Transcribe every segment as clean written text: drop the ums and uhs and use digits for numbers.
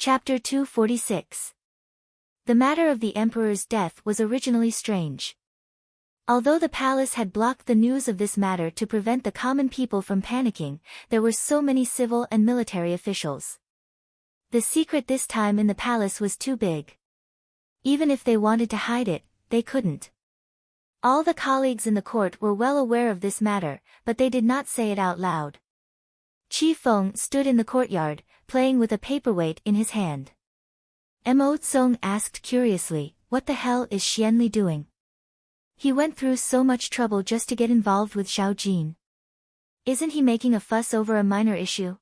Chapter 246. The matter of the emperor's death was originally strange. Although the palace had blocked the news of this matter to prevent the common people from panicking, there were so many civil and military officials. The secret this time in the palace was too big. Even if they wanted to hide it, they couldn't. All the colleagues in the court were well aware of this matter, but they did not say it out loud. Qi Feng stood in the courtyard, playing with a paperweight in his hand. Mo Tsong asked curiously, "What the hell is Xianli doing? He went through so much trouble just to get involved with Xiao Jin. Isn't he making a fuss over a minor issue?"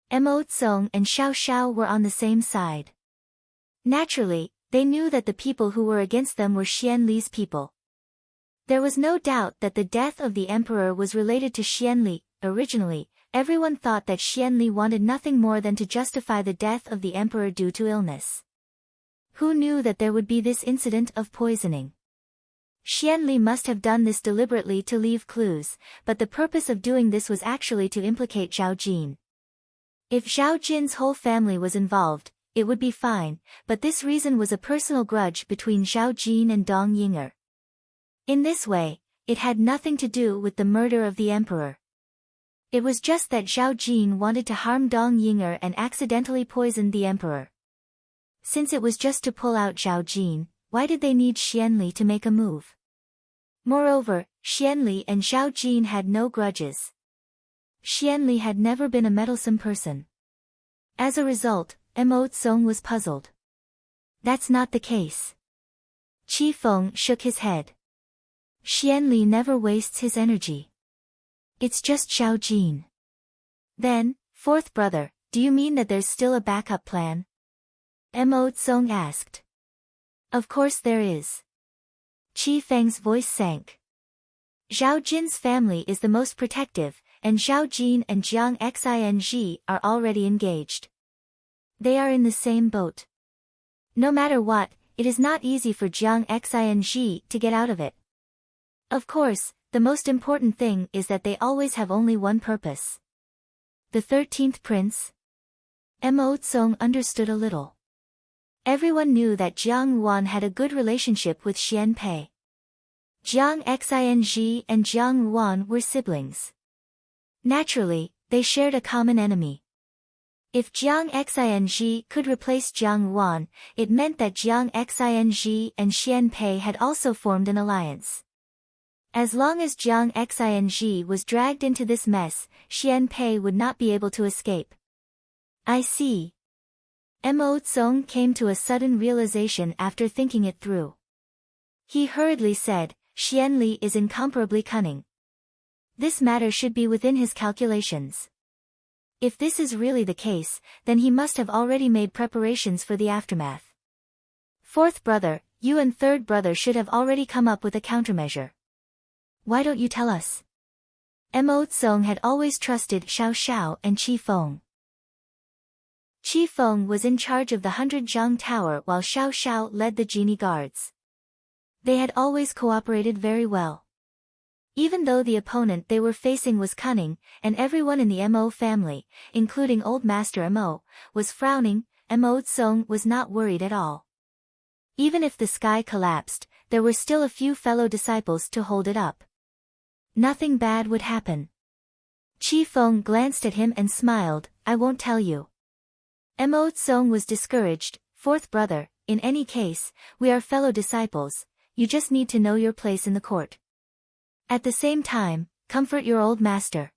Mo Tsong and Xiao Xiao were on the same side. Naturally, they knew that the people who were against them were Xianli's people. There was no doubt that the death of the emperor was related to Xianli. Originally, everyone thought that Xianli wanted nothing more than to justify the death of the emperor due to illness. Who knew that there would be this incident of poisoning? Xianli must have done this deliberately to leave clues, but the purpose of doing this was actually to implicate Xiao Jin. If Xiao Jin's whole family was involved, it would be fine, but this reason was a personal grudge between Xiao Jin and Dong Yinger. In this way, it had nothing to do with the murder of the emperor. It was just that Xiao Jin wanted to harm Dong Yinger and accidentally poisoned the emperor. Since it was just to pull out Xiao Jin, why did they need Xianli to make a move? Moreover, Xianli and Xiao Jin had no grudges. Xianli had never been a meddlesome person. As a result, Mo Tsong was puzzled. That's not the case. Qi Feng shook his head. Xianli never wastes his energy. It's just Xiao Jin. Then, fourth brother, do you mean that there's still a backup plan? Mo Tsong asked. Of course there is. Qi Feng's voice sank. Xiao Jin's family is the most protective, and Xiao Jin and Jiang Xing are already engaged. They are in the same boat. No matter what, it is not easy for Jiang Xing to get out of it. Of course, the most important thing is that they always have only one purpose. The 13th prince? Mo Tsong understood a little. Everyone knew that Jiang Wan had a good relationship with Xian Pei. Jiang Xing and Jiang Wan were siblings. Naturally, they shared a common enemy. If Jiang Xing could replace Jiang Wan, it meant that Jiang Xing and Xian Pei had also formed an alliance. As long as Jiang Xing was dragged into this mess, Xian Pei would not be able to escape. I see. Mo Tsong came to a sudden realization after thinking it through. He hurriedly said, Xianli is incomparably cunning. This matter should be within his calculations. If this is really the case, then he must have already made preparations for the aftermath. Fourth brother, you and third brother should have already come up with a countermeasure. Why don't you tell us? Mo Tsong had always trusted Xiao Xiao and Qi Feng. Qi Feng was in charge of the 100 Zhang Tower while Xiao Xiao led the genie guards. They had always cooperated very well. Even though the opponent they were facing was cunning, and everyone in the Mo family, including Old Master Mo, was frowning, Mo Tsong was not worried at all. Even if the sky collapsed, there were still a few fellow disciples to hold it up. Nothing bad would happen. Qi Feng glanced at him and smiled, I won't tell you. Mo Tsong was discouraged, fourth brother, in any case, we are fellow disciples, you just need to know your place in the court. At the same time, comfort your old master.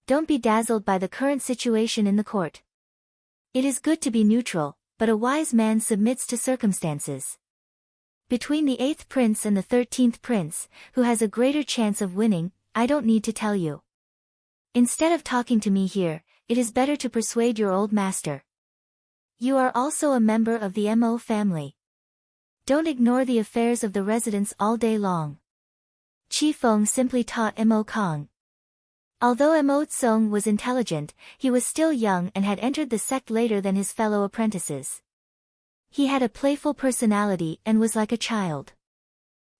Don't be dazzled by the current situation in the court. It is good to be neutral, but a wise man submits to circumstances. Between the 8th prince and the 13th prince, who has a greater chance of winning, I don't need to tell you. Instead of talking to me here, it is better to persuade your old master. You are also a member of the Mo family. Don't ignore the affairs of the residents all day long. Qi Feng simply taught Mo Kong. Although Mo Tsong was intelligent, he was still young and had entered the sect later than his fellow apprentices. He had a playful personality and was like a child.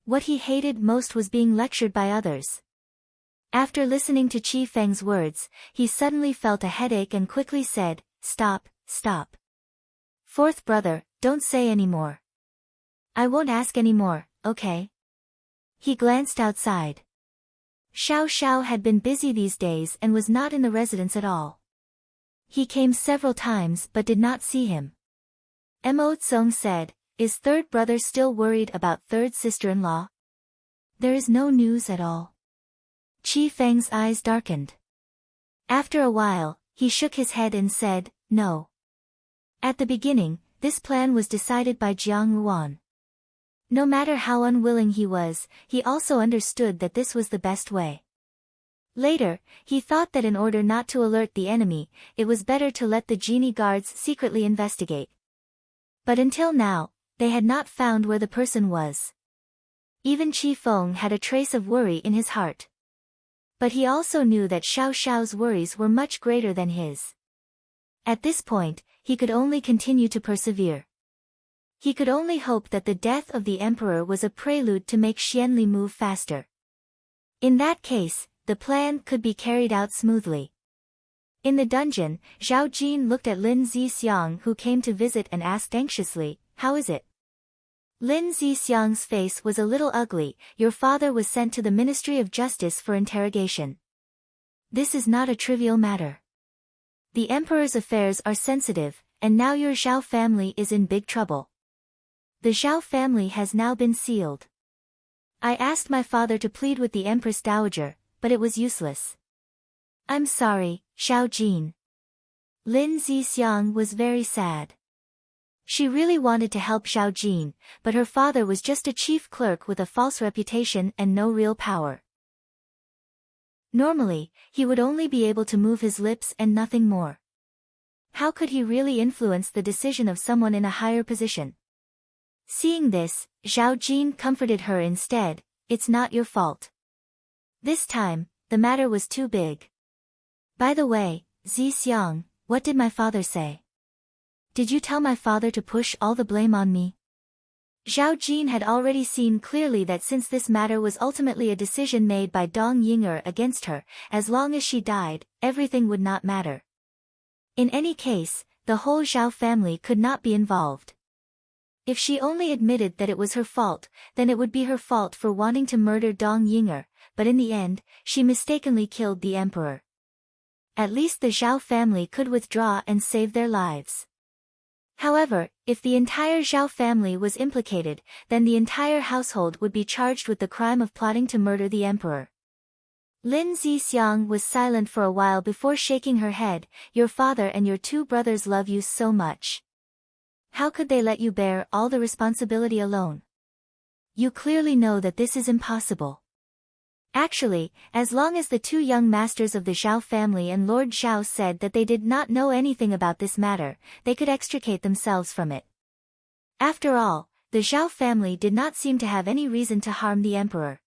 What he hated most was being lectured by others. After listening to Qi Feng's words, he suddenly felt a headache and quickly said, Stop, stop. Fourth brother, don't say any more. I won't ask any more, okay? He glanced outside. Xiao Xiao had been busy these days and was not in the residence at all. He came several times but did not see him. Mo Tsung said, "Is third brother still worried about third sister-in-law?" "There is no news at all." Qi Feng's eyes darkened. After a while, he shook his head and said, "No." At the beginning, this plan was decided by Jiang Ruan. No matter how unwilling he was, he also understood that this was the best way. Later, he thought that in order not to alert the enemy, it was better to let the genie guards secretly investigate. But until now, they had not found where the person was. Even Qi Feng had a trace of worry in his heart. But he also knew that Xiao Xiao's worries were much greater than his. At this point, he could only continue to persevere. He could only hope that the death of the emperor was a prelude to make Xianli move faster. In that case, the plan could be carried out smoothly. In the dungeon, Zhao Jin looked at Lin Zixiang, who came to visit, and asked anxiously, "How is it?" Lin Zixiang's face was a little ugly. "Your father was sent to the Ministry of Justice for interrogation. This is not a trivial matter. The emperor's affairs are sensitive, and now your Zhao family is in big trouble. The Zhao family has now been sealed. I asked my father to plead with the Empress Dowager, but it was useless." "I'm sorry, Xiao Jin." Lin Zixiang was very sad. She really wanted to help Xiao Jin, but her father was just a chief clerk with a false reputation and no real power. Normally, he would only be able to move his lips and nothing more. How could he really influence the decision of someone in a higher position? Seeing this, Zhao Jin comforted her instead. "It's not your fault. This time, the matter was too big. By the way, Zixiang, what did my father say? Did you tell my father to push all the blame on me?" Zhao Jin had already seen clearly that since this matter was ultimately a decision made by Dong Ying'er against her, as long as she died, everything would not matter. In any case, the whole Zhao family could not be involved. If she only admitted that it was her fault, then it would be her fault for wanting to murder Dong Ying'er, but in the end, she mistakenly killed the emperor. At least the Zhao family could withdraw and save their lives. However, if the entire Zhao family was implicated, then the entire household would be charged with the crime of plotting to murder the emperor. Lin Zixiang was silent for a while before shaking her head. "Your father and your two brothers love you so much. How could they let you bear all the responsibility alone? You clearly know that this is impossible." Actually, as long as the two young masters of the Zhao family and Lord Zhao said that they did not know anything about this matter, they could extricate themselves from it. After all, the Zhao family did not seem to have any reason to harm the emperor.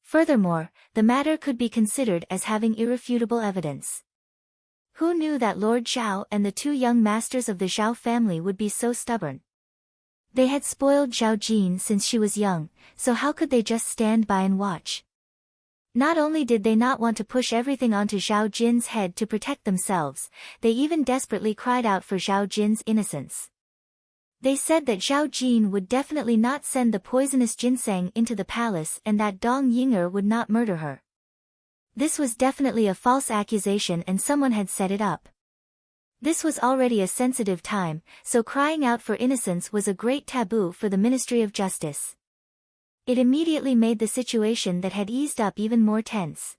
Furthermore, the matter could be considered as having irrefutable evidence. Who knew that Lord Zhao and the two young masters of the Zhao family would be so stubborn? They had spoiled Zhao Jin since she was young, so how could they just stand by and watch? Not only did they not want to push everything onto Zhao Jin's head to protect themselves, they even desperately cried out for Zhao Jin's innocence. They said that Zhao Jin would definitely not send the poisonous ginseng into the palace and that Dong Ying'er would not murder her. This was definitely a false accusation and someone had set it up. This was already a sensitive time, so crying out for innocence was a great taboo for the Ministry of Justice. It immediately made the situation that had eased up even more tense.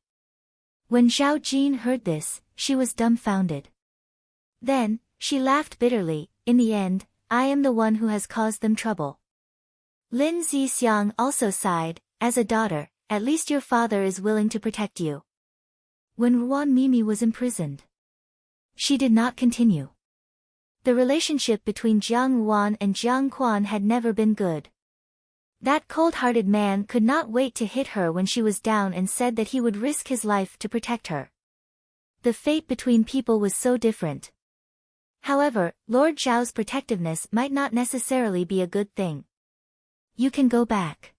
When Zhao Jin heard this, she was dumbfounded. Then, she laughed bitterly. "In the end, I am the one who has caused them trouble." Lin Zixiang also sighed. "As a daughter, at least your father is willing to protect you." When Ruan Mimi was imprisoned, she did not continue. The relationship between Jiang Ruan and Jiang Quan had never been good. That cold-hearted man could not wait to hit her when she was down and said that he would risk his life to protect her. The fate between people was so different. However, Lord Zhao's protectiveness might not necessarily be a good thing. "You can go back,"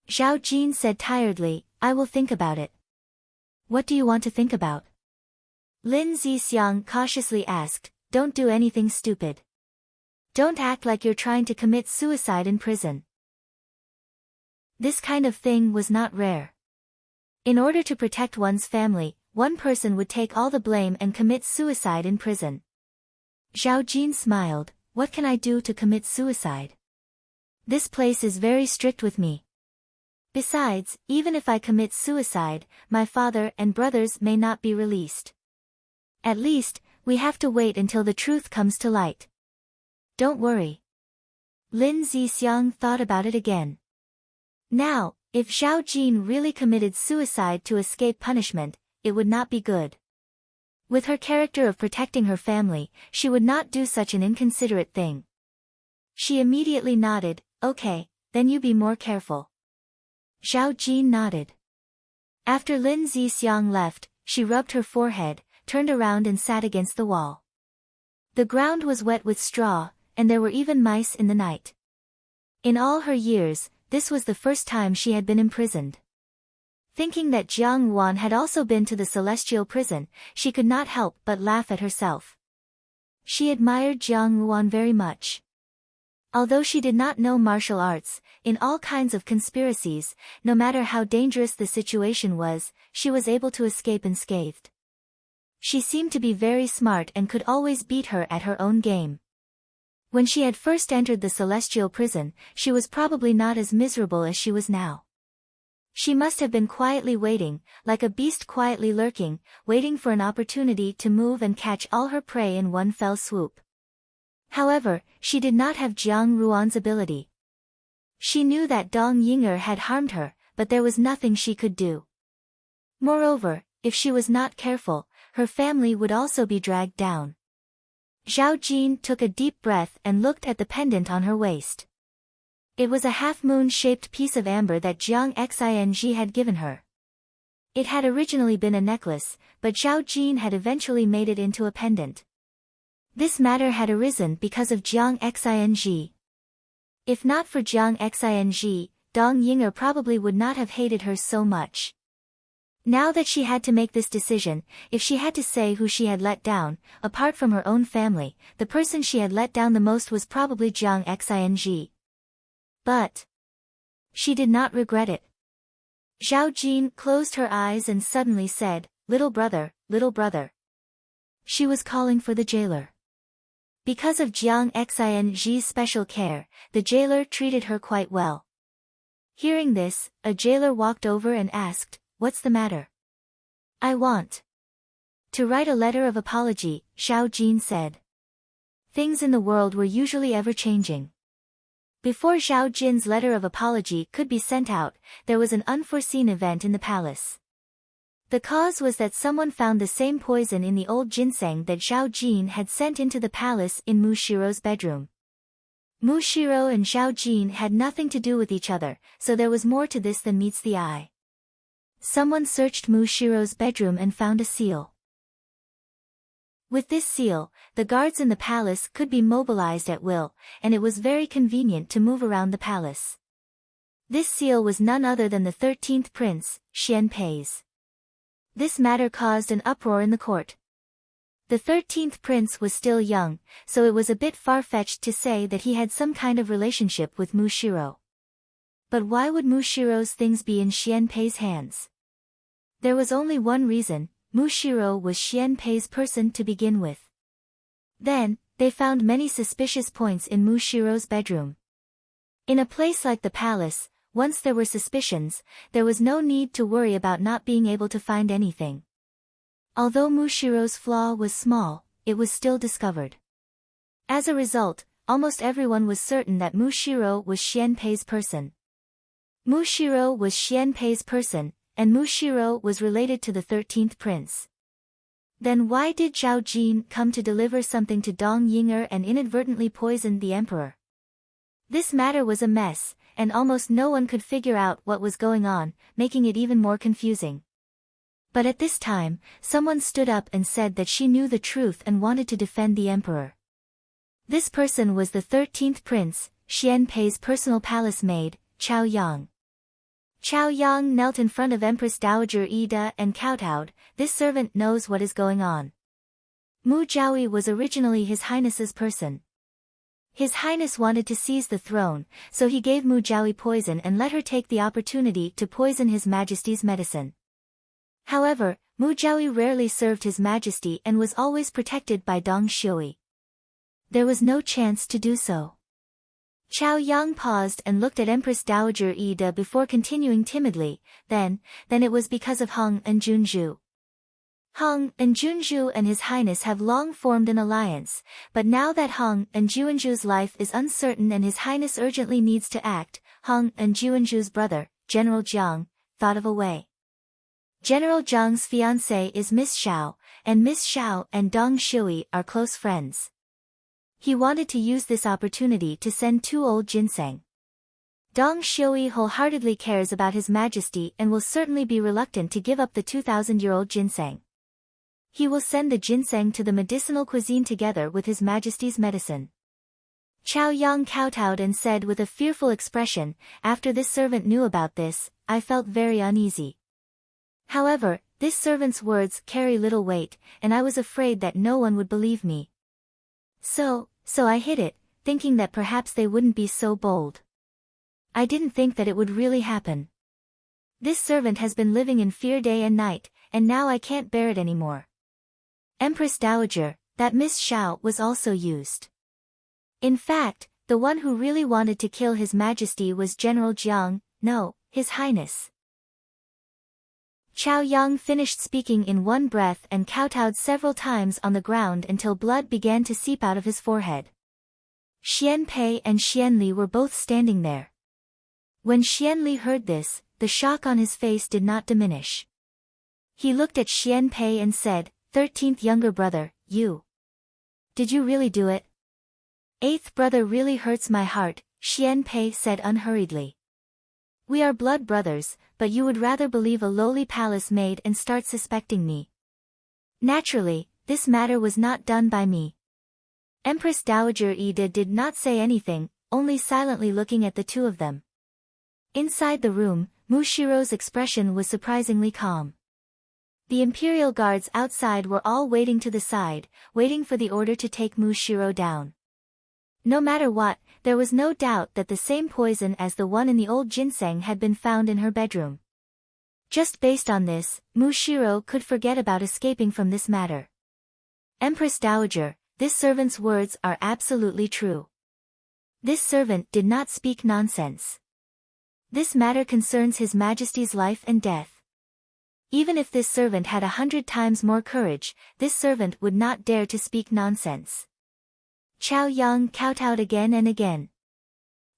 Zhao Jin said tiredly. "I will think about it." "What do you want to think about?" Lin Zixiang cautiously asked. "Don't do anything stupid. Don't act like you're trying to commit suicide in prison. This kind of thing was not rare. In order to protect one's family, one person would take all the blame and commit suicide in prison. Zhao Jin smiled. What can I do to commit suicide? This place is very strict with me. Besides, even if I commit suicide, my father and brothers may not be released. At least, we have to wait until the truth comes to light. Don't worry. Lin Zixiang thought about it again. Now, if Zhao Jin really committed suicide to escape punishment, it would not be good. With her character of protecting her family, she would not do such an inconsiderate thing. She immediately nodded. Okay, then you be more careful. Zhao Jin nodded. After Lin Zixiang left, she rubbed her forehead, turned around and sat against the wall. The ground was wet with straw, and there were even mice in the night. In all her years, this was the first time she had been imprisoned. Thinking that Jiang Yuan had also been to the celestial prison, she could not help but laugh at herself. She admired Jiang Yuan very much. Although she did not know martial arts, in all kinds of conspiracies, no matter how dangerous the situation was, she was able to escape unscathed. She seemed to be very smart and could always beat her at her own game. When she had first entered the celestial prison, she was probably not as miserable as she was now. She must have been quietly waiting, like a beast quietly lurking, waiting for an opportunity to move and catch all her prey in one fell swoop. However, she did not have Jiang Ruan's ability. She knew that Dong Ying'er had harmed her, but there was nothing she could do. Moreover, if she was not careful, her family would also be dragged down. Zhao Jin took a deep breath and looked at the pendant on her waist. It was a half-moon-shaped piece of amber that Jiang Xing had given her. It had originally been a necklace, but Zhao Jin had eventually made it into a pendant. This matter had arisen because of Jiang Xing. If not for Jiang Xing, Dong Ying'er probably would not have hated her so much. Now that she had to make this decision, if she had to say who she had let down, apart from her own family, the person she had let down the most was probably Jiang Xing. But she did not regret it. Zhao Jin closed her eyes and suddenly said, "Little brother, little brother." She was calling for the jailer. Because of Jiang Xing's special care, the jailer treated her quite well. Hearing this, a jailer walked over and asked, "What's the matter?" "I want to write a letter of apology," Zhao Jin said. Things in the world were usually ever-changing. Before Zhao Jin's letter of apology could be sent out, there was an unforeseen event in the palace. The cause was that someone found the same poison in the old ginseng that Zhao Jin had sent into the palace in Mu Shiro's bedroom. Mu Shiro and Zhao Jin had nothing to do with each other, so there was more to this than meets the eye. Someone searched Mu Shiro's bedroom and found a seal. With this seal, the guards in the palace could be mobilized at will, and it was very convenient to move around the palace. This seal was none other than the 13th prince, Xian Pei's. This matter caused an uproar in the court. The 13th prince was still young, so it was a bit far-fetched to say that he had some kind of relationship with Mu Shiro. But why would Mu Shiro's things be in Xian Pei's hands? There was only one reason: Mu Shiro was Xian Pei's person to begin with. Then, they found many suspicious points in Mu Shiro's bedroom. In a place like the palace, once there were suspicions, there was no need to worry about not being able to find anything. Although Mu Shiro's flaw was small, it was still discovered. As a result, almost everyone was certain that Mu Shiro was Xian Pei's person. Mu Shiro was Xian Pei's person, and Mu Shiro was related to the 13th prince. Then why did Zhao Jin come to deliver something to Dong Ying'er and inadvertently poison the emperor? This matter was a mess, and almost no one could figure out what was going on, making it even more confusing. But at this time, someone stood up and said that she knew the truth and wanted to defend the emperor. This person was the 13th prince, Xian Pei's personal palace maid, Chao Yang. Chao Yang knelt in front of Empress Dowager Ida and kowtowed. "This servant knows what is going on. Mu Jiaoyi was originally His Highness's person. His Highness wanted to seize the throne, so he gave Mu Jiaoyi poison and let her take the opportunity to poison His Majesty's medicine. However, Mu Jiaoyi rarely served His Majesty and was always protected by Dong Xiui. There was no chance to do so. Chao Yang paused and looked at Empress Dowager Yi before continuing timidly, then it was because of Hong and Junzhu. Hong and Junzhu and His Highness have long formed an alliance, but now that Hong and Junzhu's life is uncertain and His Highness urgently needs to act, Hong and Junzhu's brother, General Jiang, thought of a way. General Jiang's fiancée is Miss Xiao, and Miss Xiao and Dong Xiui are close friends. He wanted to use this opportunity to send 2 old ginseng. Dong Xiui wholeheartedly cares about His Majesty and will certainly be reluctant to give up the 2,000-year-old ginseng. He will send the ginseng to the medicinal cuisine together with His Majesty's medicine. Chao Yang kowtowed and said with a fearful expression, "After this servant knew about this, I felt very uneasy. However, this servant's words carry little weight, and I was afraid that no one would believe me. So I hid it, thinking that perhaps they wouldn't be so bold. I didn't think that it would really happen. This servant has been living in fear day and night, and now I can't bear it anymore." Empress Dowager, that Miss Xiao was also used. In fact, the one who really wanted to kill His Majesty was General Jiang, no, His Highness. Chao Yang finished speaking in one breath and kowtowed several times on the ground until blood began to seep out of his forehead. Xian Pei and Xian Li were both standing there. When Xian Li heard this, the shock on his face did not diminish. He looked at Xian Pei and said, "13th younger brother, you. Did you really do it?" "8th brother really hurts my heart," Xian Pei said unhurriedly. "We are blood brothers, but you would rather believe a lowly palace maid and start suspecting me. Naturally, this matter was not done by me." Empress Dowager Ida did not say anything, only silently looking at the 2 of them. Inside the room, Mushiro's expression was surprisingly calm. The imperial guards outside were all waiting to the side, waiting for the order to take Mushiro down. No matter what, there was no doubt that the same poison as the one in the old ginseng had been found in her bedroom. Just based on this, Mushiro could forget about escaping from this matter. "Empress Dowager, this servant's words are absolutely true. This servant did not speak nonsense. This matter concerns His Majesty's life and death. Even if this servant had 100 times more courage, this servant would not dare to speak nonsense." Chao Yang kowtowed again and again.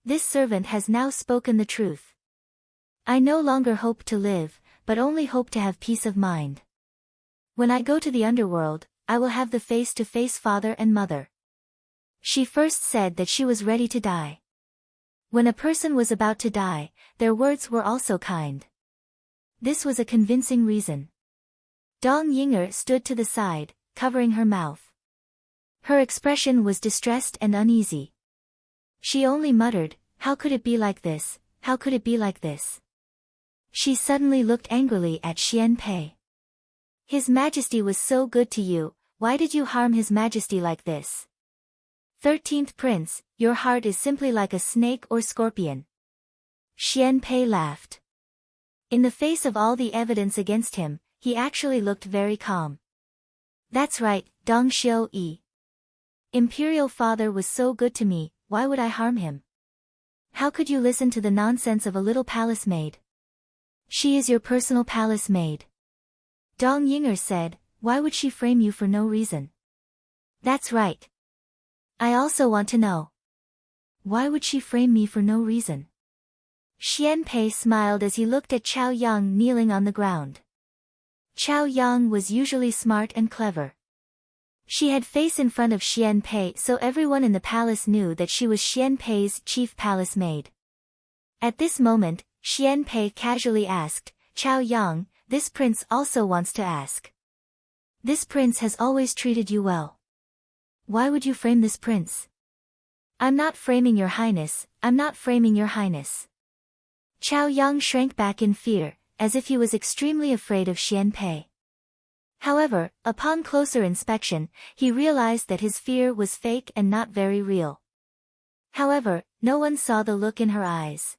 "This servant has now spoken the truth. I no longer hope to live, but only hope to have peace of mind. When I go to the underworld, I will have the face-to-face father and mother." She first said that she was ready to die. When a person was about to die, their words were also kind. This was a convincing reason. Dong Yinger stood to the side, covering her mouth. Her expression was distressed and uneasy. She only muttered, "How could it be like this? How could it be like this?" She suddenly looked angrily at Xian Pei. "His Majesty was so good to you, why did you harm His Majesty like this? 13th Prince, your heart is simply like a snake or scorpion." Xian Pei laughed. In the face of all the evidence against him, he actually looked very calm. "That's right, Dong Xiu-yi. Imperial father was so good to me, why would I harm him? How could you listen to the nonsense of a little palace maid? She is your personal palace maid." Dong Yinger said, "Why would she frame you for no reason?" "That's right. I also want to know. Why would she frame me for no reason?" Xian Pei smiled as he looked at Chao Yang kneeling on the ground. Chao Yang was usually smart and clever. She had face in front of Xian Pei, so everyone in the palace knew that she was Xian Pei's chief palace maid. At this moment, Xian Pei casually asked, "Chao Yang, this prince also wants to ask. This prince has always treated you well. Why would you frame this prince?" "I'm not framing your highness, I'm not framing your highness." Chao Yang shrank back in fear, as if he was extremely afraid of Xian Pei. However, upon closer inspection, he realized that his fear was fake and not very real. However, no one saw the look in her eyes.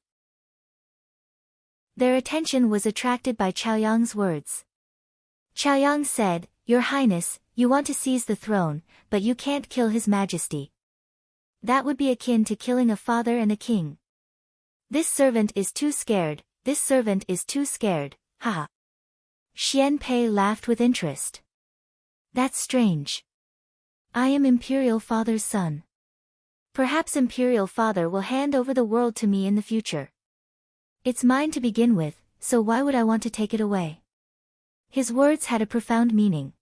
Their attention was attracted by Chaoyang's words. Chaoyang said, "Your Highness, you want to seize the throne, but you can't kill His Majesty. That would be akin to killing a father and a king. This servant is too scared, this servant is too scared, haha." Xian Pei laughed with interest. "That's strange. I am Imperial Father's son. Perhaps Imperial Father will hand over the world to me in the future. It's mine to begin with, so why would I want to take it away?" His words had a profound meaning.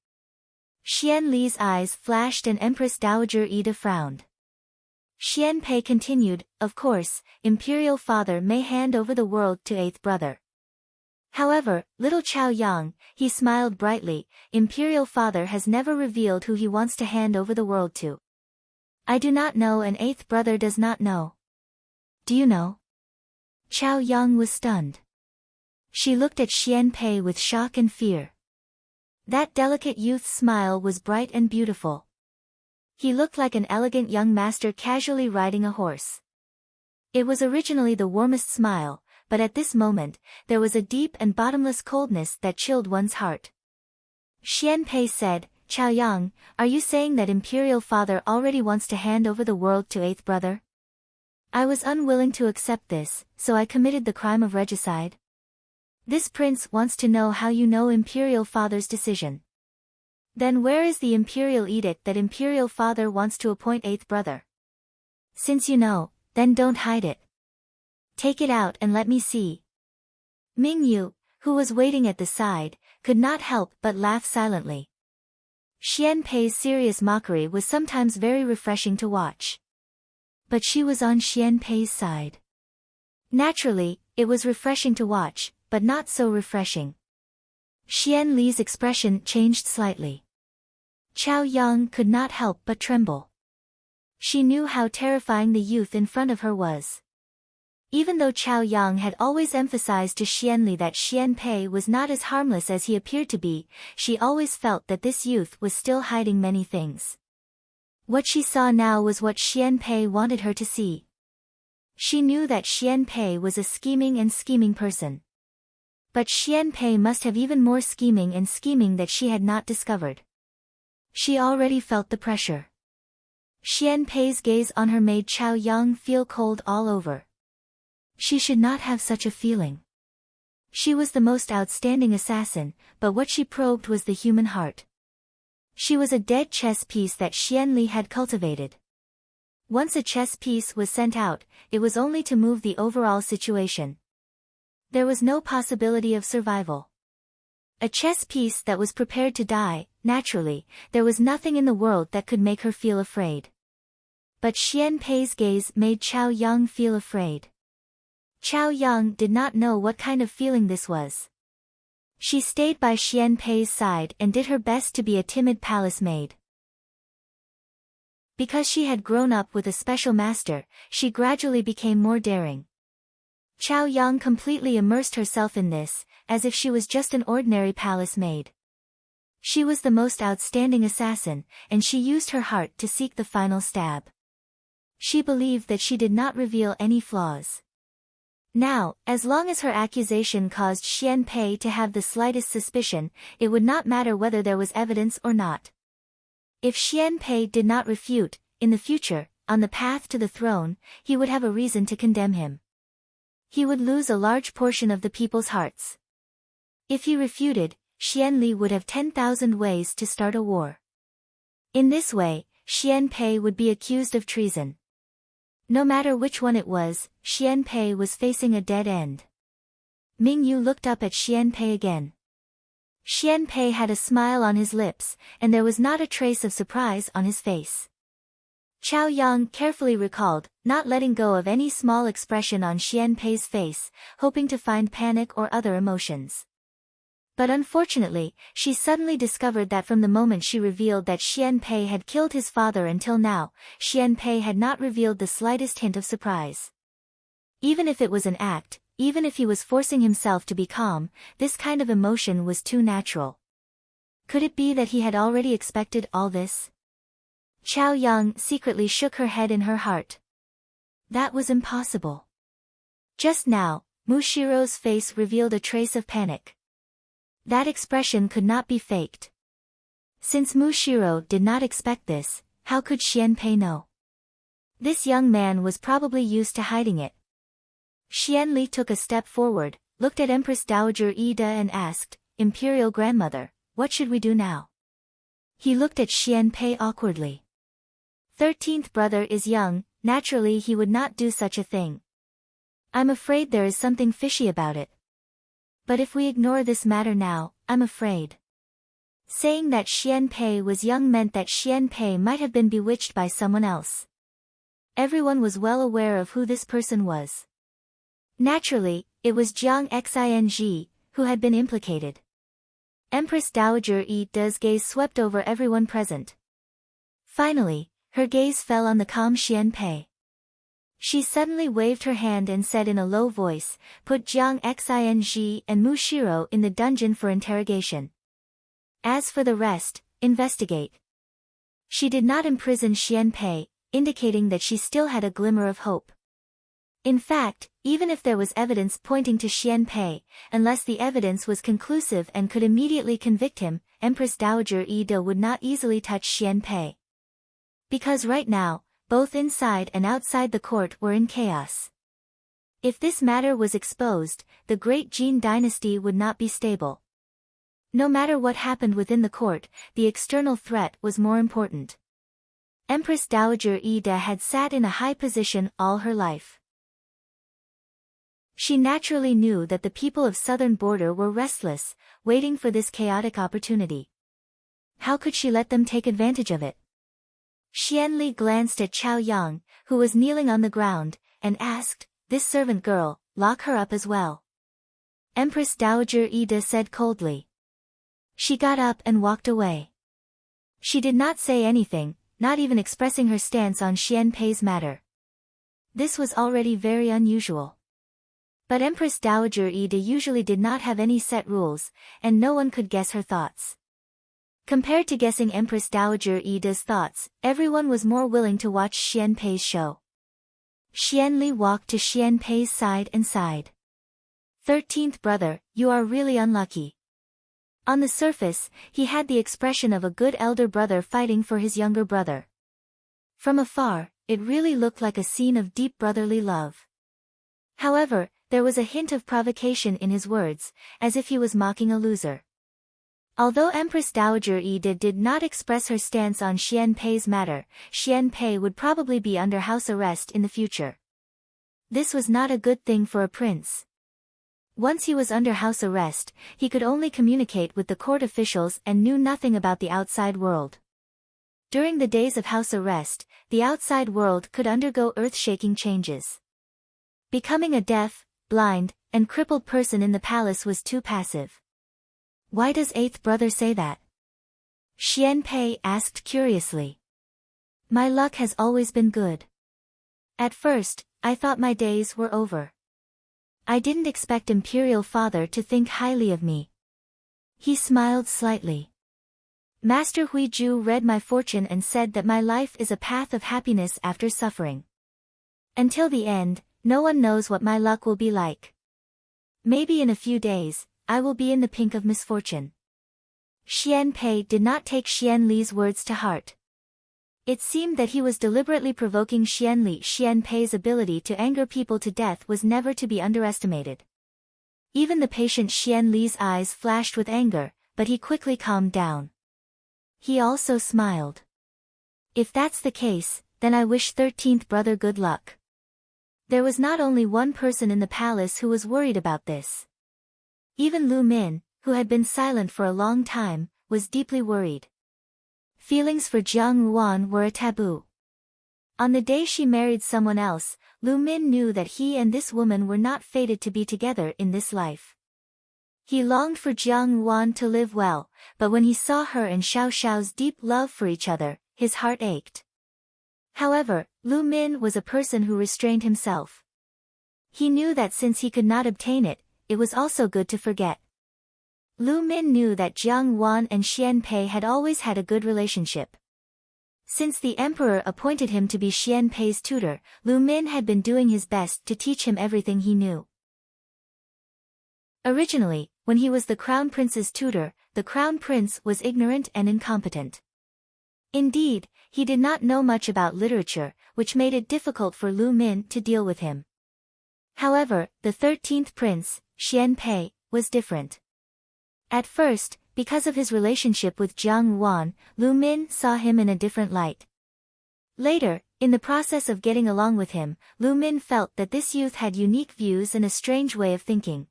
Xian Li's eyes flashed and Empress Dowager Ida frowned. Xian Pei continued, "Of course, Imperial Father may hand over the world to eighth brother. However, little Chaoyang," he smiled brightly, "Imperial Father has never revealed who he wants to hand over the world to. I do not know and eighth brother does not know. Do you know?" Chaoyang was stunned. She looked at Xian Pei with shock and fear. That delicate youth's smile was bright and beautiful. He looked like an elegant young master casually riding a horse. It was originally the warmest smile, but at this moment, there was a deep and bottomless coldness that chilled one's heart. Xian Pei said, "Chaoyang, are you saying that Imperial Father already wants to hand over the world to eighth brother? I was unwilling to accept this, so I committed the crime of regicide. This prince wants to know how you know Imperial Father's decision. Then where is the Imperial edict that Imperial Father wants to appoint eighth brother? Since you know, then don't hide it. Take it out and let me see." Ming Yu, who was waiting at the side, could not help but laugh silently. Xian Pei's serious mockery was sometimes very refreshing to watch. But she was on Xian Pei's side. Naturally, it was refreshing to watch, but not so refreshing. Xian Li's expression changed slightly. Chaoyang could not help but tremble. She knew how terrifying the youth in front of her was. Even though Chaoyang had always emphasized to Xian Li that Xian Pei was not as harmless as he appeared to be, she always felt that this youth was still hiding many things. What she saw now was what Xian Pei wanted her to see. She knew that Xian Pei was a scheming person. But Xian Pei must have even more scheming that she had not discovered. She already felt the pressure. Xian Pei's gaze on her made Chaoyang feel cold all over. She should not have such a feeling. She was the most outstanding assassin, but what she probed was the human heart. She was a dead chess piece that Xian Li had cultivated. Once a chess piece was sent out, it was only to move the overall situation. There was no possibility of survival. A chess piece that was prepared to die, naturally, there was nothing in the world that could make her feel afraid. But Xian Pei's gaze made Chaoyang feel afraid. Chaoyang did not know what kind of feeling this was. She stayed by Xian Pei's side and did her best to be a timid palace maid. Because she had grown up with a special master, she gradually became more daring. Chaoyang completely immersed herself in this, as if she was just an ordinary palace maid. She was the most outstanding assassin, and she used her heart to seek the final stab. She believed that she did not reveal any flaws. Now, as long as her accusation caused Xian Pei to have the slightest suspicion, it would not matter whether there was evidence or not. If Xian Pei did not refute, in the future, on the path to the throne, he would have a reason to condemn him. He would lose a large portion of the people's hearts. If he refuted, Xian Li would have 10,000 ways to start a war. In this way, Xian Pei would be accused of treason. No matter which one it was, Xian Pei was facing a dead end. Ming Yu looked up at Xian Pei again. Xian Pei had a smile on his lips, and there was not a trace of surprise on his face. Chaoyang carefully recalled, not letting go of any small expression on Xian Pei's face, hoping to find panic or other emotions. But unfortunately, she suddenly discovered that from the moment she revealed that Xian Pei had killed his father until now, Xian Pei had not revealed the slightest hint of surprise. Even if it was an act, even if he was forcing himself to be calm, this kind of emotion was too natural. Could it be that he had already expected all this? Chaoyang secretly shook her head in her heart. That was impossible. Just now, Mushiro's face revealed a trace of panic. That expression could not be faked. Since Mushiro did not expect this, how could Xianpei know? This young man was probably used to hiding it. Xianli took a step forward, looked at Empress Dowager Ida and asked, Imperial Grandmother, what should we do now? He looked at Xianpei awkwardly. 13th brother is young, naturally he would not do such a thing. I'm afraid there is something fishy about it. But if we ignore this matter now, I'm afraid. Saying that Xianpei was young meant that Xianpei might have been bewitched by someone else. Everyone was well aware of who this person was. Naturally, it was Jiang Xing, who had been implicated. Empress Dowager Ida's gaze swept over everyone present. Finally, her gaze fell on the calm Xianpei. She suddenly waved her hand and said in a low voice, put Jiang Xing and Mushiro in the dungeon for interrogation. As for the rest, investigate. She did not imprison Xianpei, indicating that she still had a glimmer of hope. In fact, even if there was evidence pointing to Xianpei, unless the evidence was conclusive and could immediately convict him, Empress Dowager Ida would not easily touch Xianpei. Because right now, both inside and outside the court were in chaos. If this matter was exposed, the great Jin dynasty would not be stable. No matter what happened within the court, the external threat was more important. Empress Dowager Ida had sat in a high position all her life. She naturally knew that the people of southern border were restless, waiting for this chaotic opportunity. How could she let them take advantage of it? Xianli glanced at Chao Yang, who was kneeling on the ground, and asked, this servant girl, lock her up as well. Empress Dowager Ida said coldly. She got up and walked away. She did not say anything, not even expressing her stance on Xianpei's matter. This was already very unusual. But Empress Dowager Ida usually did not have any set rules, and no one could guess her thoughts. Compared to guessing Empress Dowager Ida's thoughts, everyone was more willing to watch Xianpei's show. Xianli walked to Xianpei's side and sighed. 13th brother, you are really unlucky. On the surface, he had the expression of a good elder brother fighting for his younger brother. From afar, it really looked like a scene of deep brotherly love. However, there was a hint of provocation in his words, as if he was mocking a loser. Although Empress Dowager Ida did not express her stance on Xianpei's matter, Xianpei would probably be under house arrest in the future. This was not a good thing for a prince. Once he was under house arrest, he could only communicate with the court officials and knew nothing about the outside world. During the days of house arrest, the outside world could undergo earth-shaking changes. Becoming a deaf, blind, and crippled person in the palace was too passive. Why does 8th brother say that? Xianpei asked curiously. My luck has always been good. At first, I thought my days were over. I didn't expect Imperial Father to think highly of me. He smiled slightly. Master Huiju read my fortune and said that my life is a path of happiness after suffering. Until the end, no one knows what my luck will be like. Maybe in a few days, I will be in the pink of misfortune. Xianpei did not take Xianli's words to heart. It seemed that he was deliberately provoking Xianli. Xianpei's ability to anger people to death was never to be underestimated. Even the patient Xianli's eyes flashed with anger, but he quickly calmed down. He also smiled. If that's the case, then I wish 13th brother good luck. There was not only one person in the palace who was worried about this. Even Lu Min, who had been silent for a long time, was deeply worried. Feelings for Jiang Ruan were a taboo. On the day she married someone else, Lu Min knew that he and this woman were not fated to be together in this life. He longed for Jiang Ruan to live well, but when he saw her and Xiao Xiao's deep love for each other, his heart ached. However, Lu Min was a person who restrained himself. He knew that since he could not obtain it, it was also good to forget. Lu Min knew that Jiang Wan and Xianpei had always had a good relationship. Since the emperor appointed him to be Xian Pei's tutor, Lu Min had been doing his best to teach him everything he knew. Originally, when he was the crown prince's tutor, the crown prince was ignorant and incompetent. Indeed, he did not know much about literature, which made it difficult for Lu Min to deal with him. However, the 13th prince, Xian Pei, was different. At first, because of his relationship with Jiang Ruan, Lu Min saw him in a different light. Later, in the process of getting along with him, Lu Min felt that this youth had unique views and a strange way of thinking.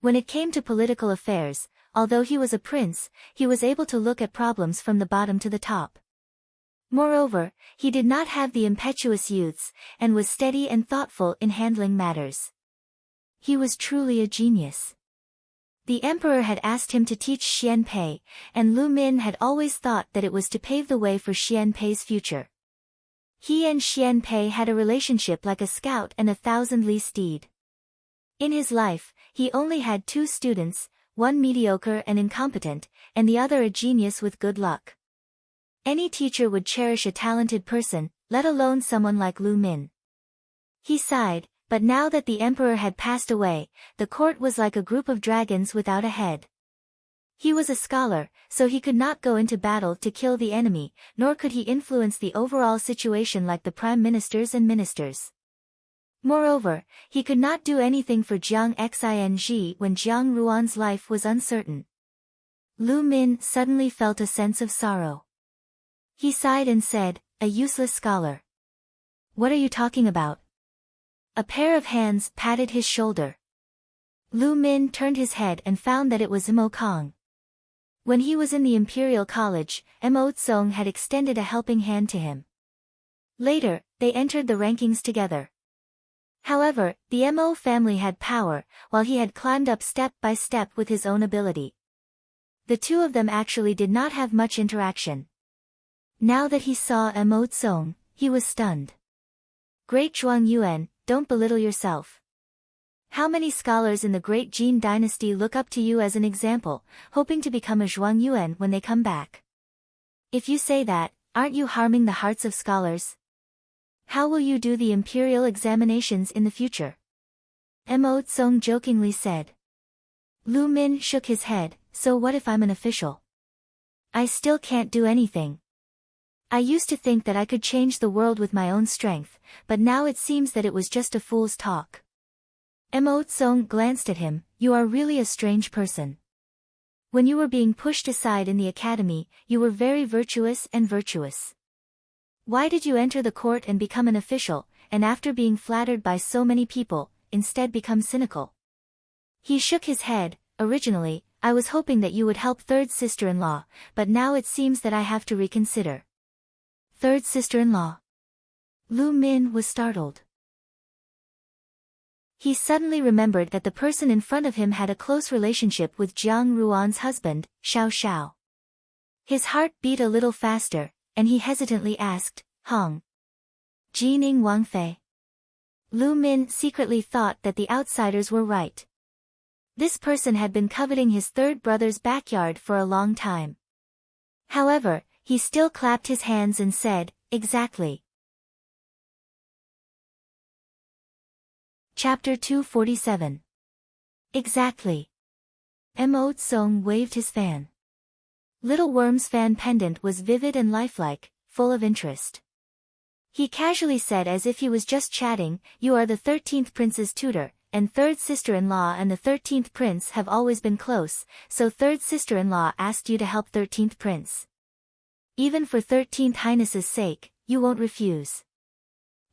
When it came to political affairs, although he was a prince, he was able to look at problems from the bottom to the top. Moreover, he did not have the impetuous youths, and was steady and thoughtful in handling matters. He was truly a genius. The emperor had asked him to teach Xian Pei, and Lu Min had always thought that it was to pave the way for Xian Pei's future. He and Xian Pei had a relationship like a scout and a thousand-li steed. In his life, he only had 2 students, one mediocre and incompetent, and the other a genius with good luck. Any teacher would cherish a talented person, let alone someone like Lu Min. He sighed, but now that the emperor had passed away, the court was like a group of dragons without a head. He was a scholar, so he could not go into battle to kill the enemy, nor could he influence the overall situation like the prime ministers and ministers. Moreover, he could not do anything for Jiang Xing when Jiang Ruan's life was uncertain. Lu Min suddenly felt a sense of sorrow. He sighed and said, "A useless scholar." "What are you talking about?" A pair of hands patted his shoulder. Lu Min turned his head and found that it was Mo Kong. When he was in the Imperial College, Mo Tsong had extended a helping hand to him. Later, they entered the rankings together. However, the Mo family had power, while he had climbed up step by step with his own ability. The two of them actually did not have much interaction. Now that he saw Mo Tsong, he was stunned. "Great Zhuang Yuan, don't belittle yourself. How many scholars in the Great Jin dynasty look up to you as an example, hoping to become a Zhuang Yuan when they come back? If you say that, aren't you harming the hearts of scholars? How will you do the imperial examinations in the future?" Mo Tsong jokingly said. Lu Min shook his head, "So what if I'm an official? I still can't do anything. I used to think that I could change the world with my own strength, but now it seems that it was just a fool's talk." Mo Tsong glanced at him, "You are really a strange person. When you were being pushed aside in the academy, you were very virtuous and virtuous. Why did you enter the court and become an official, and after being flattered by so many people, instead become cynical?" He shook his head. "Originally, I was hoping that you would help third sister-in-law, but now it seems that I have to reconsider." Third sister-in-law? Lu Min was startled. He suddenly remembered that the person in front of him had a close relationship with Jiang Ruan's husband, Xiao Xiao. His heart beat a little faster, and he hesitantly asked, "Hong Jining Wang Fei?" Lu Min secretly thought that the outsiders were right. This person had been coveting his third brother's backyard for a long time. However, he still clapped his hands and said, "Exactly." Chapter 247. Exactly. Mo Tsong waved his fan. Little Worm's fan pendant was vivid and lifelike, full of interest. He casually said as if he was just chatting, "You are the 13th prince's tutor, and third sister-in-law and the 13th prince have always been close, so third sister-in-law asked you to help 13th prince. Even for 13th Highness's sake, you won't refuse."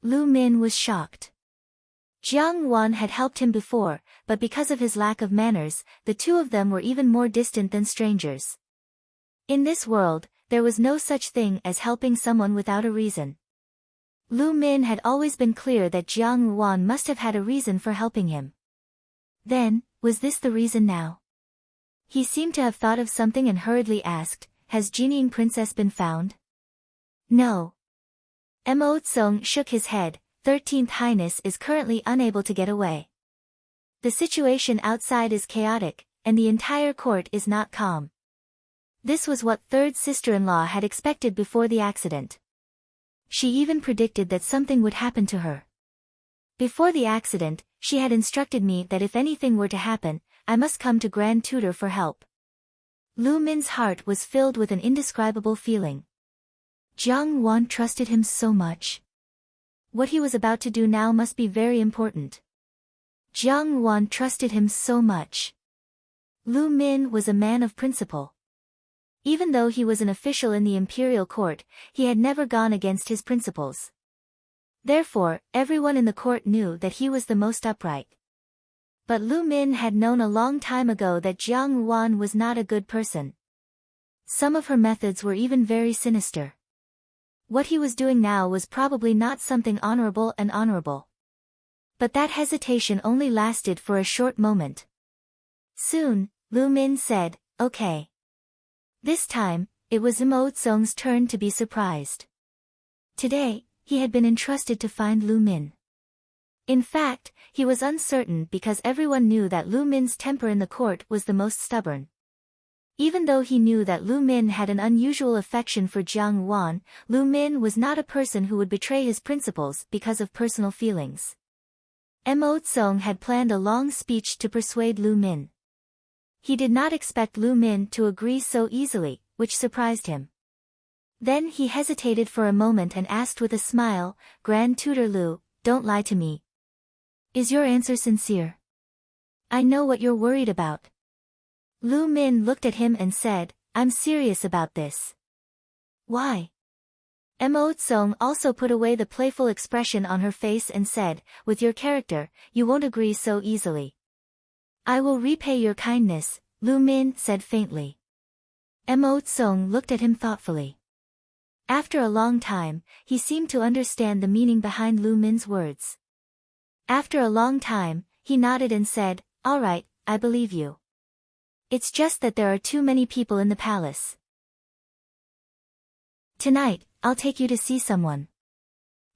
Lu Min was shocked. Jiang Wan had helped him before, but because of his lack of manners, the two of them were even more distant than strangers. In this world, there was no such thing as helping someone without a reason. Lu Min had always been clear that Jiang Wan must have had a reason for helping him. Then, was this the reason now? He seemed to have thought of something and hurriedly asked, "Has Jining Princess been found?" "No." Mo Tsong shook his head. 13th Highness is currently unable to get away. The situation outside is chaotic, and the entire court is not calm. This was what third sister-in-law had expected before the accident. She even predicted that something would happen to her. Before the accident, she had instructed me that if anything were to happen, I must come to Grand Tutor for help. Lu Min's heart was filled with an indescribable feeling. Jiang Wan trusted him so much. What he was about to do now must be very important. Jiang Wan trusted him so much. Lu Min was a man of principle. Even though he was an official in the imperial court, he had never gone against his principles. Therefore, everyone in the court knew that he was the most upright. But Lu Min had known a long time ago that Jiang Wan was not a good person. Some of her methods were even very sinister. What he was doing now was probably not something honorable. But that hesitation only lasted for a short moment. Soon, Lu Min said, "Okay." This time, it was Imotsung's turn to be surprised. Today, he had been entrusted to find Lu Min. In fact, he was uncertain because everyone knew that Lu Min's temper in the court was the most stubborn. Even though he knew that Lu Min had an unusual affection for Jiang Wan, Lu Min was not a person who would betray his principles because of personal feelings. Imotsung had planned a long speech to persuade Lu Min. He did not expect Lu Min to agree so easily, which surprised him. Then he hesitated for a moment and asked with a smile, "Grand Tutor Lu, don't lie to me. Is your answer sincere? I know what you're worried about." Lu Min looked at him and said, "I'm serious about this." "Why?" Imotsung also put away the playful expression on her face and said, "With your character, you won't agree so easily." "I will repay your kindness," Lu Min said faintly. Imotsung looked at him thoughtfully. After a long time, he seemed to understand the meaning behind Lu Min's words. After a long time, he nodded and said, "All right, I believe you. It's just that there are too many people in the palace. Tonight, I'll take you to see someone."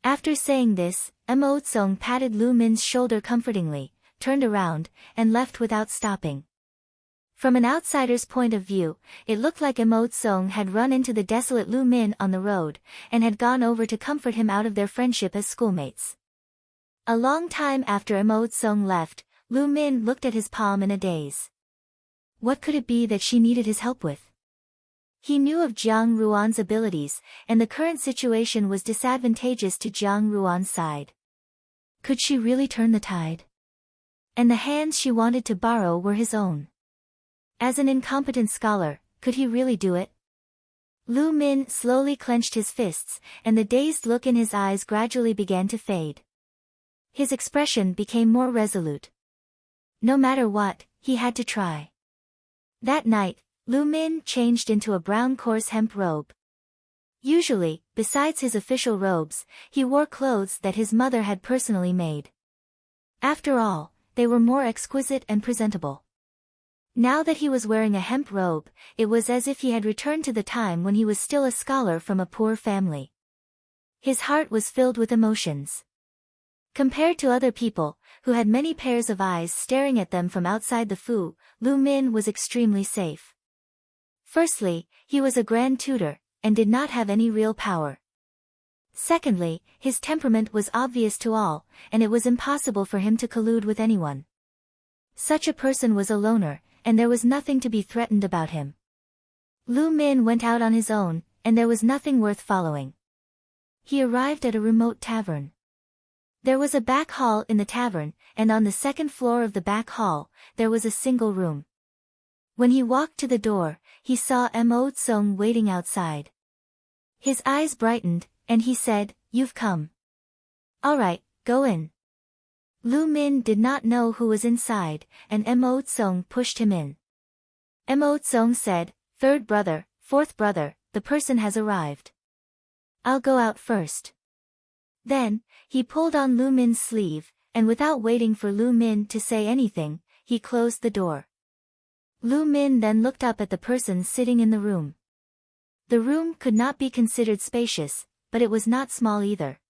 After saying this, Imotsung patted Lu Min's shoulder comfortingly, turned around, and left without stopping. From an outsider's point of view, it looked like Imotsung had run into the desolate Lu Min on the road, and had gone over to comfort him out of their friendship as schoolmates. A long time after Imotsung left, Lu Min looked at his palm in a daze. What could it be that she needed his help with? He knew of Jiang Ruan's abilities, and the current situation was disadvantageous to Jiang Ruan's side. Could she really turn the tide? And the hands she wanted to borrow were his own. As an incompetent scholar, could he really do it? Lu Min slowly clenched his fists, and the dazed look in his eyes gradually began to fade. His expression became more resolute. No matter what, he had to try. That night, Lu Min changed into a brown coarse hemp robe. Usually, besides his official robes, he wore clothes that his mother had personally made. After all, they were more exquisite and presentable. Now that he was wearing a hemp robe, it was as if he had returned to the time when he was still a scholar from a poor family. His heart was filled with emotions. Compared to other people, who had many pairs of eyes staring at them from outside the Fu, Lu Min was extremely safe. Firstly, he was a grand tutor, and did not have any real power. Secondly, his temperament was obvious to all, and it was impossible for him to collude with anyone. Such a person was a loner, and there was nothing to be threatened about him. Lu Min went out on his own, and there was nothing worth following. He arrived at a remote tavern. There was a back hall in the tavern, and on the second floor of the back hall, there was a single room. When he walked to the door, he saw Imotsung waiting outside. His eyes brightened, and he said, "You've come. All right, go in." Lu Min did not know who was inside, and Imotsung pushed him in. Imotsung said, "Third brother, fourth brother, the person has arrived. I'll go out first." Then, he pulled on Lu Min's sleeve, and without waiting for Lu Min to say anything, he closed the door. Lu Min then looked up at the person sitting in the room. The room could not be considered spacious, but it was not small either.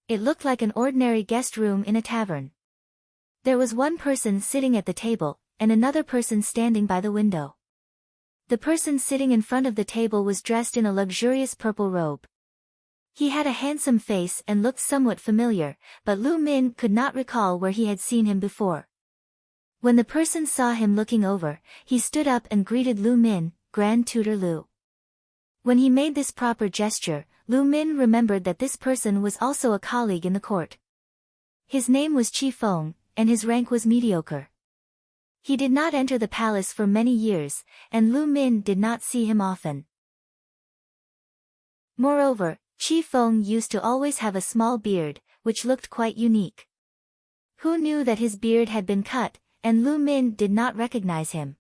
It looked like an ordinary guest room in a tavern. There was one person sitting at the table, and another person standing by the window. The person sitting in front of the table was dressed in a luxurious purple robe. He had a handsome face and looked somewhat familiar, but Lu Min could not recall where he had seen him before. When the person saw him looking over, he stood up and greeted Lu Min, Grand Tutor Lu. When he made this proper gesture, Lu Min remembered that this person was also a colleague in the court. His name was Qi Feng, and his rank was mediocre. He did not enter the palace for many years, and Lu Min did not see him often. Moreover, Qi Feng used to always have a small beard, which looked quite unique. Who knew that his beard had been cut, and Lu Min did not recognize him.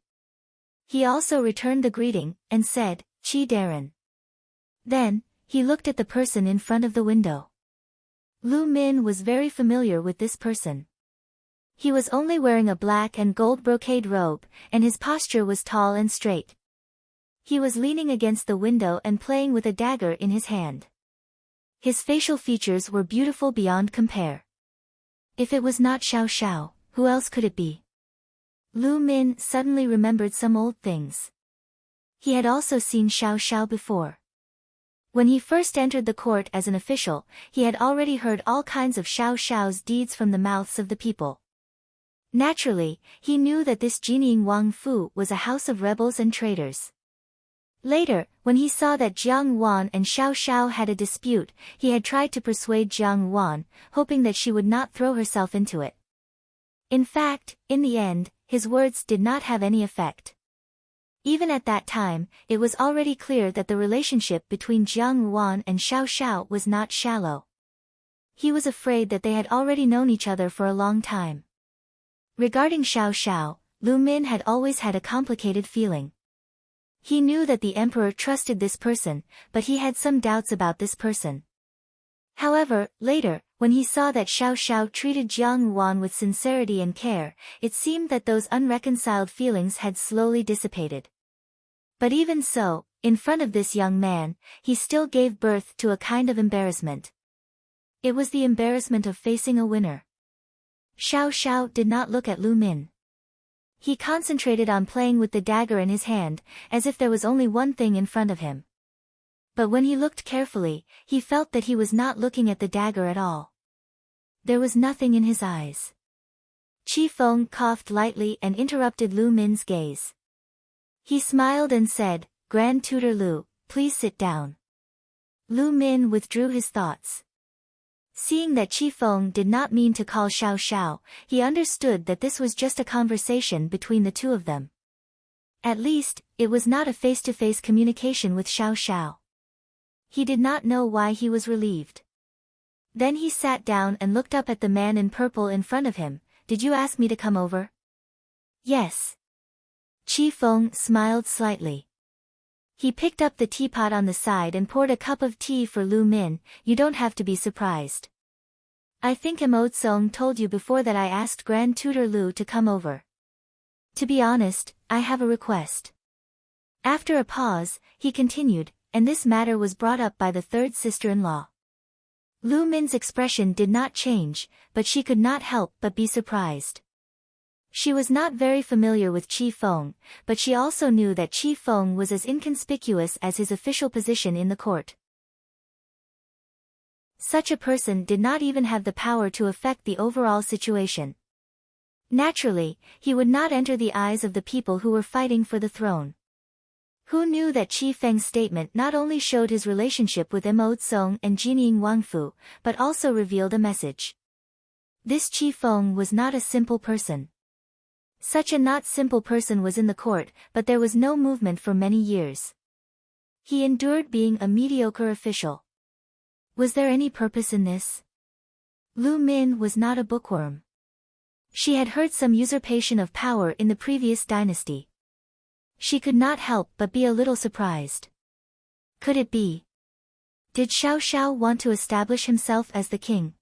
He also returned the greeting, and said, Qi Darren. Then, he looked at the person in front of the window. Lu Min was very familiar with this person. He was only wearing a black and gold brocade robe, and his posture was tall and straight. He was leaning against the window and playing with a dagger in his hand. His facial features were beautiful beyond compare. If it was not Xiao Xiao, who else could it be? Lu Min suddenly remembered some old things. He had also seen Xiao Xiao before. When he first entered the court as an official, he had already heard all kinds of Xiao Xiao's deeds from the mouths of the people. Naturally, he knew that this Jining Wang Fu was a house of rebels and traitors. Later, when he saw that Jiang Wan and Xiao Xiao had a dispute, he had tried to persuade Jiang Wan, hoping that she would not throw herself into it. In fact, in the end, his words did not have any effect. Even at that time, it was already clear that the relationship between Jiang Wan and Xiao Xiao was not shallow. He was afraid that they had already known each other for a long time. Regarding Xiao Xiao, Lu Min had always had a complicated feeling. He knew that the emperor trusted this person, but he had some doubts about this person. However, later, when he saw that Xiao Xiao treated Jiang Wan with sincerity and care, it seemed that those unreconciled feelings had slowly dissipated. But even so, in front of this young man, he still gave birth to a kind of embarrassment. It was the embarrassment of facing a winner. Xiao Xiao did not look at Lu Min. He concentrated on playing with the dagger in his hand, as if there was only one thing in front of him. But when he looked carefully, he felt that he was not looking at the dagger at all. There was nothing in his eyes. Qi Feng coughed lightly and interrupted Lu Min's gaze. He smiled and said, Grand Tutor Lu, please sit down. Lu Min withdrew his thoughts. Seeing that Qi Feng did not mean to call Xiao Xiao, he understood that this was just a conversation between the two of them. At least, it was not a face-to-face communication with Xiao Xiao. He did not know why he was relieved. Then he sat down and looked up at the man in purple in front of him. Did you ask me to come over? Yes. Qi Feng smiled slightly. He picked up the teapot on the side and poured a cup of tea for Lu Min. You don't have to be surprised. I think Song told you before that I asked Grand Tutor Lu to come over. To be honest, I have a request. After a pause, he continued, and this matter was brought up by the third sister-in-law. Lu Min's expression did not change, but she could not help but be surprised. She was not very familiar with Qi Feng, but she also knew that Qi Feng was as inconspicuous as his official position in the court. Such a person did not even have the power to affect the overall situation. Naturally, he would not enter the eyes of the people who were fighting for the throne. Who knew that Qi Feng's statement not only showed his relationship with Song and Jining Wangfu, but also revealed a message. This Qi Feng was not a simple person. Such a not simple person was in the court, but there was no movement for many years. He endured being a mediocre official. Was there any purpose in this? Lu Min was not a bookworm. She had heard some usurpation of power in the previous dynasty. She could not help but be a little surprised. Could it be? Did Xiao Xiao want to establish himself as the king?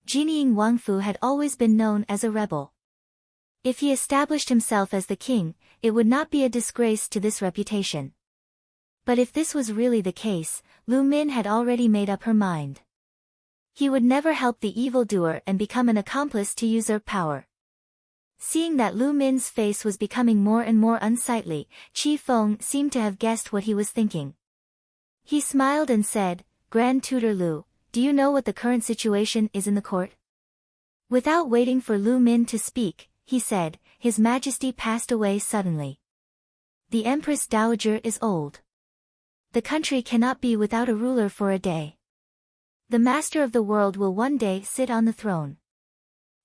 Jining Wangfu had always been known as a rebel. If he established himself as the king, it would not be a disgrace to this reputation. But if this was really the case, Lu Min had already made up her mind. He would never help the evildoer and become an accomplice to usurp power. Seeing that Lu Min's face was becoming more and more unsightly, Qi Feng seemed to have guessed what he was thinking. He smiled and said, "Grand Tutor Lu, do you know what the current situation is in the court?" Without waiting for Lu Min to speak, he said, "His Majesty passed away suddenly. The Empress Dowager is old. The country cannot be without a ruler for a day. The Master of the World will one day sit on the throne.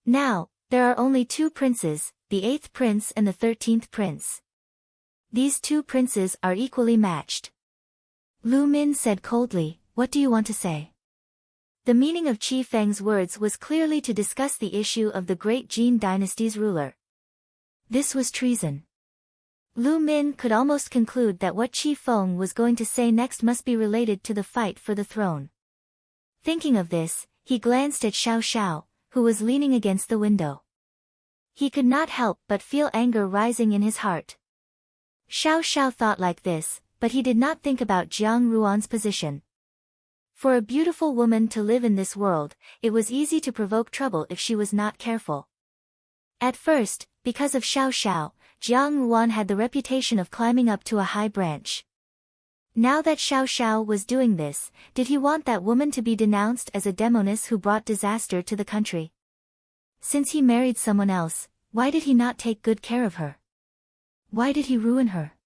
Now, there are only 2 princes, the 8th prince and the 13th prince. These 2 princes are equally matched." Lu Min said coldly, "What do you want to say?" The meaning of Qi Feng's words was clearly to discuss the issue of the great Jin dynasty's ruler. This was treason. Lu Min could almost conclude that what Qi Feng was going to say next must be related to the fight for the throne. Thinking of this, he glanced at Xiao Xiao, who was leaning against the window. He could not help but feel anger rising in his heart. Xiao Xiao thought like this, but he did not think about Jiang Ruan's position. For a beautiful woman to live in this world, it was easy to provoke trouble if she was not careful. At first, because of Xiao Xiao, Jiang Ruan had the reputation of climbing up to a high branch. Now that Xiao Xiao was doing this, did he want that woman to be denounced as a demoness who brought disaster to the country? Since he married someone else, why did he not take good care of her? Why did he ruin her?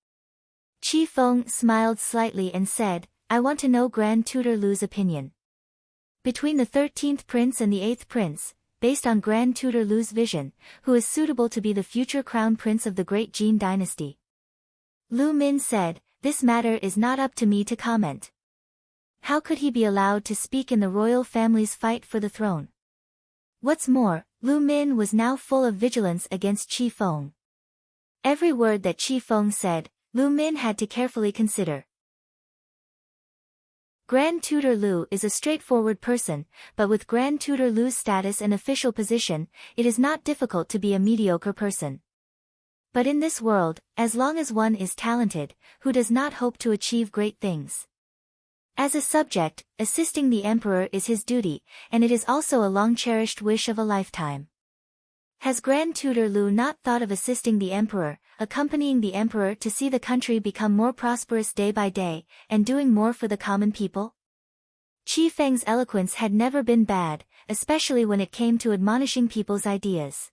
Qi Feng smiled slightly and said, "I want to know Grand Tutor Lu's opinion. Between the 13th prince and the 8th prince, based on Grand Tutor Lu's vision, who is suitable to be the future crown prince of the great Jin dynasty?" Lu Min said, "This matter is not up to me to comment. How could he be allowed to speak in the royal family's fight for the throne?" What's more, Lu Min was now full of vigilance against Qi Feng. Every word that Qi Feng said, Lu Min had to carefully consider. Grand Tutor Lu is a straightforward person, but with Grand Tutor Lu's status and official position, it is not difficult to be a mediocre person. But in this world, as long as one is talented, who does not hope to achieve great things? As a subject, assisting the emperor is his duty, and it is also a long-cherished wish of a lifetime. Has Grand Tutor Lu not thought of assisting the emperor, accompanying the emperor to see the country become more prosperous day by day, and doing more for the common people? Qi Feng's eloquence had never been bad, especially when it came to admonishing people's ideas.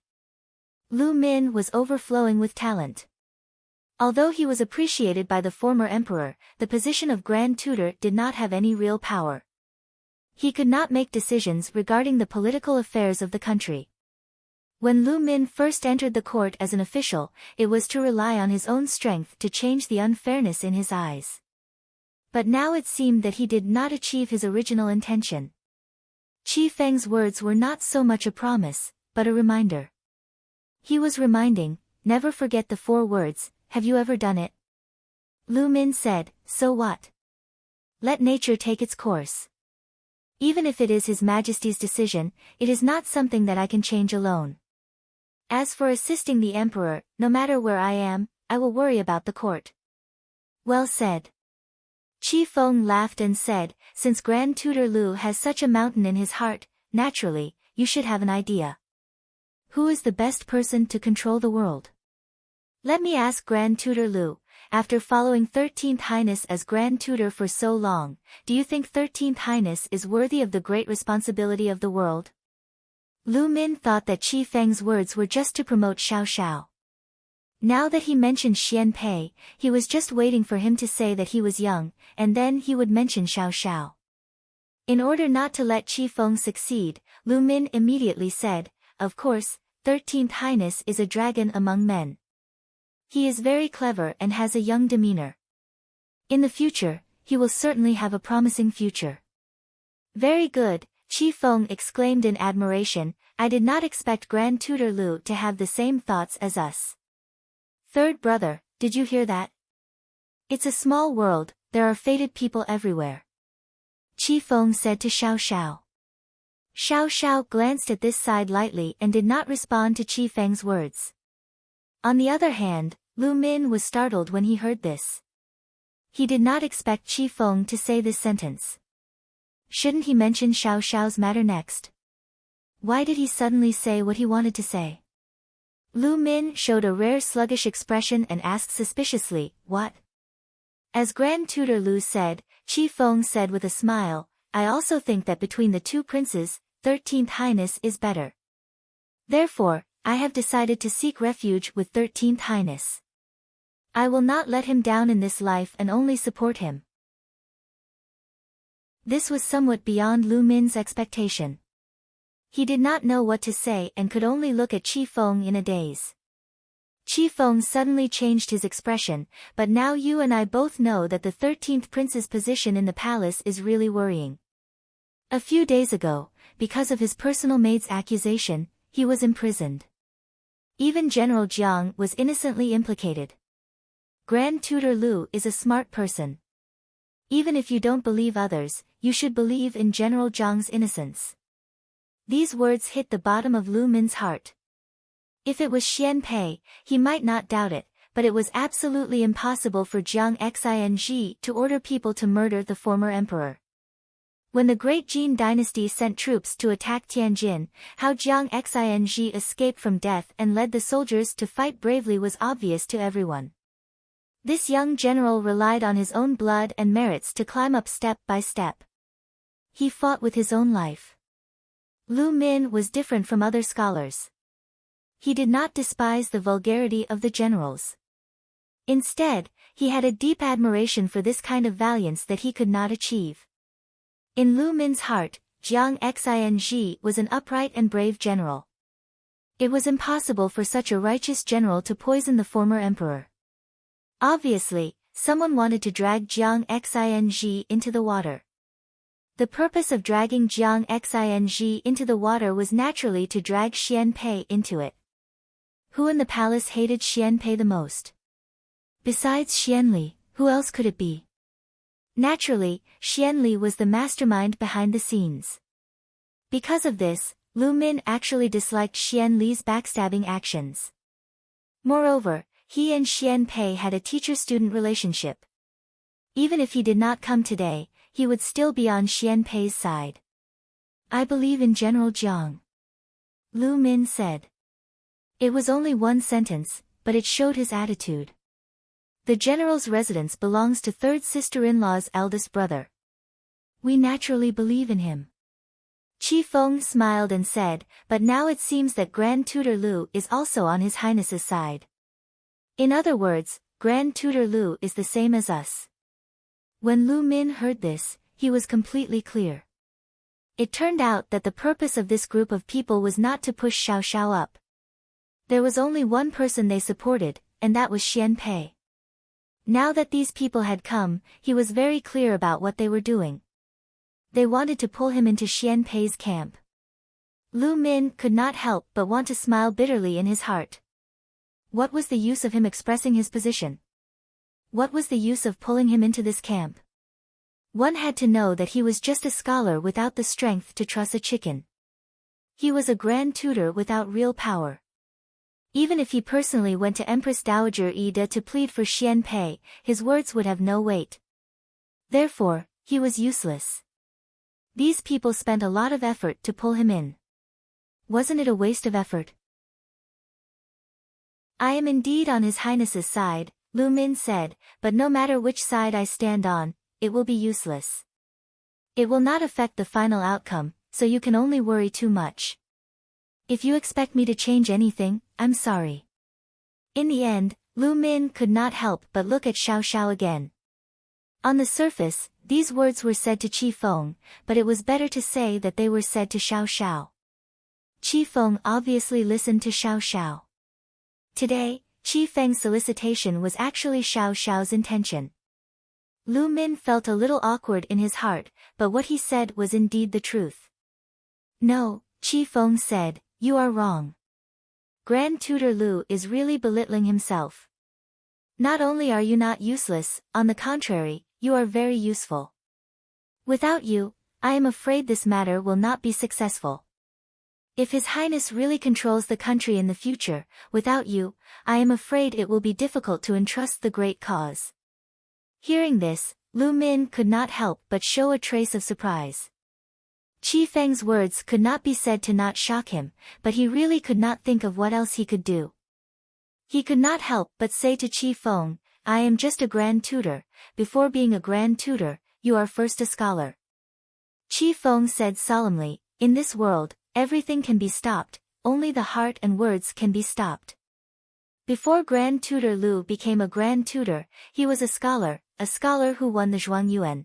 Lu Min was overflowing with talent. Although he was appreciated by the former emperor, the position of Grand Tutor did not have any real power. He could not make decisions regarding the political affairs of the country. When Lu Min first entered the court as an official, it was to rely on his own strength to change the unfairness in his eyes. But now it seemed that he did not achieve his original intention. Qi Feng's words were not so much a promise, but a reminder. He was reminding, "Never forget the 4 words, have you ever done it?" Lu Min said, "So what? Let nature take its course. Even if it is His Majesty's decision, it is not something that I can change alone. As for assisting the emperor, no matter where I am, I will worry about the court." Well said. Qi Feng laughed and said, "Since Grand Tutor Lu has such a mountain in his heart, naturally, you should have an idea. Who is the best person to control the world? Let me ask Grand Tutor Lu, after following 13th Highness as Grand Tutor for so long, do you think 13th Highness is worthy of the great responsibility of the world?" Lu Min thought that Qi Feng's words were just to promote Xiao Xiao. Now that he mentioned Xian Pei, he was just waiting for him to say that he was young, and then he would mention Xiao Xiao. In order not to let Qi Feng succeed, Lu Min immediately said, "Of course, 13th Highness is a dragon among men. He is very clever and has a young demeanor. In the future, he will certainly have a promising future." "Very good," Qi Feng exclaimed in admiration, "I did not expect Grand Tutor Lu to have the same thoughts as us. Third brother, did you hear that? It's a small world, there are fated people everywhere." Qi Feng said to Xiao Xiao. Xiao Xiao glanced at this side lightly and did not respond to Qi Feng's words. On the other hand, Lu Min was startled when he heard this. He did not expect Qi Feng to say this sentence. Shouldn't he mention Xiao Xiao's matter next? Why did he suddenly say what he wanted to say? Lu Min showed a rare sluggish expression and asked suspiciously, "What?" As Grand Tutor Lu said, Qi Feng said with a smile, "I also think that between the two princes, 13th Highness is better. Therefore, I have decided to seek refuge with 13th Highness. I will not let him down in this life and only support him." This was somewhat beyond Lu Min's expectation. He did not know what to say and could only look at Qi Feng in a daze. Qi Feng suddenly changed his expression, "But now you and I both know that the 13th prince's position in the palace is really worrying. A few days ago, because of his personal maid's accusation, he was imprisoned. Even General Jiang was innocently implicated. Grand Tutor Lu is a smart person. Even if you don't believe others, you should believe in General Jiang's innocence." These words hit the bottom of Lu Min's heart. If it was Xian Pei, he might not doubt it, but it was absolutely impossible for Jiang Xing to order people to murder the former emperor. When the Great Jin dynasty sent troops to attack Tianjin, how Jiang Xing escaped from death and led the soldiers to fight bravely was obvious to everyone. This young general relied on his own blood and merits to climb up step by step. He fought with his own life. Lu Min was different from other scholars. He did not despise the vulgarity of the generals. Instead, he had a deep admiration for this kind of valiance that he could not achieve. In Lu Min's heart, Jiang Xing was an upright and brave general. It was impossible for such a righteous general to poison the former emperor. Obviously, someone wanted to drag Jiang Xing into the water. The purpose of dragging Jiang Xing into the water was naturally to drag Xian Pei into it. Who in the palace hated Xian Pei the most? Besides Xian Li, who else could it be? Naturally, Xian Li was the mastermind behind the scenes. Because of this, Lu Min actually disliked Xian Li's backstabbing actions. Moreover, he and Xian Pei had a teacher-student relationship. Even if he did not come today, he would still be on Xian Pei's side. "I believe in General Jiang," Lu Min said. It was only one sentence, but it showed his attitude. The general's residence belongs to third sister-in-law's eldest brother. We naturally believe in him. Qi Feng smiled and said, "But now it seems that Grand Tutor Lu is also on His Highness's side. In other words, Grand Tutor Lu is the same as us." When Lu Min heard this, he was completely clear. It turned out that the purpose of this group of people was not to push Xiao Xiao up. There was only one person they supported, and that was Xian Pei. Now that these people had come, he was very clear about what they were doing. They wanted to pull him into Xian Pei's camp. Lu Min could not help but want to smile bitterly in his heart. What was the use of him expressing his position? What was the use of pulling him into this camp? One had to know that he was just a scholar without the strength to truss a chicken. He was a grand tutor without real power. Even if he personally went to Empress Dowager Ida to plead for Xian Pei, his words would have no weight. Therefore, he was useless. These people spent a lot of effort to pull him in. Wasn't it a waste of effort? "I am indeed on His Highness's side," Lu Min said, "but no matter which side I stand on, it will be useless. It will not affect the final outcome, so you can only worry too much. If you expect me to change anything, I'm sorry." In the end, Lu Min could not help but look at Xiao Xiao again. On the surface, these words were said to Qi Feng, but it was better to say that they were said to Xiao Xiao. Qi Feng obviously listened to Xiao Xiao. Today, Qi Feng's solicitation was actually Xiao Xiao's intention. Lu Min felt a little awkward in his heart, but what he said was indeed the truth. "No," Qi Feng said, "you are wrong. Grand Tutor Lu is really belittling himself. Not only are you not useless, on the contrary, you are very useful. Without you, I am afraid this matter will not be successful. If His Highness really controls the country in the future, without you, I am afraid it will be difficult to entrust the great cause." Hearing this, Lu Min could not help but show a trace of surprise. Qi Feng's words could not be said to not shock him, but he really could not think of what else he could do. He could not help but say to Qi Feng, I am just a grand tutor. Before being a grand tutor, you are first a scholar. Qi Feng said solemnly, in this world, everything can be stopped, only the heart and words can be stopped. Before Grand Tutor Lu became a grand tutor, he was a scholar who won the Zhuangyuan.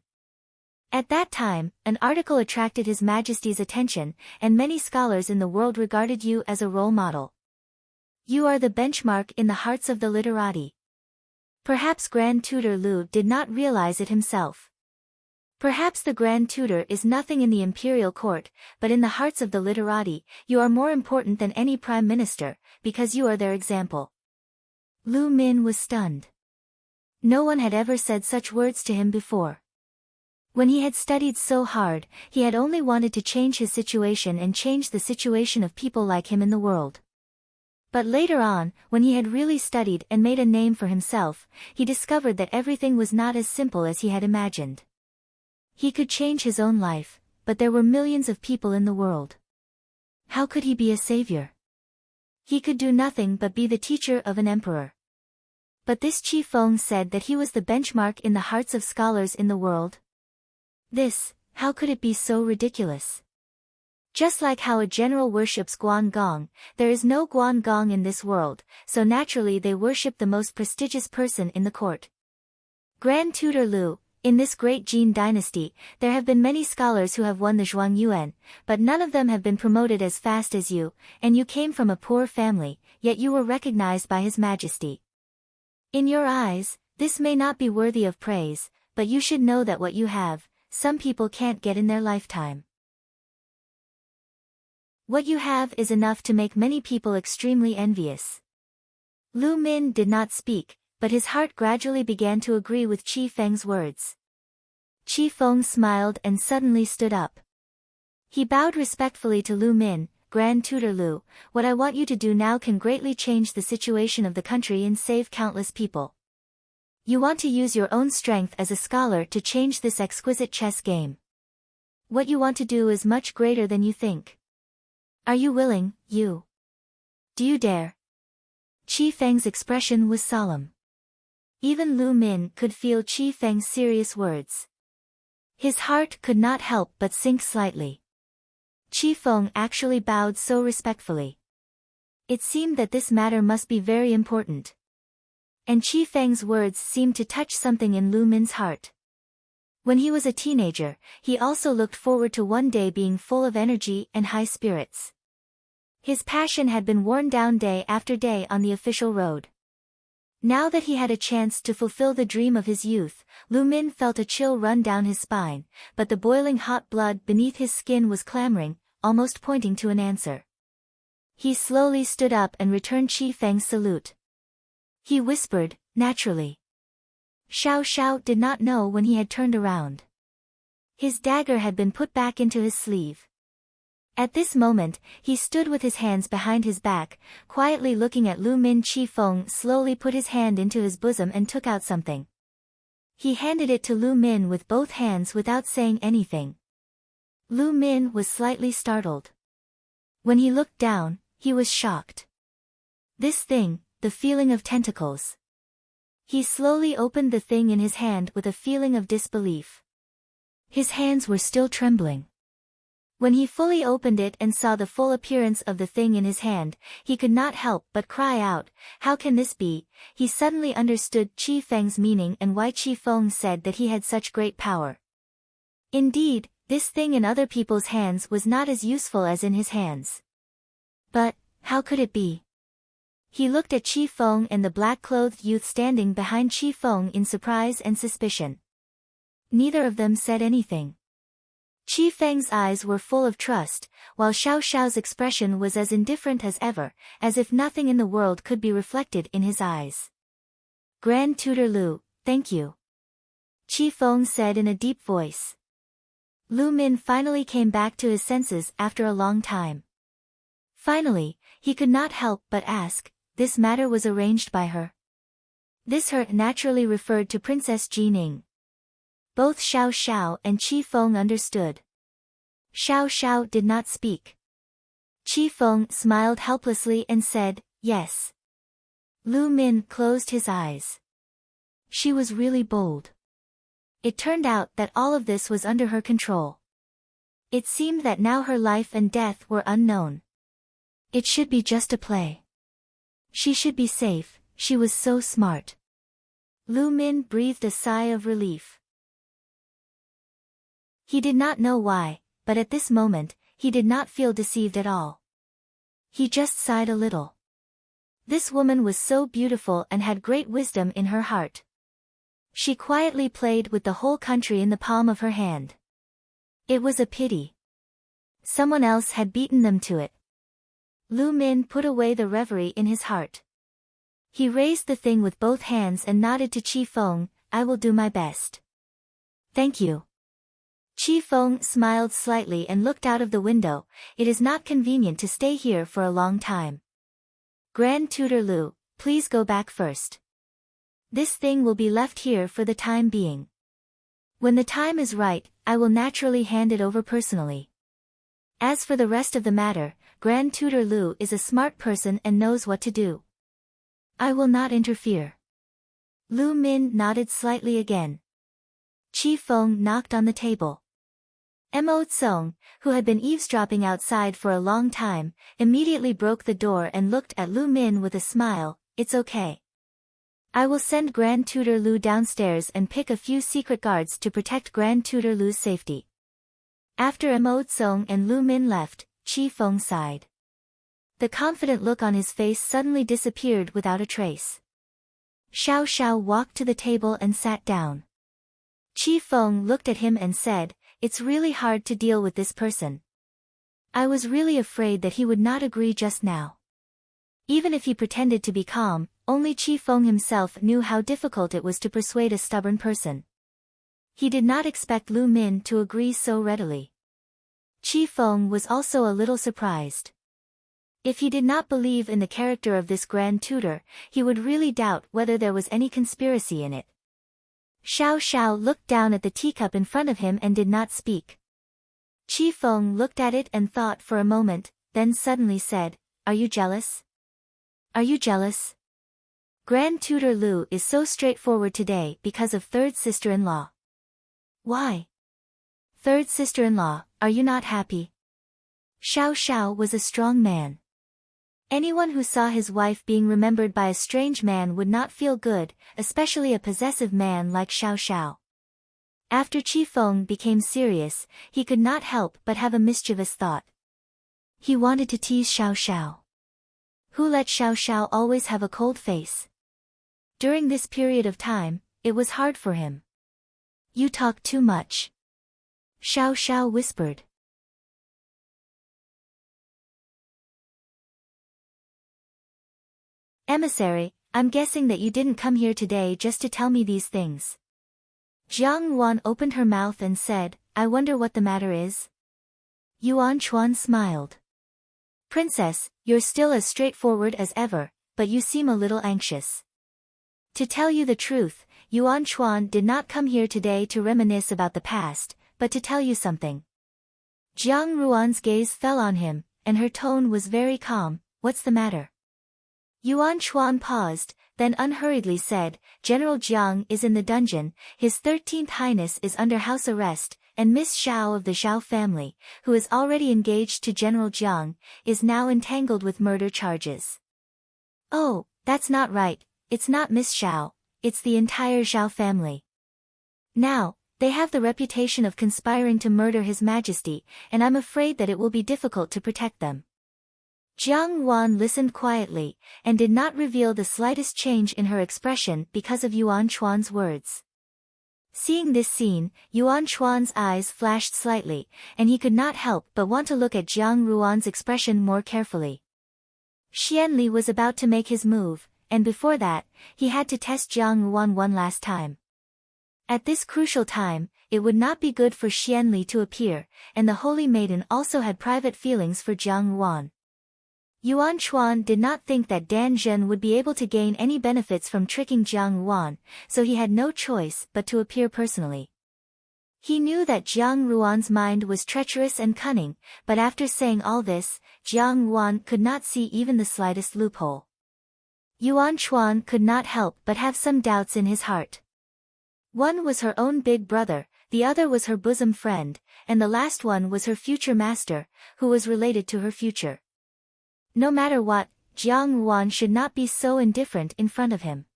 At that time, an article attracted His Majesty's attention, and many scholars in the world regarded you as a role model. You are the benchmark in the hearts of the literati. Perhaps Grand Tutor Lu did not realize it himself. Perhaps the Grand Tutor is nothing in the imperial court, but in the hearts of the literati, you are more important than any prime minister, because you are their example. Lu Min was stunned. No one had ever said such words to him before. When he had studied so hard, he had only wanted to change his situation and change the situation of people like him in the world. But later on, when he had really studied and made a name for himself, he discovered that everything was not as simple as he had imagined. He could change his own life, but there were millions of people in the world. How could he be a savior? He could do nothing but be the teacher of an emperor. But this Qi Feng said that he was the benchmark in the hearts of scholars in the world. How could it be so ridiculous? Just like how a general worships Guan Gong, there is no Guan Gong in this world, so naturally they worship the most prestigious person in the court. Grand Tutor Lu, in this great Jin dynasty, there have been many scholars who have won the Zhuangyuan, but none of them have been promoted as fast as you, and you came from a poor family, yet you were recognized by His Majesty. In your eyes, this may not be worthy of praise, but you should know that what you have, some people can't get in their lifetime. What you have is enough to make many people extremely envious. Lu Min did not speak, but his heart gradually began to agree with Qi Feng's words. Qi Feng smiled and suddenly stood up. He bowed respectfully to Lu Min, Grand Tutor Lu, what I want you to do now can greatly change the situation of the country and save countless people. You want to use your own strength as a scholar to change this exquisite chess game. What you want to do is much greater than you think. Are you willing, you? Do you dare? Qi Feng's expression was solemn. Even Lu Min could feel Qi Feng's serious words. His heart could not help but sink slightly. Qi Feng actually bowed so respectfully. It seemed that this matter must be very important. And Qi Feng's words seemed to touch something in Lu Min's heart. When he was a teenager, he also looked forward to one day being full of energy and high spirits. His passion had been worn down day after day on the official road. Now that he had a chance to fulfill the dream of his youth, Lu Min felt a chill run down his spine, but the boiling hot blood beneath his skin was clamoring, almost pointing to an answer. He slowly stood up and returned Qi Feng's salute. He whispered, naturally. Xiao Xiao did not know when he had turned around. His dagger had been put back into his sleeve. At this moment, he stood with his hands behind his back, quietly looking at Lu Min. Qi Feng slowly put his hand into his bosom and took out something. He handed it to Lu Min with both hands without saying anything. Lu Min was slightly startled. When he looked down, he was shocked. This thing, the feeling of tentacles. He slowly opened the thing in his hand with a feeling of disbelief. His hands were still trembling. When he fully opened it and saw the full appearance of the thing in his hand, he could not help but cry out, how can this be? He suddenly understood Qi Feng's meaning and why Qi Feng said that he had such great power. Indeed, this thing in other people's hands was not as useful as in his hands. But, how could it be? He looked at Qi Feng and the black-clothed youth standing behind Qi Feng in surprise and suspicion. Neither of them said anything. Qi Feng's eyes were full of trust, while Xiao Xiao's expression was as indifferent as ever, as if nothing in the world could be reflected in his eyes. Grand Tutor Lu, thank you. Qi Feng said in a deep voice. Lu Min finally came back to his senses after a long time. Finally, he could not help but ask, this matter was arranged by her? This her naturally referred to Princess Jining. Both Xiao Xiao and Qi Feng understood. Xiao Xiao did not speak. Qi Feng smiled helplessly and said, yes. Lu Min closed his eyes. She was really bold. It turned out that all of this was under her control. It seemed that now her life and death were unknown. It should be just a play. She should be safe, she was so smart. Lu Min breathed a sigh of relief. He did not know why, but at this moment, he did not feel deceived at all. He just sighed a little. This woman was so beautiful and had great wisdom in her heart. She quietly played with the whole country in the palm of her hand. It was a pity. Someone else had beaten them to it. Lu Min put away the reverie in his heart. He raised the thing with both hands and nodded to Qi Feng, I will do my best. Thank you. Qi Feng smiled slightly and looked out of the window, it is not convenient to stay here for a long time. Grand Tutor Lu, please go back first. This thing will be left here for the time being. When the time is right, I will naturally hand it over personally. As for the rest of the matter, Grand Tutor Lu is a smart person and knows what to do. I will not interfere. Lu Min nodded slightly again. Qi Feng knocked on the table. Mo Tsong, who had been eavesdropping outside for a long time, immediately broke the door and looked at Lu Min with a smile, it's okay. I will send Grand Tutor Lu downstairs and pick a few secret guards to protect Grand Tutor Lu's safety. After Mo Tsong and Lu Min left, Qi Feng sighed. The confident look on his face suddenly disappeared without a trace. Xiao Xiao walked to the table and sat down. Qi Feng looked at him and said, it's really hard to deal with this person. I was really afraid that he would not agree just now. Even if he pretended to be calm, only Qi Feng himself knew how difficult it was to persuade a stubborn person. He did not expect Lu Min to agree so readily. Qi Feng was also a little surprised. If he did not believe in the character of this Grand Tutor, he would really doubt whether there was any conspiracy in it. Xiao Xiao looked down at the teacup in front of him and did not speak. Qi Feng looked at it and thought for a moment, then suddenly said, Are you jealous? Are you jealous? Grand Tutor Lu is so straightforward today because of third sister-in-law. Why? Third sister-in-law, are you not happy? Xiao Xiao was a strong man. Anyone who saw his wife being remembered by a strange man would not feel good, especially a possessive man like Xiao Xiao. After Qi Feng became serious, he could not help but have a mischievous thought. He wanted to tease Xiao Xiao. Who let Xiao Xiao always have a cold face? During this period of time, it was hard for him. You talk too much. Xiao Xiao whispered. Emissary, I'm guessing that you didn't come here today just to tell me these things. Jiang Yuan opened her mouth and said, I wonder what the matter is? Yuan Chuan smiled. Princess, you're still as straightforward as ever, but you seem a little anxious. To tell you the truth, Yuan Chuan did not come here today to reminisce about the past, but to tell you something. Jiang Ruan's gaze fell on him, and her tone was very calm, what's the matter? Yuan Chuan paused, then unhurriedly said, General Jiang is in the dungeon, His 13th Highness is under house arrest, and Miss Xiao of the Xiao family, who is already engaged to General Jiang, is now entangled with murder charges. Oh, that's not right, it's not Miss Xiao, it's the entire Xiao family. Now, they have the reputation of conspiring to murder His Majesty, and I'm afraid that it will be difficult to protect them. Jiang Yuan listened quietly, and did not reveal the slightest change in her expression because of Yuan Chuan's words. Seeing this scene, Yuan Chuan's eyes flashed slightly, and he could not help but want to look at Jiang Ruan's expression more carefully. Xianli was about to make his move, and before that, he had to test Jiang Ruan one last time. At this crucial time, it would not be good for Xianli to appear, and the Holy Maiden also had private feelings for Jiang Ruan. Yuan Chuan did not think that Dan Zhen would be able to gain any benefits from tricking Jiang Ruan, so he had no choice but to appear personally. He knew that Jiang Ruan's mind was treacherous and cunning, but after saying all this, Jiang Ruan could not see even the slightest loophole. Yuan Chuan could not help but have some doubts in his heart. One was her own big brother, the other was her bosom friend, and the last one was her future master, who was related to her future. No matter what, Jiang Yuan should not be so indifferent in front of him.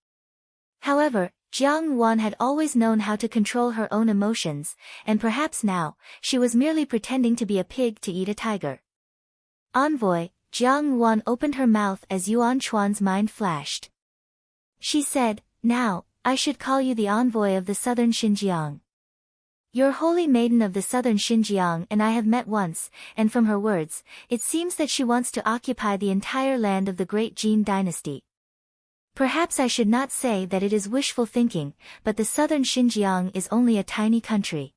However, Jiang Yuan had always known how to control her own emotions, and perhaps now, she was merely pretending to be a pig to eat a tiger. Envoy, Jiang Yuan opened her mouth as Yuan Chuan's mind flashed. She said, "Now, I should call you the envoy of the southern Xinjiang. Your holy maiden of the southern Xinjiang and I have met once, and from her words, it seems that she wants to occupy the entire land of the great Jin dynasty. Perhaps I should not say that it is wishful thinking, but the southern Xinjiang is only a tiny country.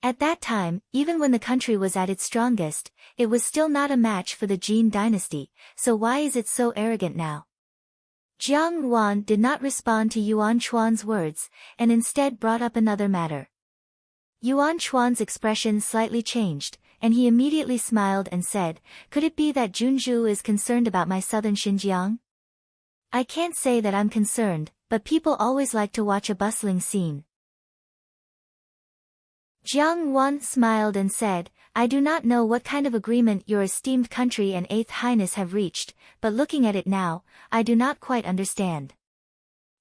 At that time, even when the country was at its strongest, it was still not a match for the Jin dynasty, so why is it so arrogant now?" Jiang Yuan did not respond to Yuan Chuan's words, and instead brought up another matter. Yuan Chuan's expression slightly changed, and he immediately smiled and said, "Could it be that Junju is concerned about my southern Xinjiang? I can't say that I'm concerned, but people always like to watch a bustling scene." Jiang Yuan smiled and said, "I do not know what kind of agreement your esteemed country and 8th Highness have reached, but looking at it now, I do not quite understand.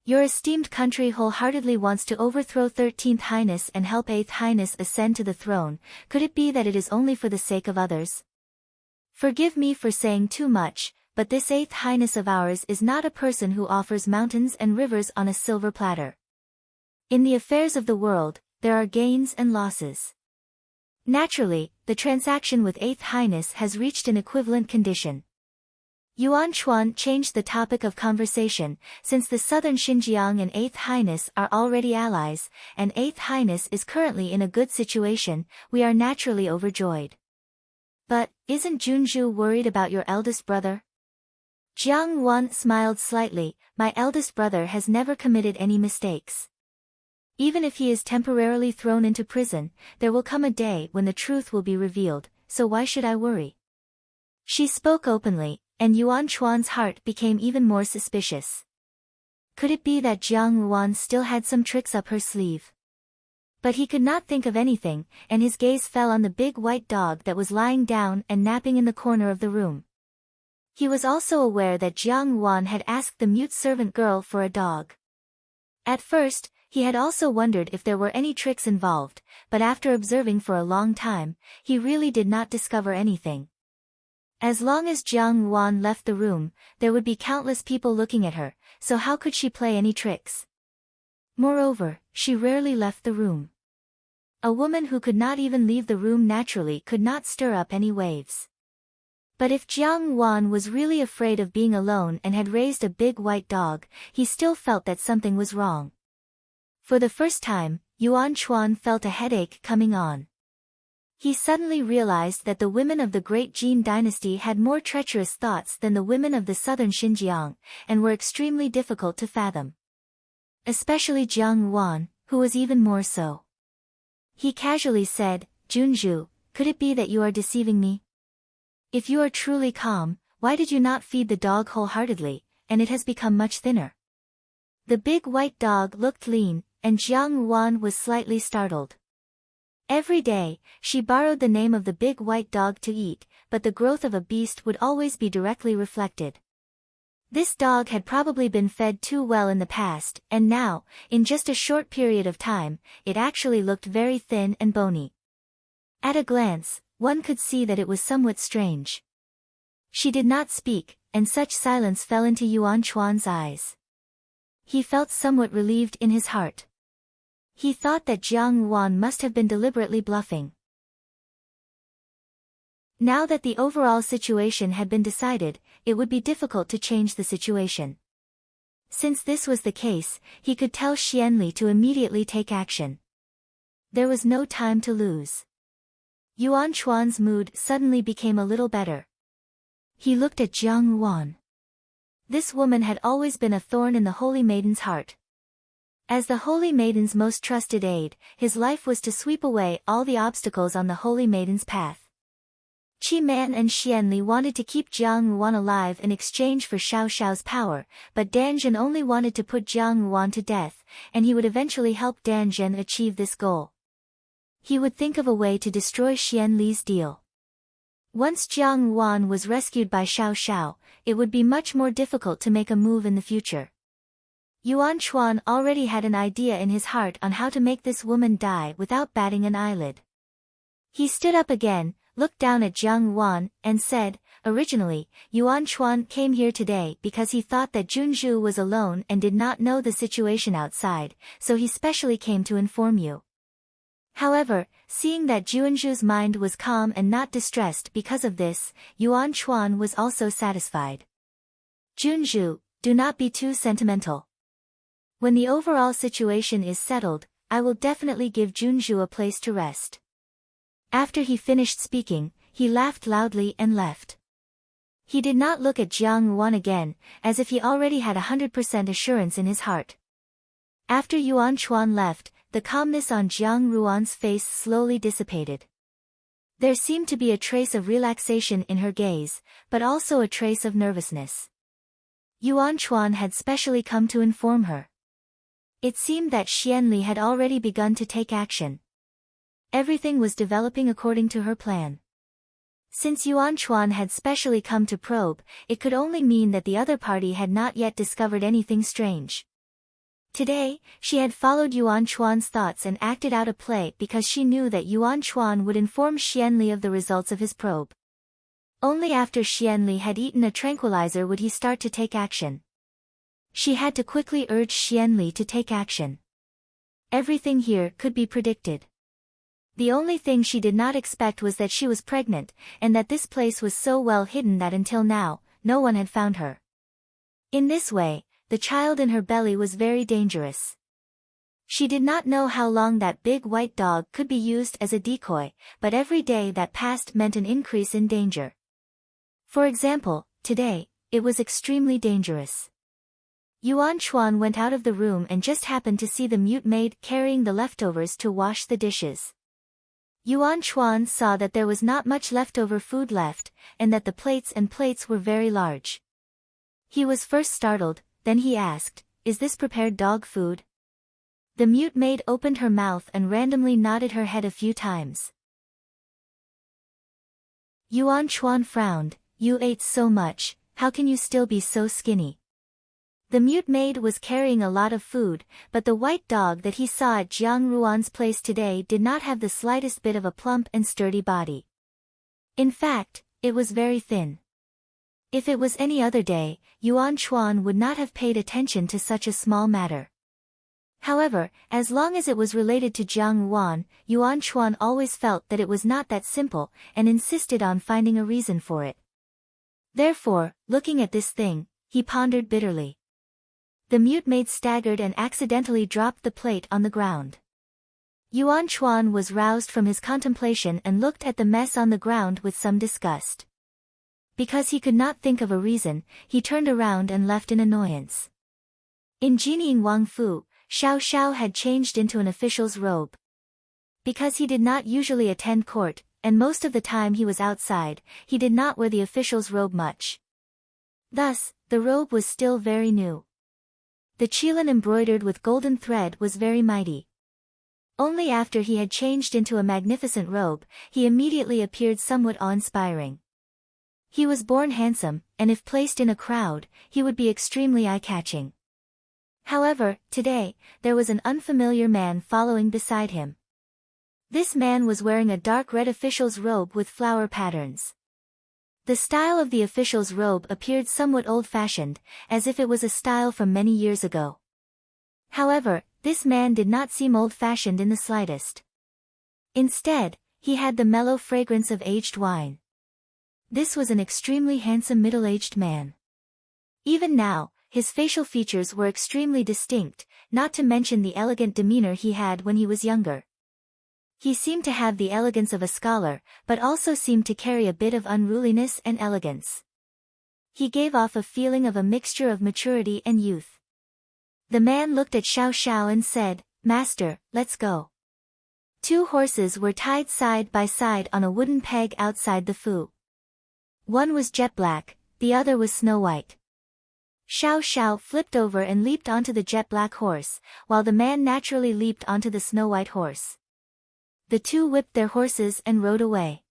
Your esteemed country wholeheartedly wants to overthrow 13th Highness and help 8th Highness ascend to the throne. Could it be that it is only for the sake of others? Forgive me for saying too much, but this 8th Highness of ours is not a person who offers mountains and rivers on a silver platter. In the affairs of the world, there are gains and losses. Naturally, the transaction with 8th Highness has reached an equivalent condition." Yuan Chuan changed the topic of conversation, since the southern Xinjiang and 8th Highness are already allies, and 8th Highness is currently in a good situation, we are naturally overjoyed. "But, isn't Junju worried about your eldest brother?" Jiang Yuan smiled slightly. "My eldest brother has never committed any mistakes. Even if he is temporarily thrown into prison, there will come a day when the truth will be revealed, so why should I worry?" She spoke openly, and Yuan Chuan's heart became even more suspicious. Could it be that Jiang Yuan still had some tricks up her sleeve? But he could not think of anything, and his gaze fell on the big white dog that was lying down and napping in the corner of the room. He was also aware that Jiang Yuan had asked the mute servant girl for a dog. At first, he had also wondered if there were any tricks involved, but after observing for a long time, he really did not discover anything. As long as Jiang Yuan left the room, there would be countless people looking at her, so how could she play any tricks? Moreover, she rarely left the room. A woman who could not even leave the room naturally could not stir up any waves. But if Jiang Yuan was really afraid of being alone and had raised a big white dog, he still felt that something was wrong. For the first time, Yuan Chuan felt a headache coming on. He suddenly realized that the women of the great Jin dynasty had more treacherous thoughts than the women of the southern Xinjiang, and were extremely difficult to fathom. Especially Jiang Yuan, who was even more so. He casually said, "Junju, could it be that you are deceiving me? If you are truly calm, why did you not feed the dog wholeheartedly, and it has become much thinner?" The big white dog looked lean, and Jiang Yuan was slightly startled. Every day, she borrowed the name of the big white dog to eat, but the growth of a beast would always be directly reflected. This dog had probably been fed too well in the past, and now, in just a short period of time, it actually looked very thin and bony. At a glance, one could see that it was somewhat strange. She did not speak, and such silence fell into Yuan Chuan's eyes. He felt somewhat relieved in his heart. He thought that Jiang Yuan must have been deliberately bluffing. Now that the overall situation had been decided, it would be difficult to change the situation. Since this was the case, he could tell Xianli to immediately take action. There was no time to lose. Yuan Chuan's mood suddenly became a little better. He looked at Jiang Yuan. This woman had always been a thorn in the Holy Maiden's heart. As the Holy Maiden's most trusted aide, his life was to sweep away all the obstacles on the Holy Maiden's path. Qi Man and Xianli wanted to keep Jiang Ruan alive in exchange for Xiao Xiao's power, but Dan Zhen only wanted to put Jiang Ruan to death, and he would eventually help Dan Zhen achieve this goal. He would think of a way to destroy Xianli's deal. Once Jiang Ruan was rescued by Xiao Xiao, it would be much more difficult to make a move in the future. Yuan Chuan already had an idea in his heart on how to make this woman die without batting an eyelid. He stood up again, looked down at Jiang Ruan, and said, "Originally, Yuan Chuan came here today because he thought that Junzhu was alone and did not know the situation outside, so he specially came to inform you." However, seeing that Junzhu's mind was calm and not distressed because of this, Yuan Chuan was also satisfied. "Junzhu, do not be too sentimental. When the overall situation is settled, I will definitely give Junzhu a place to rest." After he finished speaking, he laughed loudly and left. He did not look at Jiang Ruan again, as if he already had 100% assurance in his heart. After Yuan Chuan left, the calmness on Jiang Ruan's face slowly dissipated. There seemed to be a trace of relaxation in her gaze, but also a trace of nervousness. Yuan Chuan had specially come to inform her. It seemed that Xianli had already begun to take action. Everything was developing according to her plan. Since Yuan Chuan had specially come to probe, it could only mean that the other party had not yet discovered anything strange. Today, she had followed Yuan Chuan's thoughts and acted out a play because she knew that Yuan Chuan would inform Xianli of the results of his probe. Only after Xianli had eaten a tranquilizer would he start to take action. She had to quickly urge Xianli to take action. Everything here could be predicted. The only thing she did not expect was that she was pregnant, and that this place was so well hidden that until now, no one had found her. In this way, the child in her belly was very dangerous. She did not know how long that big white dog could be used as a decoy, but every day that passed meant an increase in danger. For example, today, it was extremely dangerous. Yuan Chuan went out of the room and just happened to see the mute maid carrying the leftovers to wash the dishes. Yuan Chuan saw that there was not much leftover food left, and that the plates were very large. He was first startled, then he asked, "Is this prepared dog food?" The mute maid opened her mouth and randomly nodded her head a few times. Yuan Chuan frowned, "You ate so much, how can you still be so skinny?" The mute maid was carrying a lot of food, but the white dog that he saw at Jiang Ruan's place today did not have the slightest bit of a plump and sturdy body. In fact, it was very thin. If it was any other day, Yuan Chuan would not have paid attention to such a small matter. However, as long as it was related to Jiang Ruan, Yuan Chuan always felt that it was not that simple, and insisted on finding a reason for it. Therefore, looking at this thing, he pondered bitterly. The mute maid staggered and accidentally dropped the plate on the ground. Yuan Chuan was roused from his contemplation and looked at the mess on the ground with some disgust. Because he could not think of a reason, he turned around and left in annoyance. In Jining Wang Fu, Xiao Xiao had changed into an official's robe. Because he did not usually attend court, and most of the time he was outside, he did not wear the official's robe much. Thus, the robe was still very new. The qilin embroidered with golden thread was very mighty. Only after he had changed into a magnificent robe, he immediately appeared somewhat awe-inspiring. He was born handsome, and if placed in a crowd, he would be extremely eye-catching. However, today, there was an unfamiliar man following beside him. This man was wearing a dark red official's robe with flower patterns. The style of the official's robe appeared somewhat old-fashioned, as if it was a style from many years ago. However, this man did not seem old-fashioned in the slightest. Instead, he had the mellow fragrance of aged wine. This was an extremely handsome middle-aged man. Even now, his facial features were extremely distinct, not to mention the elegant demeanor he had when he was younger. He seemed to have the elegance of a scholar, but also seemed to carry a bit of unruliness and elegance. He gave off a feeling of a mixture of maturity and youth. The man looked at Xiao Xiao and said, "Master, let's go." Two horses were tied side by side on a wooden peg outside the fu. One was jet black, the other was snow white. Xiao Xiao flipped over and leaped onto the jet black horse, while the man naturally leaped onto the snow white horse. The two whipped their horses and rode away.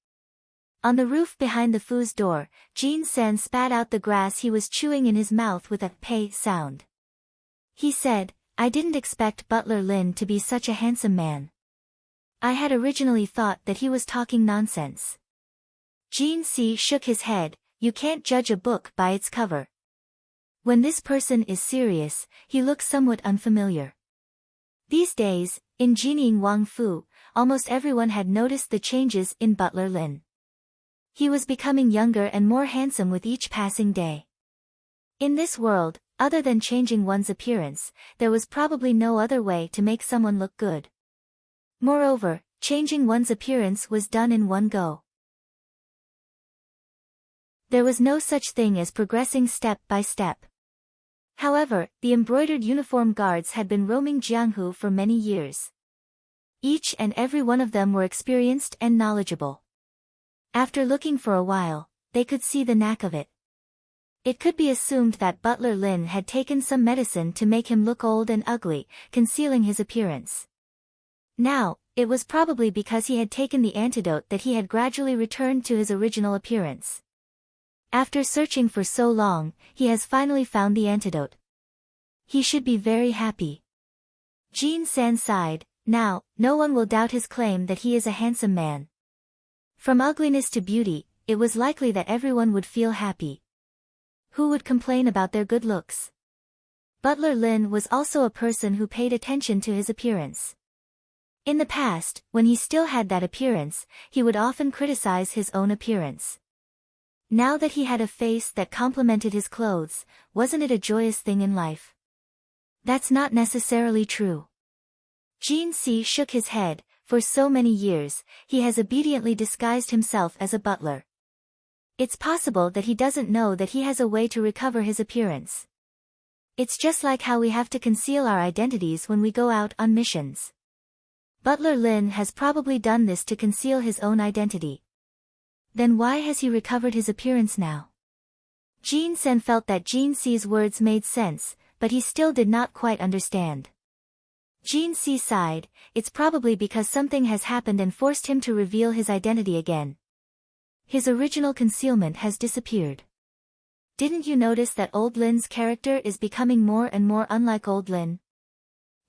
On the roof behind the fu's door, Jin Sen spat out the grass he was chewing in his mouth with a pei sound. He said, "I didn't expect Butler Lin to be such a handsome man. I had originally thought that he was talking nonsense." Jin Si shook his head. "You can't judge a book by its cover. When this person is serious, he looks somewhat unfamiliar." These days, in Jining Wang Fu, almost everyone had noticed the changes in Butler Lin. He was becoming younger and more handsome with each passing day. In this world, other than changing one's appearance, there was probably no other way to make someone look good. Moreover, changing one's appearance was done in one go. There was no such thing as progressing step by step. However, the embroidered uniform guards had been roaming Jianghu for many years. Each and every one of them were experienced and knowledgeable. After looking for a while, they could see the knack of it. It could be assumed that Butler Lin had taken some medicine to make him look old and ugly, concealing his appearance. Now, it was probably because he had taken the antidote that he had gradually returned to his original appearance. After searching for so long, he has finally found the antidote. He should be very happy. Jin San sighed. Now, no one will doubt his claim that he is a handsome man. From ugliness to beauty, it was likely that everyone would feel happy. Who would complain about their good looks? Butler Lin was also a person who paid attention to his appearance. In the past, when he still had that appearance, he would often criticize his own appearance. Now that he had a face that complemented his clothes, wasn't it a joyous thing in life? That's not necessarily true. Jin Si shook his head. For so many years, he has obediently disguised himself as a butler. It's possible that he doesn't know that he has a way to recover his appearance. It's just like how we have to conceal our identities when we go out on missions. Butler Lin has probably done this to conceal his own identity. Then why has he recovered his appearance now? Jin Sen felt that Jin Si's words made sense, but he still did not quite understand. Jin Si sighed. It's probably because something has happened and forced him to reveal his identity again. His original concealment has disappeared. Didn't you notice that Old Lin's character is becoming more and more unlike Old Lin?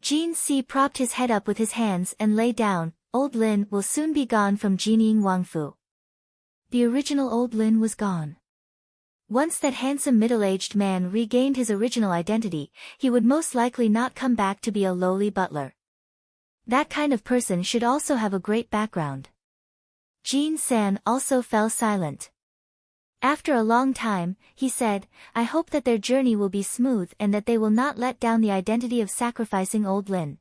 Jin Si propped his head up with his hands and lay down. Old Lin will soon be gone from Jining Wangfu. The original Old Lin was gone. Once that handsome middle-aged man regained his original identity, he would most likely not come back to be a lowly butler. That kind of person should also have a great background. Jin San also fell silent. After a long time, he said, "I hope that their journey will be smooth and that they will not let down the identity of sacrificing Old Lin."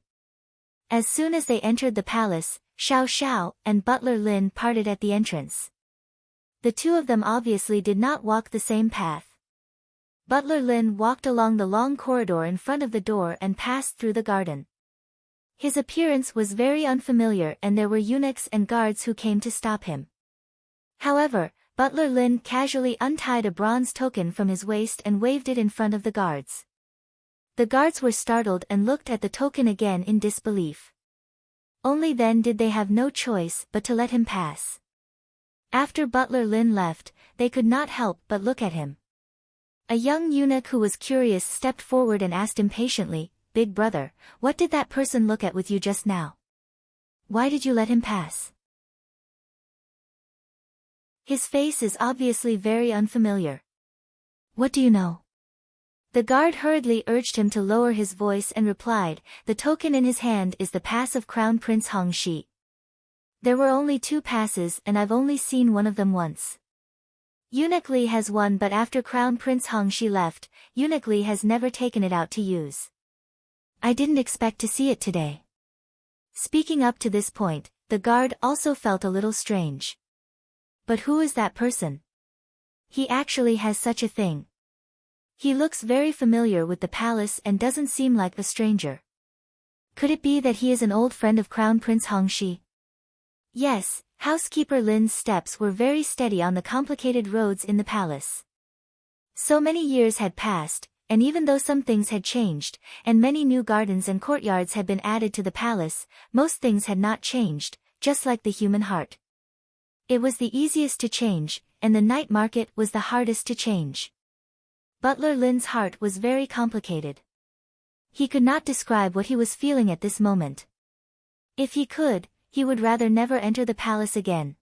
As soon as they entered the palace, Xiao Xiao and Butler Lin parted at the entrance. The two of them obviously did not walk the same path. Butler Lin walked along the long corridor in front of the door and passed through the garden. His appearance was very unfamiliar and there were eunuchs and guards who came to stop him. However, Butler Lin casually untied a bronze token from his waist and waved it in front of the guards. The guards were startled and looked at the token again in disbelief. Only then did they have no choice but to let him pass. After Butler Lin left, they could not help but look at him. A young eunuch who was curious stepped forward and asked impatiently, "Big brother, what did that person look at with you just now? Why did you let him pass? His face is obviously very unfamiliar. What do you know?" The guard hurriedly urged him to lower his voice and replied, "The token in his hand is the pass of Crown Prince Hong Shi. There were only 2 passes and I've only seen one of them once. Eunuch Li has one, but after Crown Prince Hong Shi left, Eunuch Li has never taken it out to use. I didn't expect to see it today." Speaking up to this point, the guard also felt a little strange. But who is that person? He actually has such a thing. He looks very familiar with the palace and doesn't seem like a stranger. Could it be that he is an old friend of Crown Prince Hong Shi? Yes, housekeeper Lin's steps were very steady on the complicated roads in the palace. So many years had passed, and even though some things had changed, and many new gardens and courtyards had been added to the palace, most things had not changed, just like the human heart. It was the easiest to change, and the night market was the hardest to change. Butler Lin's heart was very complicated. He could not describe what he was feeling at this moment. If he could, he would rather never enter the palace again.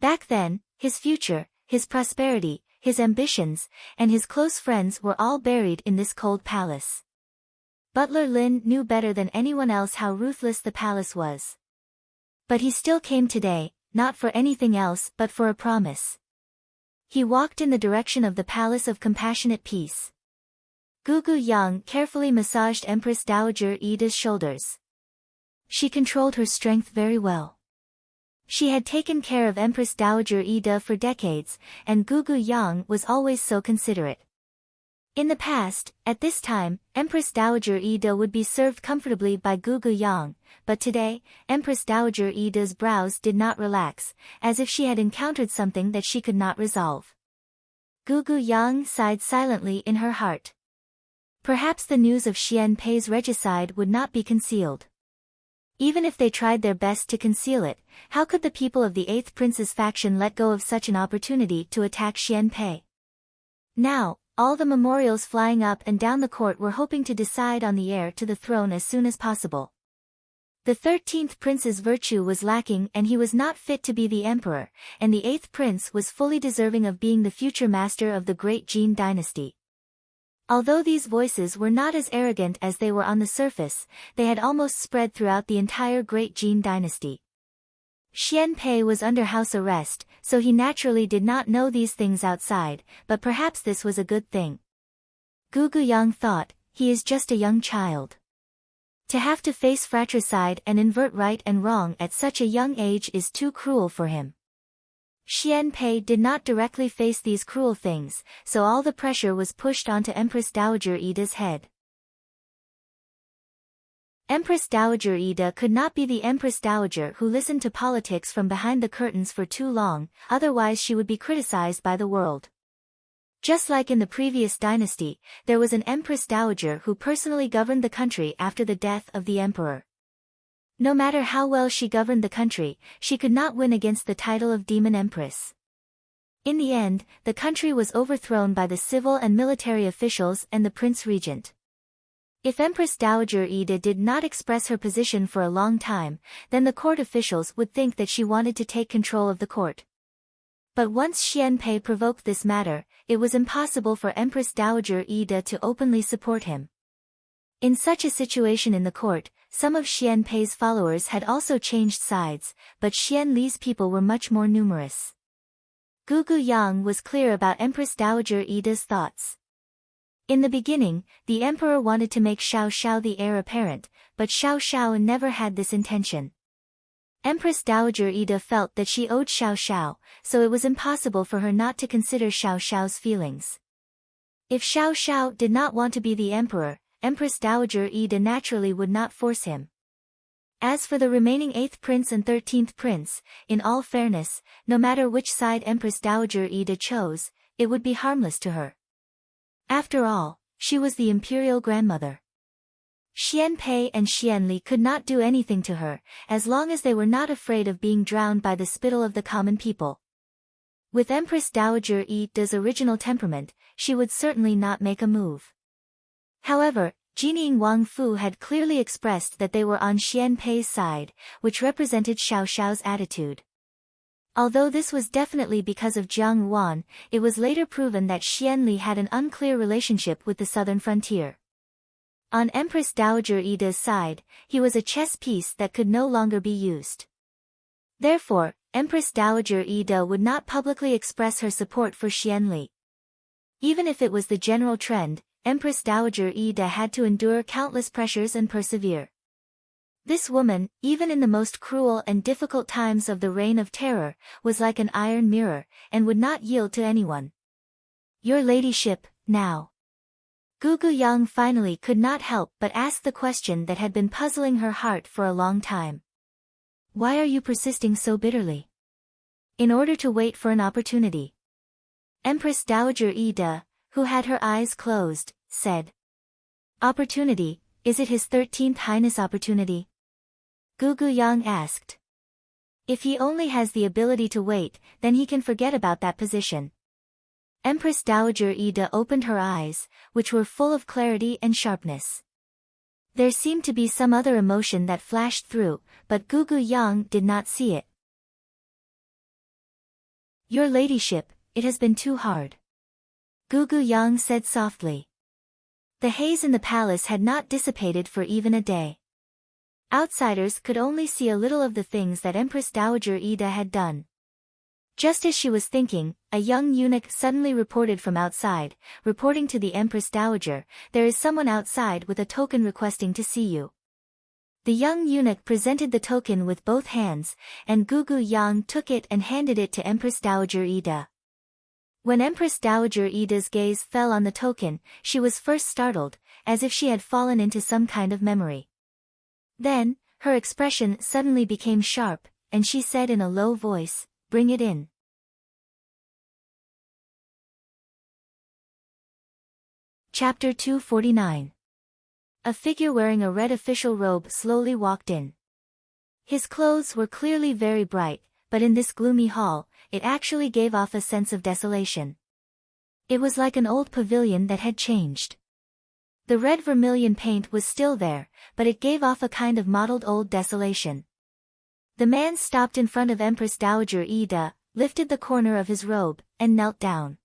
Back then, his future, his prosperity, his ambitions, and his close friends were all buried in this cold palace. Butler Lin knew better than anyone else how ruthless the palace was. But he still came today, not for anything else but for a promise. He walked in the direction of the Palace of Compassionate Peace. Gugu Yang carefully massaged Empress Dowager Ida's shoulders. She controlled her strength very well. She had taken care of Empress Dowager Ida for decades, and Gugu Yang was always so considerate. In the past, at this time, Empress Dowager Ida would be served comfortably by Gugu Yang, but today, Empress Dowager Ida's brows did not relax, as if she had encountered something that she could not resolve. Gugu Yang sighed silently in her heart. Perhaps the news of Xian Pei's regicide would not be concealed. Even if they tried their best to conceal it, how could the people of the 8th Prince's faction let go of such an opportunity to attack Xian Pei? Now, all the memorials flying up and down the court were hoping to decide on the heir to the throne as soon as possible. The 13th Prince's virtue was lacking and he was not fit to be the emperor, and the 8th Prince was fully deserving of being the future master of the great Jin dynasty. Although these voices were not as arrogant as they were on the surface, they had almost spread throughout the entire great Jin dynasty. Xian Pei was under house arrest, so he naturally did not know these things outside, but perhaps this was a good thing. Gugu Yang thought, he is just a young child. To have to face fratricide and invert right and wrong at such a young age is too cruel for him. Xian Pei did not directly face these cruel things, so all the pressure was pushed onto Empress Dowager Ida's head. Empress Dowager Ida could not be the Empress Dowager who listened to politics from behind the curtains for too long, otherwise she would be criticized by the world. Just like in the previous dynasty, there was an Empress Dowager who personally governed the country after the death of the emperor. No matter how well she governed the country, she could not win against the title of Demon Empress. In the end, the country was overthrown by the civil and military officials and the Prince Regent. If Empress Dowager Ida did not express her position for a long time, then the court officials would think that she wanted to take control of the court. But once Xian Pei provoked this matter, it was impossible for Empress Dowager Ida to openly support him. In such a situation in the court, some of Xian Pei's followers had also changed sides, but Xian Li's people were much more numerous. Gugu Yang was clear about Empress Dowager Ida's thoughts. In the beginning, the emperor wanted to make Xiao Xiao the heir apparent, but Xiao Xiao never had this intention. Empress Dowager Ida felt that she owed Xiao Xiao, so it was impossible for her not to consider Xiao Xiao's feelings. If Xiao Xiao did not want to be the emperor, Empress Dowager Ida naturally would not force him. As for the remaining 8th Prince and 13th Prince, in all fairness, no matter which side Empress Dowager Ida chose, it would be harmless to her. After all, she was the imperial grandmother. Xian Pei and Xian Li could not do anything to her, as long as they were not afraid of being drowned by the spittle of the common people. With Empress Dowager Ida's original temperament, she would certainly not make a move. However, Jining Wang Fu had clearly expressed that they were on Xian Pei's side, which represented Xiao Xiao's attitude. Although this was definitely because of Jiang Wan, it was later proven that Xian Li had an unclear relationship with the southern frontier. On Empress Dowager Ida's side, he was a chess piece that could no longer be used. Therefore, Empress Dowager Ida would not publicly express her support for Xian Li. Even if it was the general trend, Empress Dowager Ida had to endure countless pressures and persevere. This woman, even in the most cruel and difficult times of the Reign of Terror, was like an iron mirror, and would not yield to anyone. Your ladyship, now. Gugu Yang finally could not help but ask the question that had been puzzling her heart for a long time. Why are you persisting so bitterly? In order to wait for an opportunity. Empress Dowager Ida, who had her eyes closed, said. Opportunity, is it his 13th Highness opportunity? Gugu Yang asked. If he only has the ability to wait, then he can forget about that position. Empress Dowager Ida opened her eyes, which were full of clarity and sharpness. There seemed to be some other emotion that flashed through, but Gugu Yang did not see it. Your ladyship, it has been too hard. Gugu Yang said softly. The haze in the palace had not dissipated for even a day. Outsiders could only see a little of the things that Empress Dowager Ida had done. Just as she was thinking, a young eunuch suddenly reported from outside, reporting to the Empress Dowager, there is someone outside with a token requesting to see you. The young eunuch presented the token with both hands, and Gugu Yang took it and handed it to Empress Dowager Ida. When Empress Dowager Ida's gaze fell on the token, she was first startled, as if she had fallen into some kind of memory. Then, her expression suddenly became sharp, and she said in a low voice, "Bring it in." Chapter 249. A figure wearing a red official robe slowly walked in. His clothes were clearly very bright, but in this gloomy hall, it actually gave off a sense of desolation. It was like an old pavilion that had changed. The red vermilion paint was still there, but it gave off a kind of mottled old desolation. The man stopped in front of Empress Dowager Ida, lifted the corner of his robe, and knelt down.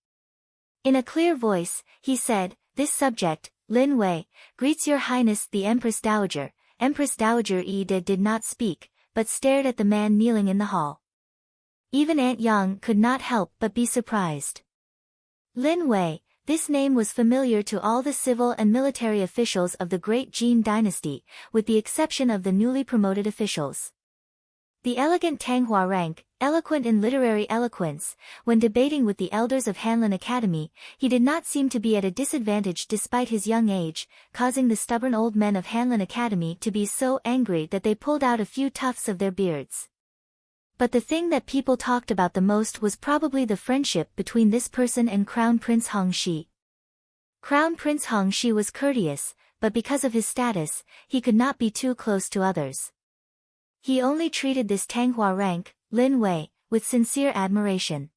In a clear voice, he said, "This subject, Lin Wei, greets your highness the Empress Dowager." Empress Dowager Ida did not speak, but stared at the man kneeling in the hall. Even Aunt Yang could not help but be surprised. Lin Wei, this name was familiar to all the civil and military officials of the Great Jin dynasty, with the exception of the newly promoted officials. The elegant Tanghua rank, eloquent in literary eloquence, when debating with the elders of Hanlin Academy, he did not seem to be at a disadvantage despite his young age, causing the stubborn old men of Hanlin Academy to be so angry that they pulled out a few tufts of their beards. But the thing that people talked about the most was probably the friendship between this person and Crown Prince Hongxi. Crown Prince Hongxi was courteous, but because of his status, he could not be too close to others. He only treated this Tanghua rank, Lin Wei, with sincere admiration.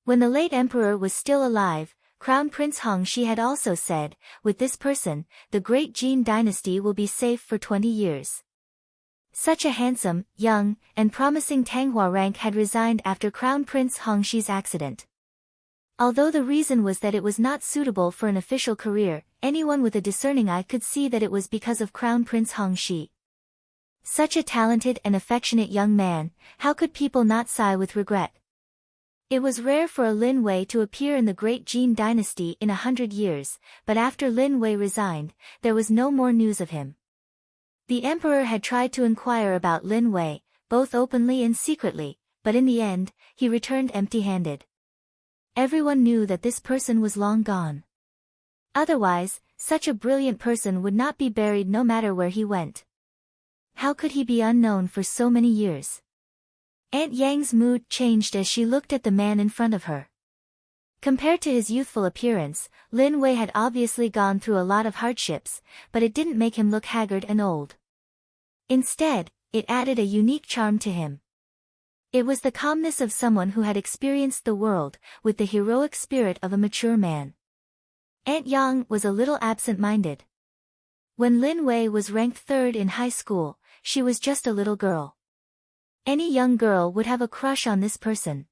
When the late emperor was still alive, Crown Prince Hongxi had also said, "With this person, the Great Jin dynasty will be safe for 20 years. Such a handsome, young, and promising Tanghua rank had resigned after Crown Prince Hongxi's accident. Although the reason was that it was not suitable for an official career, anyone with a discerning eye could see that it was because of Crown Prince Hongxi. Such a talented and affectionate young man, how could people not sigh with regret? It was rare for a Lin Wei to appear in the Great Jin dynasty in 100 years, but after Lin Wei resigned, there was no more news of him. The emperor had tried to inquire about Lin Wei, both openly and secretly, but in the end, he returned empty-handed. Everyone knew that this person was long gone. Otherwise, such a brilliant person would not be buried no matter where he went. How could he be unknown for so many years? Aunt Yang's mood changed as she looked at the man in front of her. Compared to his youthful appearance, Lin Wei had obviously gone through a lot of hardships, but it didn't make him look haggard and old. Instead, it added a unique charm to him. It was the calmness of someone who had experienced the world, with the heroic spirit of a mature man. Aunt Yang was a little absent-minded. When Lin Wei was ranked 3rd in high school, she was just a little girl. Any young girl would have a crush on this person.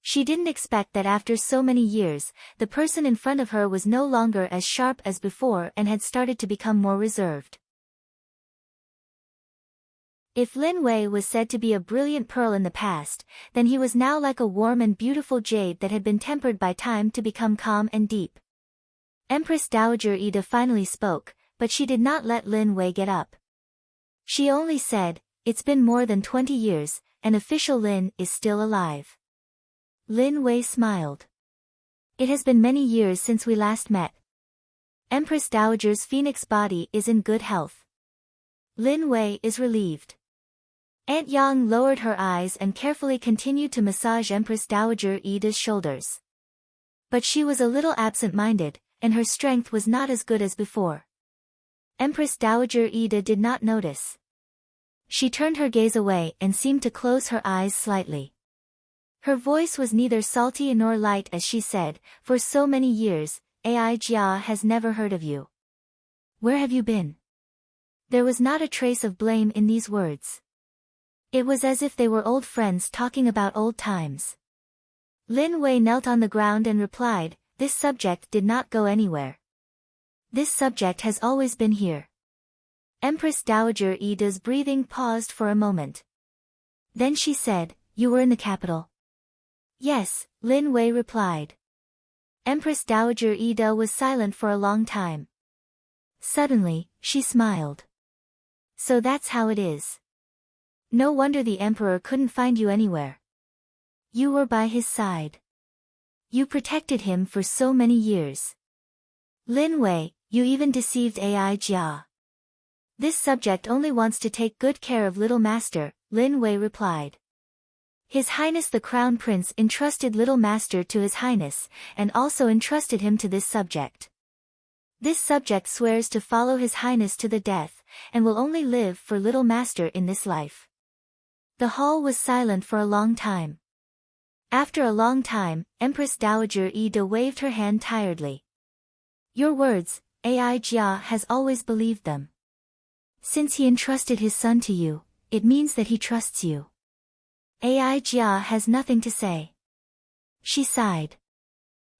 She didn't expect that after so many years, the person in front of her was no longer as sharp as before and had started to become more reserved. If Lin Wei was said to be a brilliant pearl in the past, then he was now like a warm and beautiful jade that had been tempered by time to become calm and deep. Empress Dowager Ida finally spoke, but she did not let Lin Wei get up. She only said, "It's been more than 20 years, and official Lin is still alive." Lin Wei smiled. "It has been many years since we last met. Empress Dowager's phoenix body is in good health." Lin Wei is relieved. Aunt Yang lowered her eyes and carefully continued to massage Empress Dowager Ida's shoulders. But she was a little absent-minded, and her strength was not as good as before. Empress Dowager Ida did not notice. She turned her gaze away and seemed to close her eyes slightly. Her voice was neither salty nor light as she said, "For so many years, Ai Jia has never heard of you. Where have you been?" There was not a trace of blame in these words. It was as if they were old friends talking about old times. Lin Wei knelt on the ground and replied, "This subject did not go anywhere. This subject has always been here." Empress Dowager Ida's breathing paused for a moment. Then she said, "You were in the capital?" "Yes," Lin Wei replied. Empress Dowager Ida was silent for a long time. Suddenly, she smiled. "So that's how it is. No wonder the emperor couldn't find you anywhere. You were by his side. You protected him for so many years. Lin Wei, you even deceived Ai Jia." "This subject only wants to take good care of little master," Lin Wei replied. "His Highness the Crown Prince entrusted little master to His Highness, and also entrusted him to this subject. This subject swears to follow His Highness to the death, and will only live for little master in this life." The hall was silent for a long time. After a long time, Empress Dowager Ida waved her hand tiredly. "Your words, Ai Jia has always believed them. Since he entrusted his son to you, it means that he trusts you. Ai Jia has nothing to say." She sighed.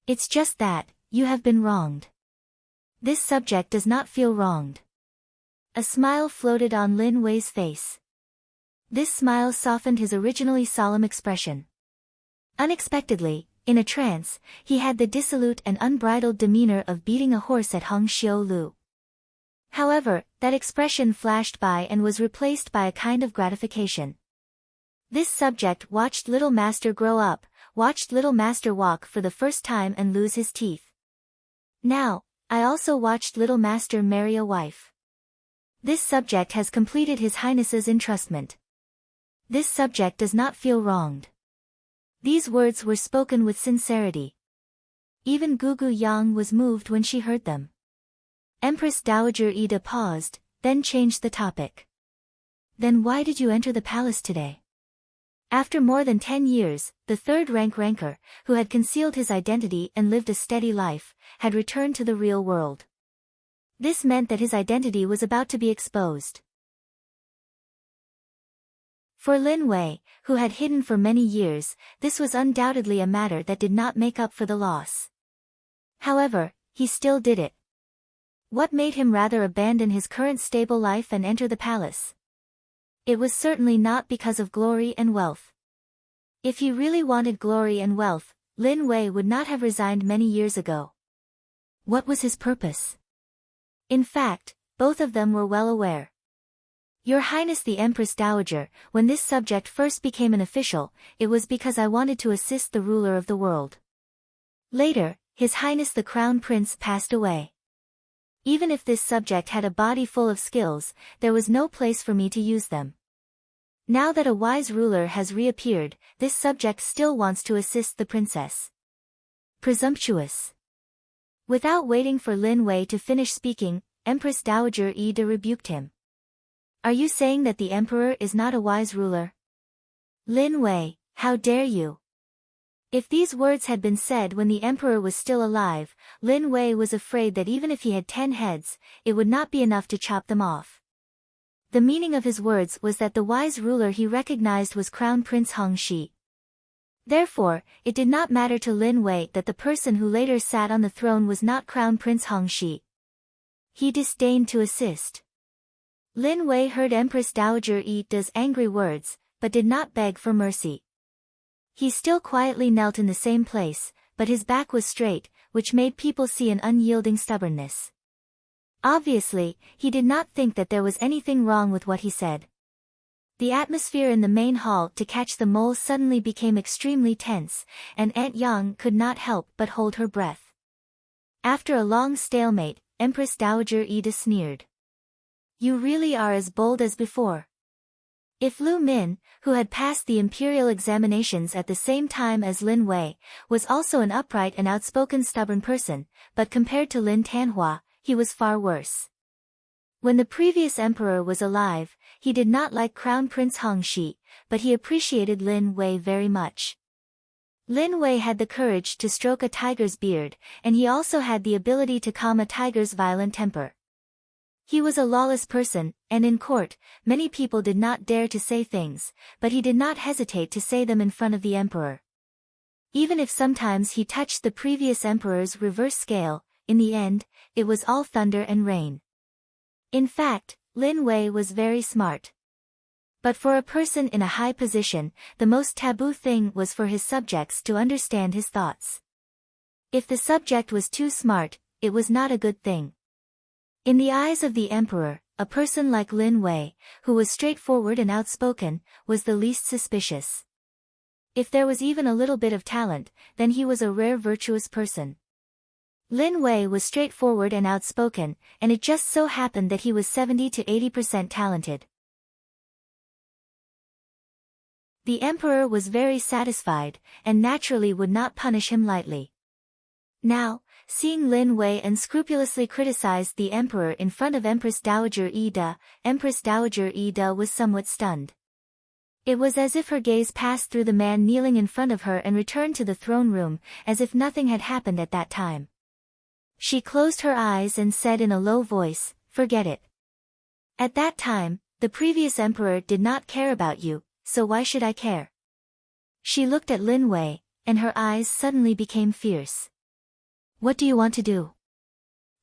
"It's just that, you have been wronged. This subject does not feel wronged." A smile floated on Lin Wei's face. This smile softened his originally solemn expression. Unexpectedly, in a trance, he had the dissolute and unbridled demeanor of beating a horse at Hong Xiu Lu. However, that expression flashed by and was replaced by a kind of gratification. This subject watched little master grow up, watched little master walk for the first time and lose his teeth. Now, I also watched little master marry a wife. This subject has completed His Highness's entrustment. This subject does not feel wronged." These words were spoken with sincerity. Even Gugu Yang was moved when she heard them. Empress Dowager Ida paused, then changed the topic. "Then why did you enter the palace today?" After more than 10 years, the third-rank ranker, who had concealed his identity and lived a steady life, had returned to the real world. This meant that his identity was about to be exposed. For Lin Wei, who had hidden for many years, this was undoubtedly a matter that did not make up for the loss. However, he still did it. What made him rather abandon his current stable life and enter the palace? It was certainly not because of glory and wealth. If he really wanted glory and wealth, Lin Wei would not have resigned many years ago. What was his purpose? In fact, both of them were well aware. "Your Highness the Empress Dowager, when this subject first became an official, it was because I wanted to assist the ruler of the world. Later, His Highness the Crown Prince passed away. Even if this subject had a body full of skills, there was no place for me to use them. Now that a wise ruler has reappeared, this subject still wants to assist the princess. Presumptuous." Without waiting for Lin Wei to finish speaking, Empress Dowager Ida rebuked him. "Are you saying that the emperor is not a wise ruler? Lin Wei, how dare you?" If these words had been said when the emperor was still alive, Lin Wei was afraid that even if he had 10 heads, it would not be enough to chop them off. The meaning of his words was that the wise ruler he recognized was Crown Prince Hong Shi. Therefore, it did not matter to Lin Wei that the person who later sat on the throne was not Crown Prince Hong Shi. He disdained to assist. Lin Wei heard Empress Dowager Ida's angry words, but did not beg for mercy. He still quietly knelt in the same place, but his back was straight, which made people see an unyielding stubbornness. Obviously, he did not think that there was anything wrong with what he said. The atmosphere in the main hall to catch the mole suddenly became extremely tense, and Aunt Yang could not help but hold her breath. After a long stalemate, Empress Dowager Ida sneered. "You really are as bold as before. If Lu Min, who had passed the imperial examinations at the same time as Lin Wei, was also an upright and outspoken stubborn person, but compared to Lin Tanhua, he was far worse. When the previous emperor was alive, he did not like Crown Prince Hong Shi, but he appreciated Lin Wei very much. Lin Wei had the courage to stroke a tiger's beard, and he also had the ability to calm a tiger's violent temper. He was a lawless person, and in court, many people did not dare to say things, but he did not hesitate to say them in front of the emperor. Even if sometimes he touched the previous emperor's reverse scale, in the end, it was all thunder and rain. In fact, Lin Wei was very smart. But for a person in a high position, the most taboo thing was for his subjects to understand his thoughts. If the subject was too smart, it was not a good thing. In the eyes of the emperor, a person like Lin Wei, who was straightforward and outspoken, was the least suspicious. If there was even a little bit of talent, then he was a rare virtuous person. Lin Wei was straightforward and outspoken, and it just so happened that he was 70 to 80% talented. The emperor was very satisfied, and naturally would not punish him lightly. Now, seeing Lin Wei unscrupulously criticize the emperor in front of Empress Dowager Yi, Empress Dowager Yi was somewhat stunned. It was as if her gaze passed through the man kneeling in front of her and returned to the throne room, as if nothing had happened at that time. She closed her eyes and said in a low voice, "Forget it. At that time, the previous emperor did not care about you, so why should I care?" She looked at Lin Wei, and her eyes suddenly became fierce. "What do you want to do?"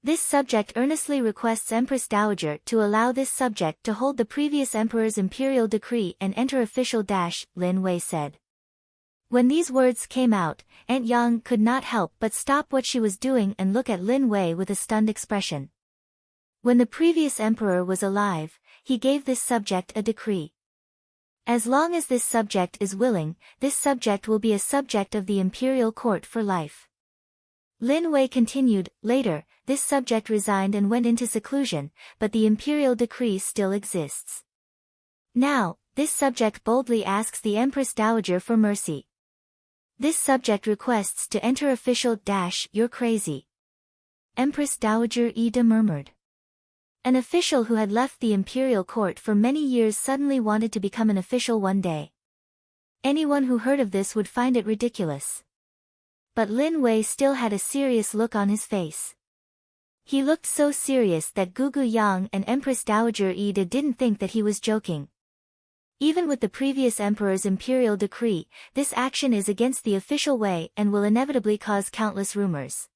This subject earnestly requests Empress Dowager to allow this subject to hold the previous emperor's imperial decree and enter official dash, Lin Wei said. When these words came out, Aunt Yang could not help but stop what she was doing and look at Lin Wei with a stunned expression. When the previous emperor was alive, he gave this subject a decree. As long as this subject is willing, this subject will be a subject of the imperial court for life. Lin Wei continued, "Later, this subject resigned and went into seclusion, but the imperial decree still exists. Now, this subject boldly asks the Empress Dowager for mercy. This subject requests to enter official dash, you're crazy." Empress Dowager Yi murmured. An official who had left the imperial court for many years suddenly wanted to become an official one day. Anyone who heard of this would find it ridiculous. But Lin Wei still had a serious look on his face. He looked so serious that Gugu Yang and Empress Dowager Yi didn't think that he was joking. Even with the previous emperor's imperial decree, this action is against the official way and will inevitably cause countless rumors.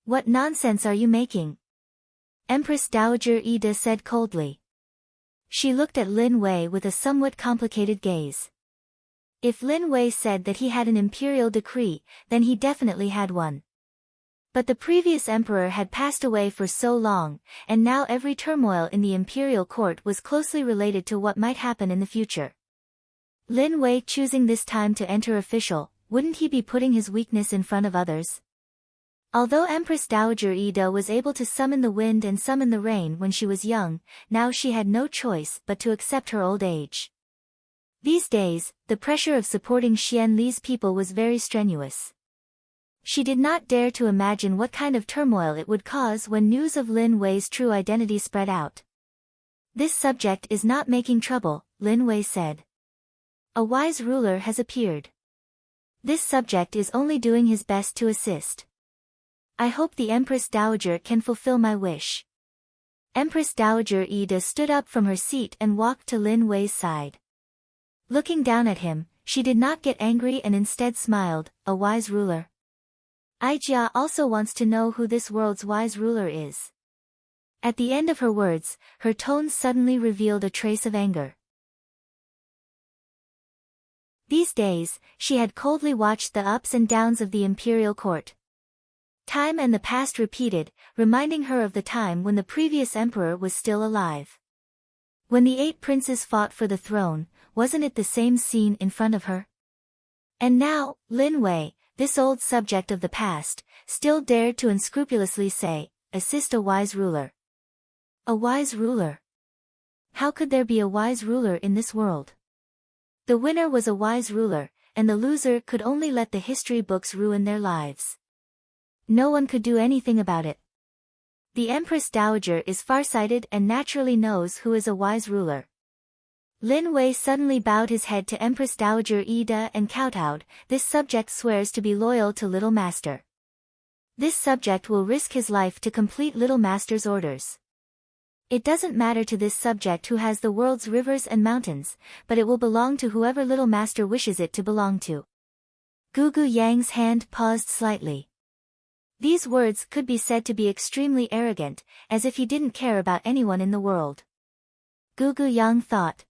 "What nonsense are you making?" Empress Dowager Yi said coldly. She looked at Lin Wei with a somewhat complicated gaze. If Lin Wei said that he had an imperial decree, then he definitely had one. But the previous emperor had passed away for so long, and now every turmoil in the imperial court was closely related to what might happen in the future. Lin Wei choosing this time to enter official, wouldn't he be putting his weakness in front of others? Although Empress Dowager Yi was able to summon the wind and summon the rain when she was young, now she had no choice but to accept her old age. These days, the pressure of supporting Xian Li's people was very strenuous. She did not dare to imagine what kind of turmoil it would cause when news of Lin Wei's true identity spread out. "This subject is not making trouble," Lin Wei said. "A wise ruler has appeared. This subject is only doing his best to assist. I hope the Empress Dowager can fulfill my wish." Empress Dowager Yi stood up from her seat and walked to Lin Wei's side. Looking down at him, she did not get angry and instead smiled, "A wise ruler. Aijia also wants to know who this world's wise ruler is." At the end of her words, her tone suddenly revealed a trace of anger. These days, she had coldly watched the ups and downs of the imperial court. Time and the past repeated, reminding her of the time when the previous emperor was still alive. When the 8 princes fought for the throne, wasn't it the same scene in front of her? And now, Lin Wei, this old subject of the past, still dared to unscrupulously say, "Assist a wise ruler." A wise ruler. How could there be a wise ruler in this world? The winner was a wise ruler, and the loser could only let the history books ruin their lives. No one could do anything about it. The Empress Dowager is farsighted and naturally knows who is a wise ruler. Lin Wei suddenly bowed his head to Empress Dowager Ida and kowtowed. This subject swears to be loyal to Little Master. This subject will risk his life to complete Little Master's orders. It doesn't matter to this subject who has the world's rivers and mountains, but it will belong to whoever Little Master wishes it to belong to. Gugu Yang's hand paused slightly. These words could be said to be extremely arrogant, as if he didn't care about anyone in the world. Gugu Yang thought.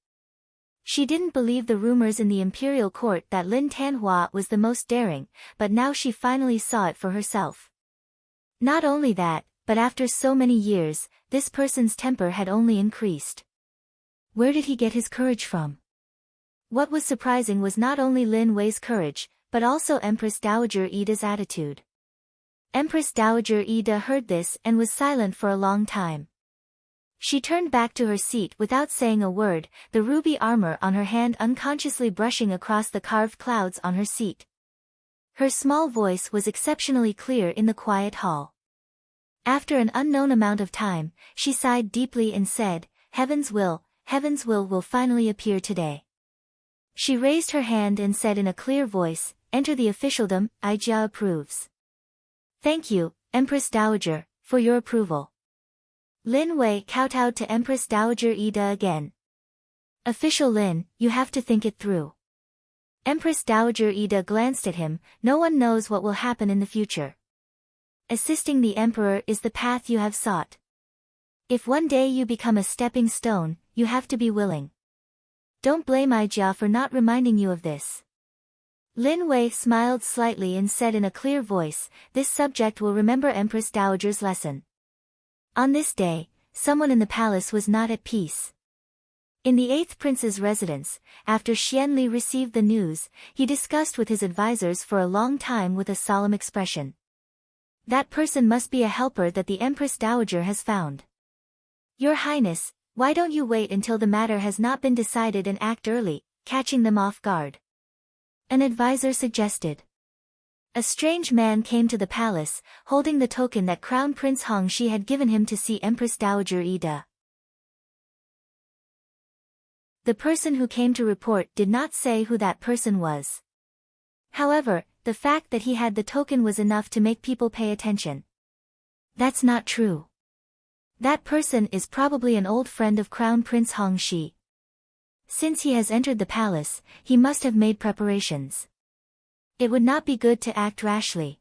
She didn't believe the rumors in the imperial court that Lin Tanhua was the most daring, but now she finally saw it for herself. Not only that, but after so many years, this person's temper had only increased. Where did he get his courage from? What was surprising was not only Lin Wei's courage, but also Empress Dowager Ida's attitude. Empress Dowager Ida heard this and was silent for a long time. She turned back to her seat without saying a word, the ruby armor on her hand unconsciously brushing across the carved clouds on her seat. Her small voice was exceptionally clear in the quiet hall. After an unknown amount of time, she sighed deeply and said, Heaven's will will finally appear today. She raised her hand and said in a clear voice, Enter the officialdom, Ijia approves. Thank you, Empress Dowager, for your approval. Lin Wei kowtowed to Empress Dowager Ida again. Official Lin, you have to think it through. Empress Dowager Ida glanced at him, no one knows what will happen in the future. Assisting the emperor is the path you have sought. If one day you become a stepping stone, you have to be willing. Don't blame Ijia for not reminding you of this. Lin Wei smiled slightly and said in a clear voice, this subject will remember Empress Dowager's lesson. On this day, someone in the palace was not at peace. In the 8th prince's residence, after Xian Li received the news, he discussed with his advisors for a long time with a solemn expression. That person must be a helper that the Empress Dowager has found. Your Highness, why don't you wait until the matter has not been decided and act early, catching them off guard? An advisor suggested. A strange man came to the palace, holding the token that Crown Prince Hongxi had given him to see Empress Dowager Ida. The person who came to report did not say who that person was. However, the fact that he had the token was enough to make people pay attention. That's not true. That person is probably an old friend of Crown Prince Hongxi. Since he has entered the palace, he must have made preparations. It would not be good to act rashly.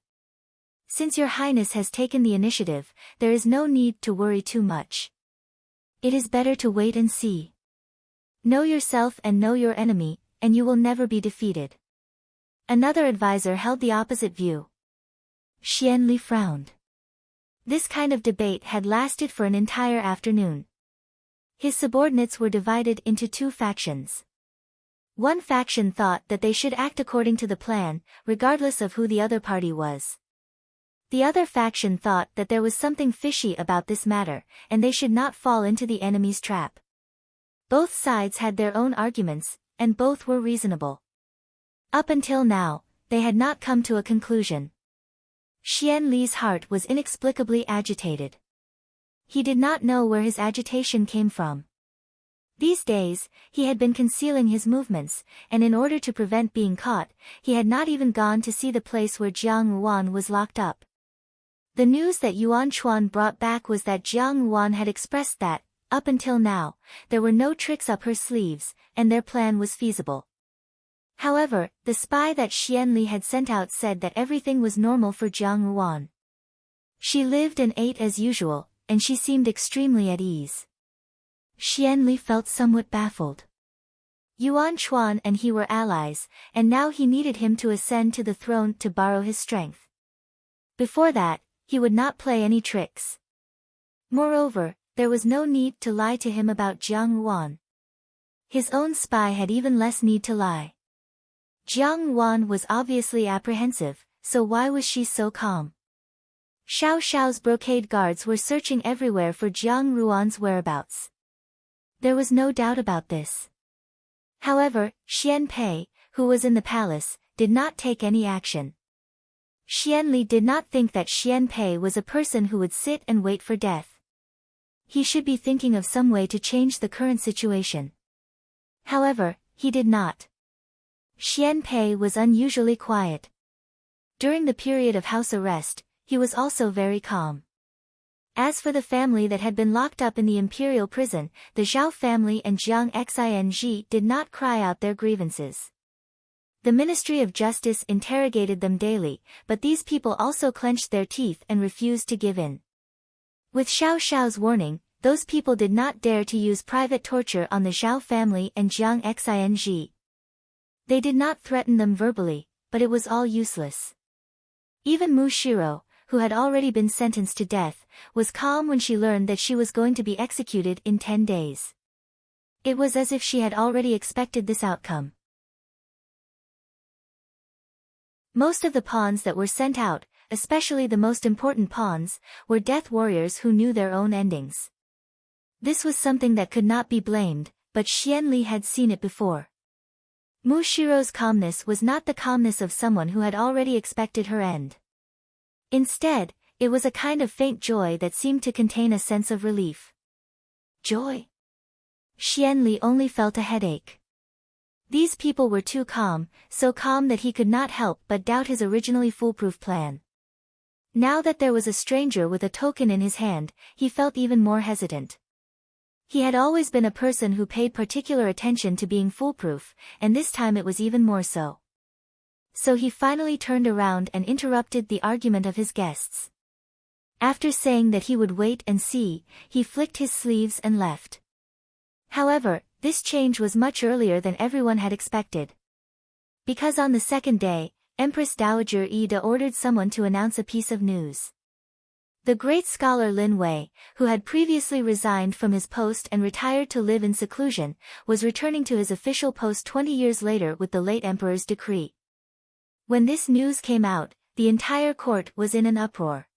Since your Highness has taken the initiative, there is no need to worry too much. It is better to wait and see. Know yourself and know your enemy, and you will never be defeated. Another advisor held the opposite view. Xian Li frowned. This kind of debate had lasted for an entire afternoon. His subordinates were divided into two factions. One faction thought that they should act according to the plan, regardless of who the other party was. The other faction thought that there was something fishy about this matter, and they should not fall into the enemy's trap. Both sides had their own arguments, and both were reasonable. Up until now, they had not come to a conclusion. Xian Li's heart was inexplicably agitated. He did not know where his agitation came from. These days, he had been concealing his movements, and in order to prevent being caught, he had not even gone to see the place where Jiang Yuan was locked up. The news that Yuan Chuan brought back was that Jiang Yuan had expressed that, up until now, there were no tricks up her sleeves, and their plan was feasible. However, the spy that Xian Li had sent out said that everything was normal for Jiang Yuan. She lived and ate as usual, and she seemed extremely at ease. Xian Li felt somewhat baffled. Yuan Chuan and he were allies, and now he needed him to ascend to the throne to borrow his strength. Before that, he would not play any tricks. Moreover, there was no need to lie to him about Jiang Yuan. His own spy had even less need to lie. Jiang Yuan was obviously apprehensive, so why was she so calm? Xiao Xiao's brocade guards were searching everywhere for Jiang Yuan's whereabouts. There was no doubt about this. However, Xian Pei, who was in the palace, did not take any action. Xian Li did not think that Xian Pei was a person who would sit and wait for death. He should be thinking of some way to change the current situation. However, he did not. Xian Pei was unusually quiet. During the period of house arrest, he was also very calm. As for the family that had been locked up in the imperial prison, the Zhao family and Jiang Xing did not cry out their grievances. The Ministry of Justice interrogated them daily, but these people also clenched their teeth and refused to give in. With Xiao Xiao's warning, those people did not dare to use private torture on the Zhao family and Jiang Xing. They did not threaten them verbally, but it was all useless. Even Mu Shiro, who had already been sentenced to death, was calm when she learned that she was going to be executed in 10 days. It was as if she had already expected this outcome. Most of the pawns that were sent out, especially the most important pawns, were death warriors who knew their own endings. This was something that could not be blamed, but Xian Li had seen it before. Mu Shiro's calmness was not the calmness of someone who had already expected her end. Instead, it was a kind of faint joy that seemed to contain a sense of relief. Joy? Xian Li only felt a headache. These people were too calm, so calm that he could not help but doubt his originally foolproof plan. Now that there was a stranger with a token in his hand, he felt even more hesitant. He had always been a person who paid particular attention to being foolproof, and this time it was even more so. So he finally turned around and interrupted the argument of his guests. After saying that he would wait and see, he flicked his sleeves and left. However, this change was much earlier than everyone had expected. Because on the second day, Empress Dowager Ida ordered someone to announce a piece of news. The great scholar Lin Wei, who had previously resigned from his post and retired to live in seclusion, was returning to his official post 20 years later with the late emperor's decree. When this news came out, the entire court was in an uproar.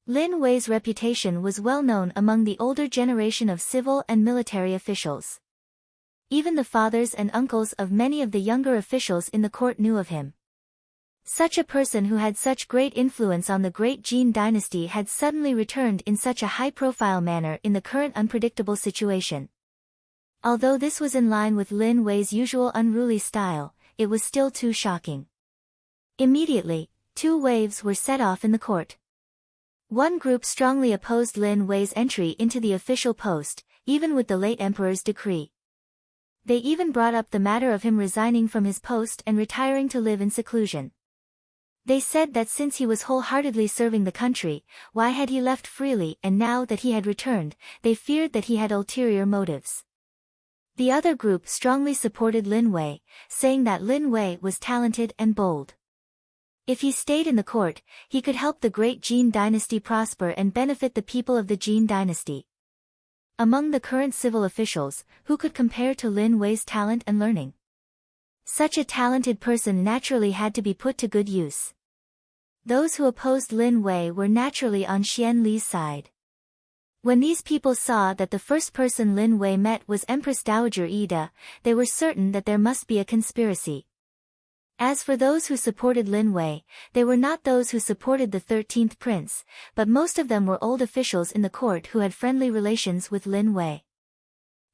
Lin Wei's reputation was well known among the older generation of civil and military officials. Even the fathers and uncles of many of the younger officials in the court knew of him. Such a person who had such great influence on the great Jin dynasty had suddenly returned in such a high-profile manner in the current unpredictable situation. Although this was in line with Lin Wei's usual unruly style, it was still too shocking. Immediately, two waves were set off in the court. One group strongly opposed Lin Wei's entry into the official post, even with the late emperor's decree. They even brought up the matter of him resigning from his post and retiring to live in seclusion. They said that since he was wholeheartedly serving the country, why had he left freely, and now that he had returned, they feared that he had ulterior motives. The other group strongly supported Lin Wei, saying that Lin Wei was talented and bold. If he stayed in the court, he could help the great Jin dynasty prosper and benefit the people of the Jin dynasty. Among the current civil officials, who could compare to Lin Wei's talent and learning? Such a talented person naturally had to be put to good use. Those who opposed Lin Wei were naturally on Xian Li's side. When these people saw that the first person Lin Wei met was Empress Dowager Ida, they were certain that there must be a conspiracy. As for those who supported Lin Wei, they were not those who supported the 13th prince, but most of them were old officials in the court who had friendly relations with Lin Wei.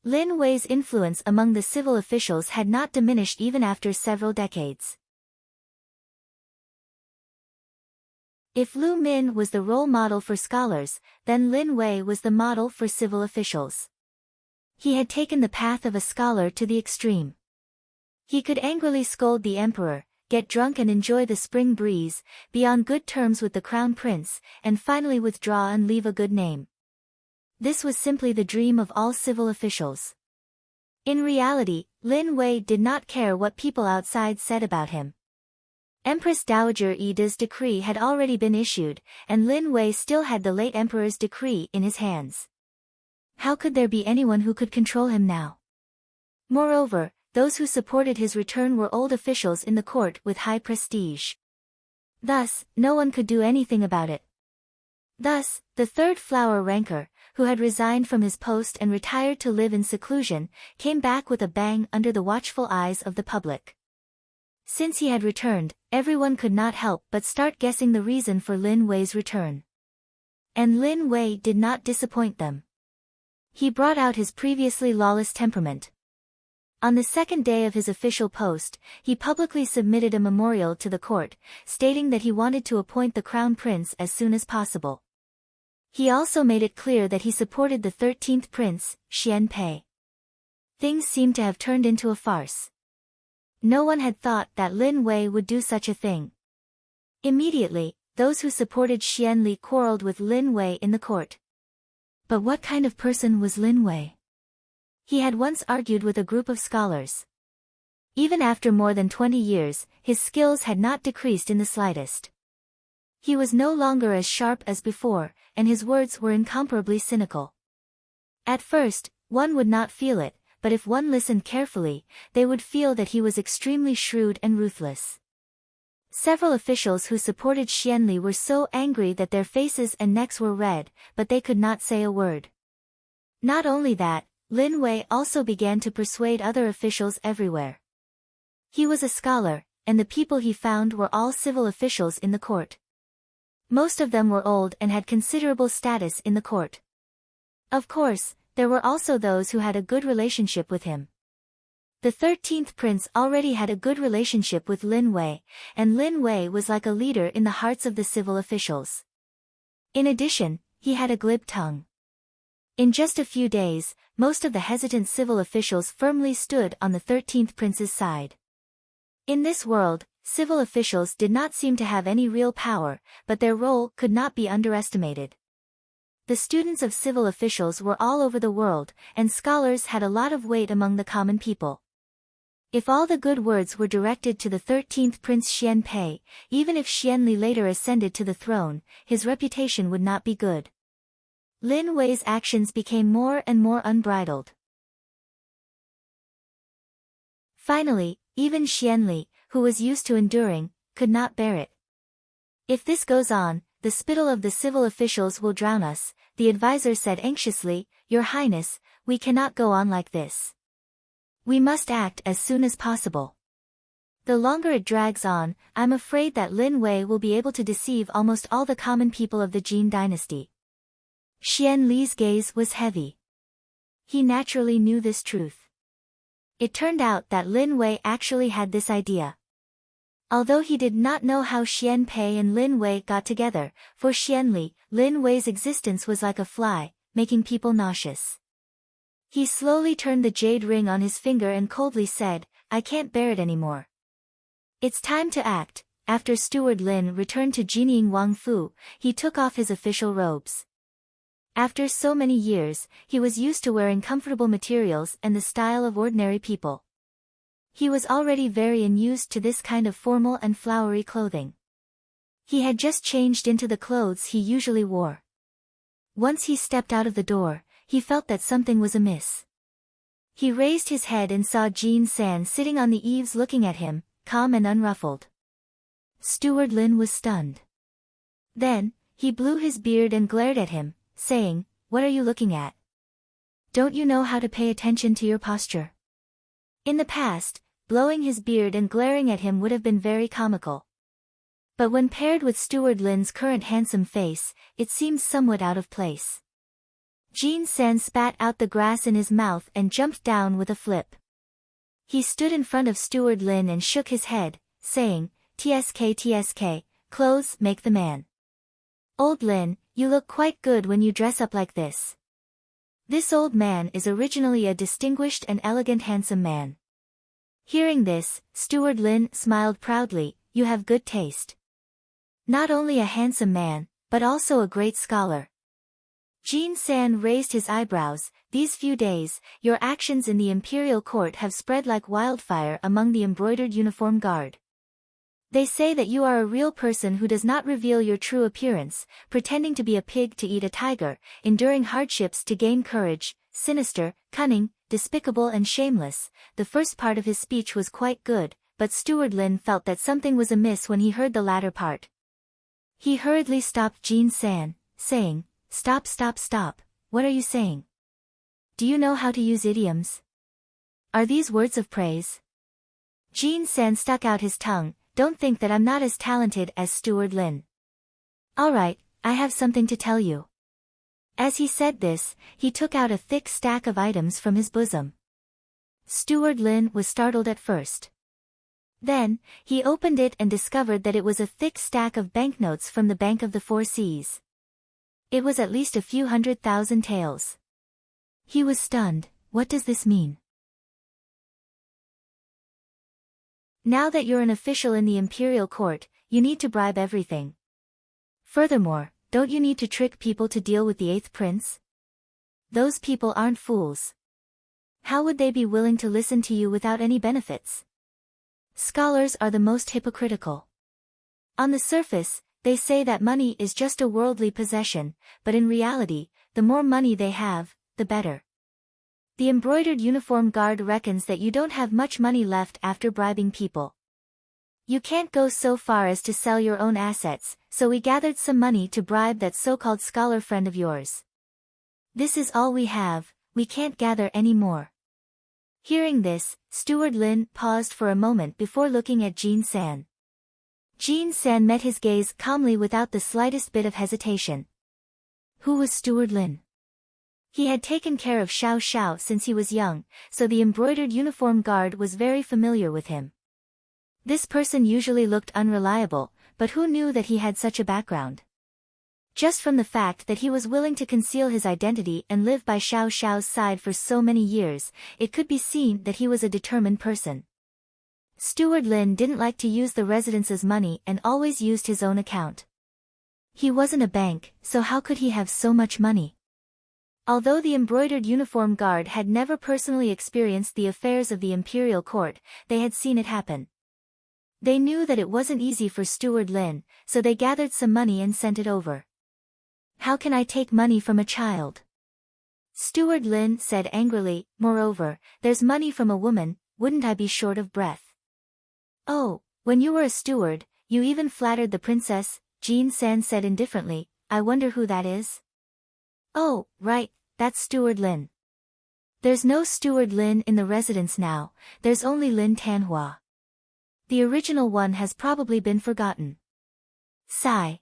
Lin Wei's influence among the civil officials had not diminished even after several decades. If Lu Min was the role model for scholars, then Lin Wei was the model for civil officials. He had taken the path of a scholar to the extreme. He could angrily scold the emperor, get drunk and enjoy the spring breeze, be on good terms with the crown prince, and finally withdraw and leave a good name. This was simply the dream of all civil officials. In reality, Lin Wei did not care what people outside said about him. Empress Dowager Ida's decree had already been issued, and Lin Wei still had the late emperor's decree in his hands. How could there be anyone who could control him now? Moreover, those who supported his return were old officials in the court with high prestige. Thus, no one could do anything about it. Thus, the third flower ranker, who had resigned from his post and retired to live in seclusion, came back with a bang under the watchful eyes of the public. Since he had returned, everyone could not help but start guessing the reason for Lin Wei's return. And Lin Wei did not disappoint them. He brought out his previously lawless temperament. On the second day of his official post, he publicly submitted a memorial to the court, stating that he wanted to appoint the crown prince as soon as possible. He also made it clear that he supported the 13th prince, Xian Pei. Things seemed to have turned into a farce. No one had thought that Lin Wei would do such a thing. Immediately, those who supported Xian Li quarreled with Lin Wei in the court. But what kind of person was Lin Wei? He had once argued with a group of scholars. Even after more than 20 years, his skills had not decreased in the slightest. He was no longer as sharp as before, and his words were incomparably cynical. At first, one would not feel it, but if one listened carefully, they would feel that he was extremely shrewd and ruthless. Several officials who supported Xianli were so angry that their faces and necks were red, but they could not say a word. Not only that, Lin Wei also began to persuade other officials everywhere. He was a scholar, and the people he found were all civil officials in the court. Most of them were old and had considerable status in the court. Of course, there were also those who had a good relationship with him. The 13th prince already had a good relationship with Lin Wei, and Lin Wei was like a leader in the hearts of the civil officials. In addition, he had a glib tongue. In just a few days, most of the hesitant civil officials firmly stood on the 13th prince's side. In this world, civil officials did not seem to have any real power, but their role could not be underestimated. The students of civil officials were all over the world, and scholars had a lot of weight among the common people. If all the good words were directed to the 13th prince Xian Pei, even if Xianli later ascended to the throne, his reputation would not be good. Lin Wei's actions became more and more unbridled. Finally, even Xianli, who was used to enduring, could not bear it. If this goes on, the spittle of the civil officials will drown us, the advisor said anxiously. Your Highness, we cannot go on like this. We must act as soon as possible. The longer it drags on, I'm afraid that Lin Wei will be able to deceive almost all the common people of the Jin dynasty. Xian Li's gaze was heavy. He naturally knew this truth. It turned out that Lin Wei actually had this idea. Although he did not know how Xian Pei and Lin Wei got together, for Xian Li, Lin Wei's existence was like a fly, making people nauseous. He slowly turned the jade ring on his finger and coldly said, I can't bear it anymore. It's time to act. After Steward Lin returned to Jinying Wangfu, he took off his official robes. After so many years, he was used to wearing comfortable materials and the style of ordinary people. He was already very unused to this kind of formal and flowery clothing. He had just changed into the clothes he usually wore. Once he stepped out of the door, he felt that something was amiss. He raised his head and saw Jin San sitting on the eaves looking at him, calm and unruffled. Steward Lin was stunned. Then, he blew his beard and glared at him, saying, What are you looking at? Don't you know how to pay attention to your posture? In the past, blowing his beard and glaring at him would have been very comical. But when paired with Steward Lin's current handsome face, it seemed somewhat out of place. Jin San spat out the grass in his mouth and jumped down with a flip. He stood in front of Steward Lin and shook his head, saying, TSK, clothes make the man. Old Lin, you look quite good when you dress up like this. This old man is originally a distinguished and elegant handsome man. Hearing this, Steward Lin smiled proudly, you have good taste. Not only a handsome man, but also a great scholar. Jin San raised his eyebrows. These few days, your actions in the imperial court have spread like wildfire among the embroidered uniform guard. They say that you are a real person who does not reveal your true appearance, pretending to be a pig to eat a tiger, enduring hardships to gain courage, sinister, cunning, despicable and shameless. The first part of his speech was quite good, but Steward Lin felt that something was amiss when he heard the latter part. He hurriedly stopped Jin San, saying, Stop, what are you saying? Do you know how to use idioms? Are these words of praise? Jin San stuck out his tongue. Don't think that I'm not as talented as Steward Lin. Alright, I have something to tell you. As he said this, he took out a thick stack of items from his bosom. Steward Lin was startled at first. Then, he opened it and discovered that it was a thick stack of banknotes from the Bank of the Four Seas. It was at least a few 100,000 taels. He was stunned. What does this mean? Now that you're an official in the imperial court, you need to bribe everything. Furthermore, don't you need to trick people to deal with the 8th prince? Those people aren't fools. How would they be willing to listen to you without any benefits? Scholars are the most hypocritical. On the surface, they say that money is just a worldly possession, but in reality, the more money they have, the better. The embroidered uniform guard reckons that you don't have much money left after bribing people. You can't go so far as to sell your own assets, so we gathered some money to bribe that so-called scholar friend of yours. This is all we have, we can't gather any more. Hearing this, Steward Lin paused for a moment before looking at Jin San. Jin San met his gaze calmly without the slightest bit of hesitation. Who was Steward Lin? He had taken care of Xiao Xiao since he was young, so the embroidered uniform guard was very familiar with him. This person usually looked unreliable, but who knew that he had such a background? Just from the fact that he was willing to conceal his identity and live by Xiao Xiao's side for so many years, it could be seen that he was a determined person. Steward Lin didn't like to use the residence's money and always used his own account. He wasn't a bank, so how could he have so much money? Although the embroidered uniform guard had never personally experienced the affairs of the imperial court, they had seen it happen. They knew that it wasn't easy for Steward Lin, so they gathered some money and sent it over. How can I take money from a child? Steward Lin said angrily, moreover, there's money from a woman, wouldn't I be short of breath? Oh, when you were a steward, you even flattered the princess, Jin San said indifferently, I wonder who that is? Oh, right, that's Steward Lin. There's no Steward Lin in the residence now, there's only Lin Tanhua. The original one has probably been forgotten. Sigh.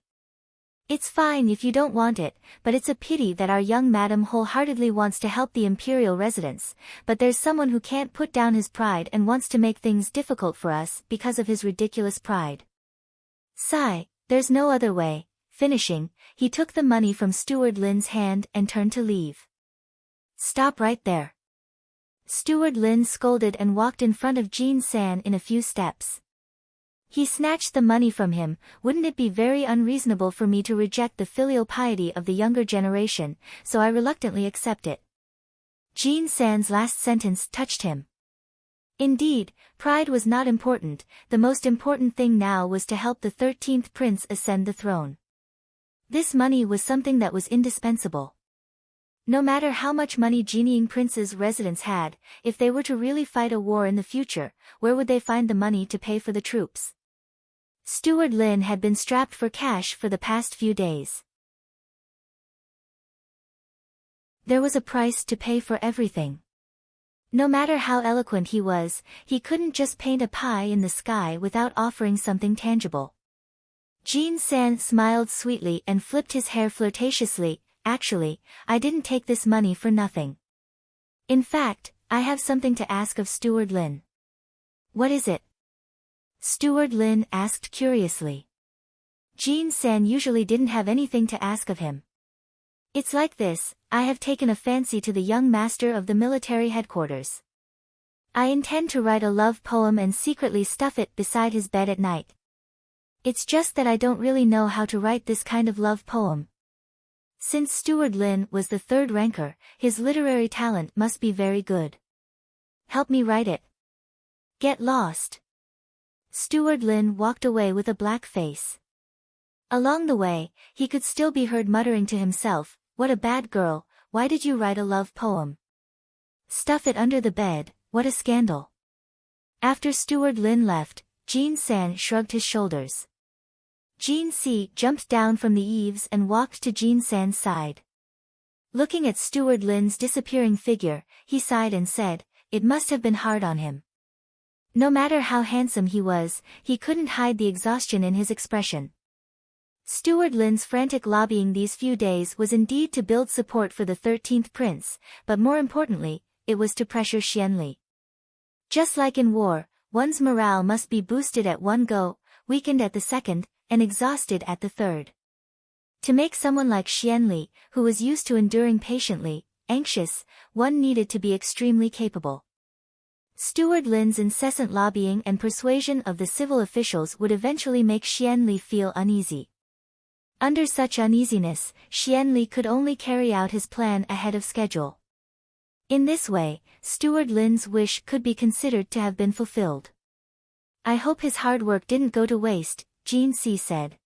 It's fine if you don't want it, but it's a pity that our young madam wholeheartedly wants to help the imperial residence, but there's someone who can't put down his pride and wants to make things difficult for us because of his ridiculous pride. Sigh, there's no other way. Finishing, he took the money from Steward Lin's hand and turned to leave. Stop right there. Steward Lin scolded and walked in front of Jin San in a few steps. He snatched the money from him. Wouldn't it be very unreasonable for me to reject the filial piety of the younger generation, so I reluctantly accept it. Jin San's last sentence touched him. Indeed, pride was not important, the most important thing now was to help the 13th prince ascend the throne. This money was something that was indispensable. No matter how much money Jinying Prince's residence had, if they were to really fight a war in the future, where would they find the money to pay for the troops? Steward Lin had been strapped for cash for the past few days. There was a price to pay for everything. No matter how eloquent he was, he couldn't just paint a pie in the sky without offering something tangible. Jin San smiled sweetly and flipped his hair flirtatiously. Actually, I didn't take this money for nothing. In fact, I have something to ask of Steward Lin. What is it? Steward Lin asked curiously. Jin San usually didn't have anything to ask of him. It's like this, I have taken a fancy to the young master of the military headquarters. I intend to write a love poem and secretly stuff it beside his bed at night. It's just that I don't really know how to write this kind of love poem. Since Steward Lin was the third ranker, his literary talent must be very good. Help me write it. Get lost. Steward Lin walked away with a black face. Along the way, he could still be heard muttering to himself, what a bad girl, why did you write a love poem? Stuff it under the bed, what a scandal. After Steward Lin left, Jin San shrugged his shoulders. Jin Si jumped down from the eaves and walked to Jin San's side. Looking at Steward Lin's disappearing figure, he sighed and said, "It must have been hard on him." No matter how handsome he was, he couldn't hide the exhaustion in his expression. Steward Lin's frantic lobbying these few days was indeed to build support for the 13th prince, but more importantly, it was to pressure Xianli. Just like in war, one's morale must be boosted at one go, weakened at the second, and exhausted at the third. To make someone like Xianli, who was used to enduring patiently, anxious, one needed to be extremely capable. Steward Lin's incessant lobbying and persuasion of the civil officials would eventually make Xianli feel uneasy. Under such uneasiness, Xianli could only carry out his plan ahead of schedule. In this way, Steward Lin's wish could be considered to have been fulfilled. "I hope his hard work didn't go to waste," Jean Si said.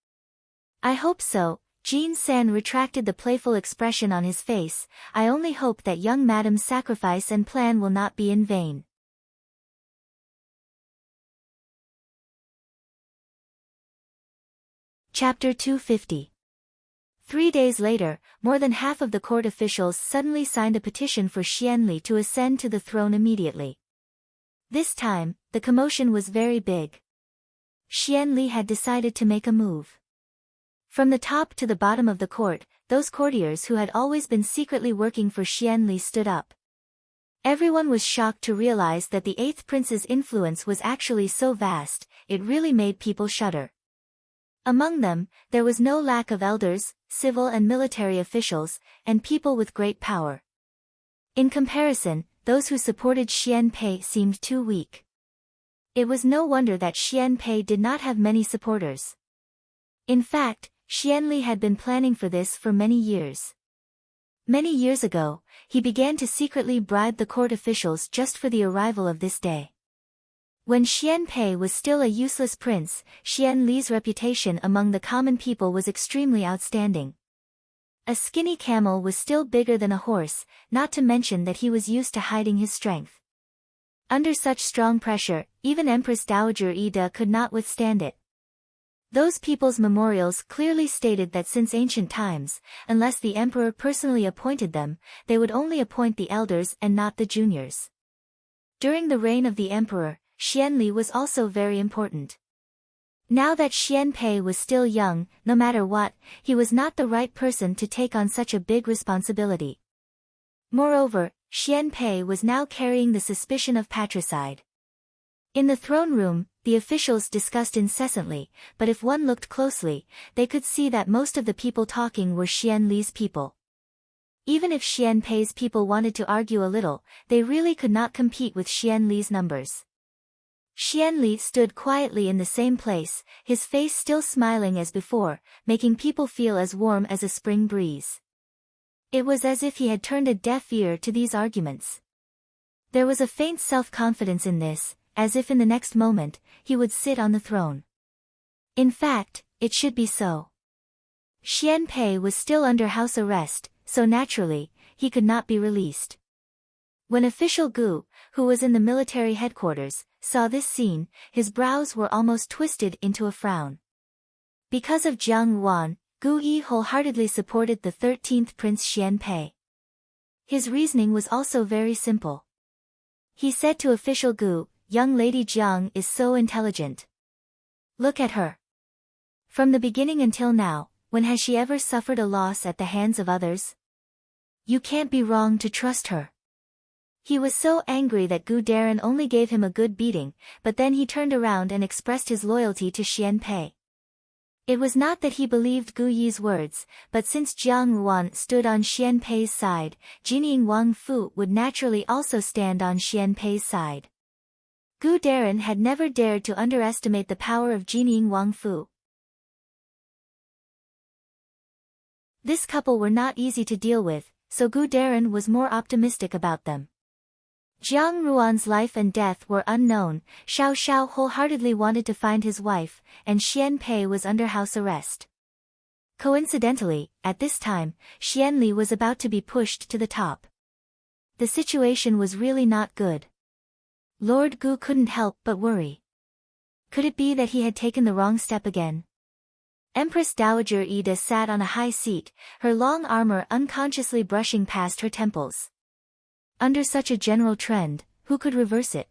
"I hope so," Jean San retracted the playful expression on his face. "I only hope that young madam's sacrifice and plan will not be in vain." Chapter 250. 3 days later, more than half of the court officials suddenly signed a petition for Xianli to ascend to the throne immediately. This time, the commotion was very big. Xianli had decided to make a move. From the top to the bottom of the court, those courtiers who had always been secretly working for Xianli stood up. Everyone was shocked to realize that the 8th prince's influence was actually so vast, it really made people shudder. Among them, there was no lack of elders, civil and military officials, and people with great power. In comparison, those who supported Xian Pei seemed too weak. It was no wonder that Xian Pei did not have many supporters. In fact, Xianli had been planning for this for many years. Many years ago, he began to secretly bribe the court officials just for the arrival of this day. When Xian Pei was still a useless prince, Xianli's reputation among the common people was extremely outstanding. A skinny camel was still bigger than a horse, not to mention that he was used to hiding his strength. Under such strong pressure, even Empress Dowager Ida could not withstand it. Those people's memorials clearly stated that since ancient times, unless the emperor personally appointed them, they would only appoint the elders and not the juniors. During the reign of the emperor, Xianli was also very important. Now that Xian Pei was still young, no matter what, he was not the right person to take on such a big responsibility. Moreover, Xian Pei was now carrying the suspicion of patricide. In the throne room, the officials discussed incessantly, but if one looked closely, they could see that most of the people talking were Xianli's people. Even if Xian Pei's people wanted to argue a little, they really could not compete with Xianli's numbers. Xianli stood quietly in the same place, his face still smiling as before, making people feel as warm as a spring breeze. It was as if he had turned a deaf ear to these arguments. There was a faint self-confidence in this, as if in the next moment, he would sit on the throne. In fact, it should be so. Xian Pei was still under house arrest, so naturally, he could not be released. When official Gu, who was in the military headquarters, saw this scene, his brows were almost twisted into a frown. Because of Jiang Yuan, Gu Yi wholeheartedly supported the 13th Prince Xian Pei. His reasoning was also very simple. He said to official Gu, "Young lady Jiang is so intelligent. Look at her. From the beginning until now, when has she ever suffered a loss at the hands of others? You can't be wrong to trust her." He was so angry that Gu Darren only gave him a good beating, but then he turned around and expressed his loyalty to Xian Pei. It was not that he believed Gu Yi's words, but since Jiang Yuan stood on Xian Pei's side, Jinying Wang Fu would naturally also stand on Xian Pei's side. Gu Darren had never dared to underestimate the power of Jinying Wang Fu. This couple were not easy to deal with, so Gu Darren was more optimistic about them. Jiang Ruan's life and death were unknown, Xiao Xiao wholeheartedly wanted to find his wife, and Xian Pei was under house arrest. Coincidentally, at this time, Xianli was about to be pushed to the top. The situation was really not good. Lord Gu couldn't help but worry. Could it be that he had taken the wrong step again? Empress Dowager Ida sat on a high seat, her long armor unconsciously brushing past her temples. Under such a general trend, who could reverse it?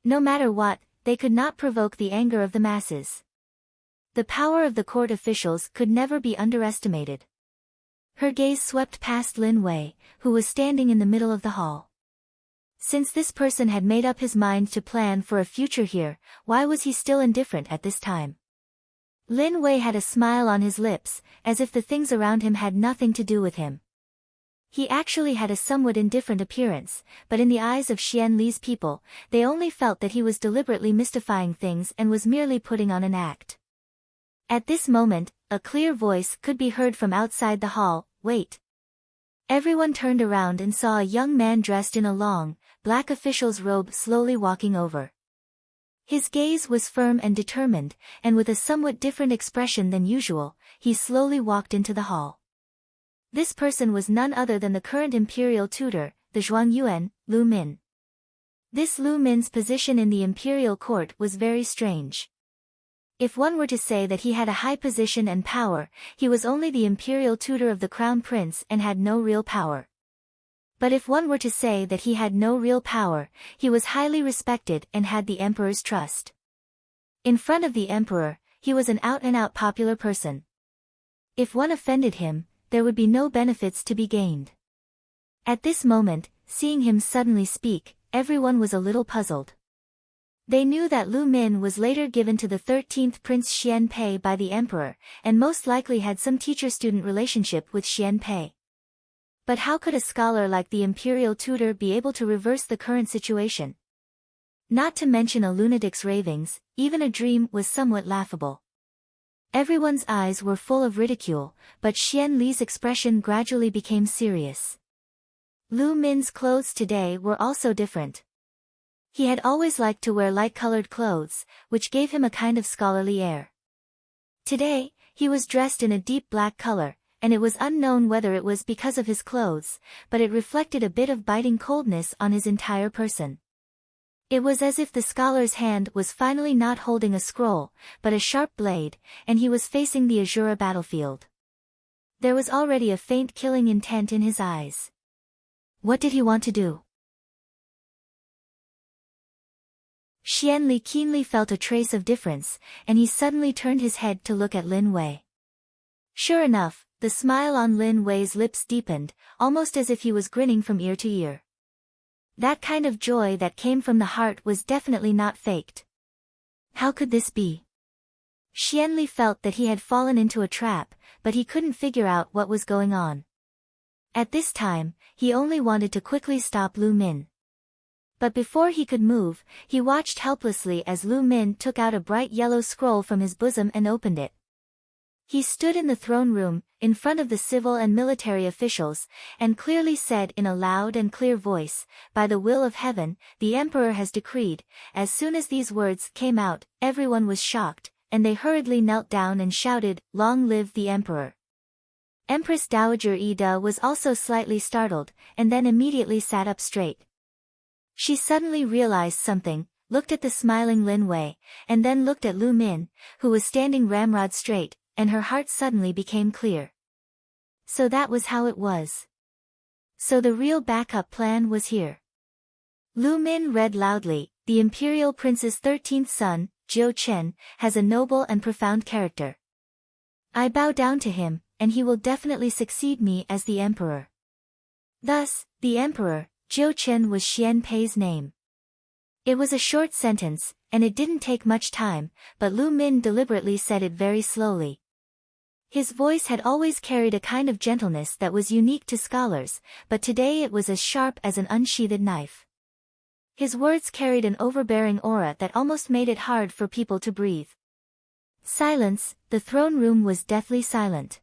No matter what, they could not provoke the anger of the masses. The power of the court officials could never be underestimated. Her gaze swept past Lin Wei, who was standing in the middle of the hall. Since this person had made up his mind to plan for a future here, why was he still indifferent at this time? Lin Wei had a smile on his lips, as if the things around him had nothing to do with him. He actually had a somewhat indifferent appearance, but in the eyes of Xian Li's people, they only felt that he was deliberately mystifying things and was merely putting on an act. At this moment, a clear voice could be heard from outside the hall, "Wait." Everyone turned around and saw a young man dressed in a long, black official's robe slowly walking over. His gaze was firm and determined, and with a somewhat different expression than usual, he slowly walked into the hall. This person was none other than the current imperial tutor, the Zhuangyuan, Lu Min. This Lu Min's position in the imperial court was very strange. If one were to say that he had a high position and power, he was only the imperial tutor of the crown prince and had no real power. But if one were to say that he had no real power, he was highly respected and had the emperor's trust. In front of the emperor, he was an out-and-out popular person. If one offended him, there would be no benefits to be gained. At this moment, seeing him suddenly speak, everyone was a little puzzled. They knew that Lu Min was later given to the 13th Prince Xian Pei by the emperor, and most likely had some teacher-student relationship with Xian Pei. But how could a scholar like the imperial tutor be able to reverse the current situation? Not to mention a lunatic's ravings, even a dream was somewhat laughable. Everyone's eyes were full of ridicule, but Xian Li's expression gradually became serious. Lu Min's clothes today were also different. He had always liked to wear light-colored clothes, which gave him a kind of scholarly air. Today, he was dressed in a deep black color, and it was unknown whether it was because of his clothes, but it reflected a bit of biting coldness on his entire person. It was as if the scholar's hand was finally not holding a scroll, but a sharp blade, and he was facing the Azura battlefield. There was already a faint killing intent in his eyes. What did he want to do? Xian Li keenly felt a trace of difference, and he suddenly turned his head to look at Lin Wei. Sure enough, the smile on Lin Wei's lips deepened, almost as if he was grinning from ear to ear. That kind of joy that came from the heart was definitely not faked. How could this be? Xian Li felt that he had fallen into a trap, but he couldn't figure out what was going on. At this time, he only wanted to quickly stop Lu Min. But before he could move, he watched helplessly as Lu Min took out a bright yellow scroll from his bosom and opened it. He stood in the throne room, in front of the civil and military officials, and clearly said in a loud and clear voice, "By the will of heaven, the emperor has decreed." As soon as these words came out, everyone was shocked, and they hurriedly knelt down and shouted, "Long live the emperor." Empress Dowager Ida was also slightly startled, and then immediately sat up straight. She suddenly realized something, looked at the smiling Lin Wei, and then looked at Lu Min, who was standing ramrod straight, and her heart suddenly became clear. So that was how it was. So the real backup plan was here. Lu Min read loudly, "The imperial prince's 13th son, Jiu Chen, has a noble and profound character. I bow down to him, and he will definitely succeed me as the emperor." Thus, the emperor, Jiu Chen, was Xian Pei's name. It was a short sentence, and it didn't take much time, but Lu Min deliberately said it very slowly. His voice had always carried a kind of gentleness that was unique to scholars, but today it was as sharp as an unsheathed knife. His words carried an overbearing aura that almost made it hard for people to breathe. Silence, the throne room was deathly silent.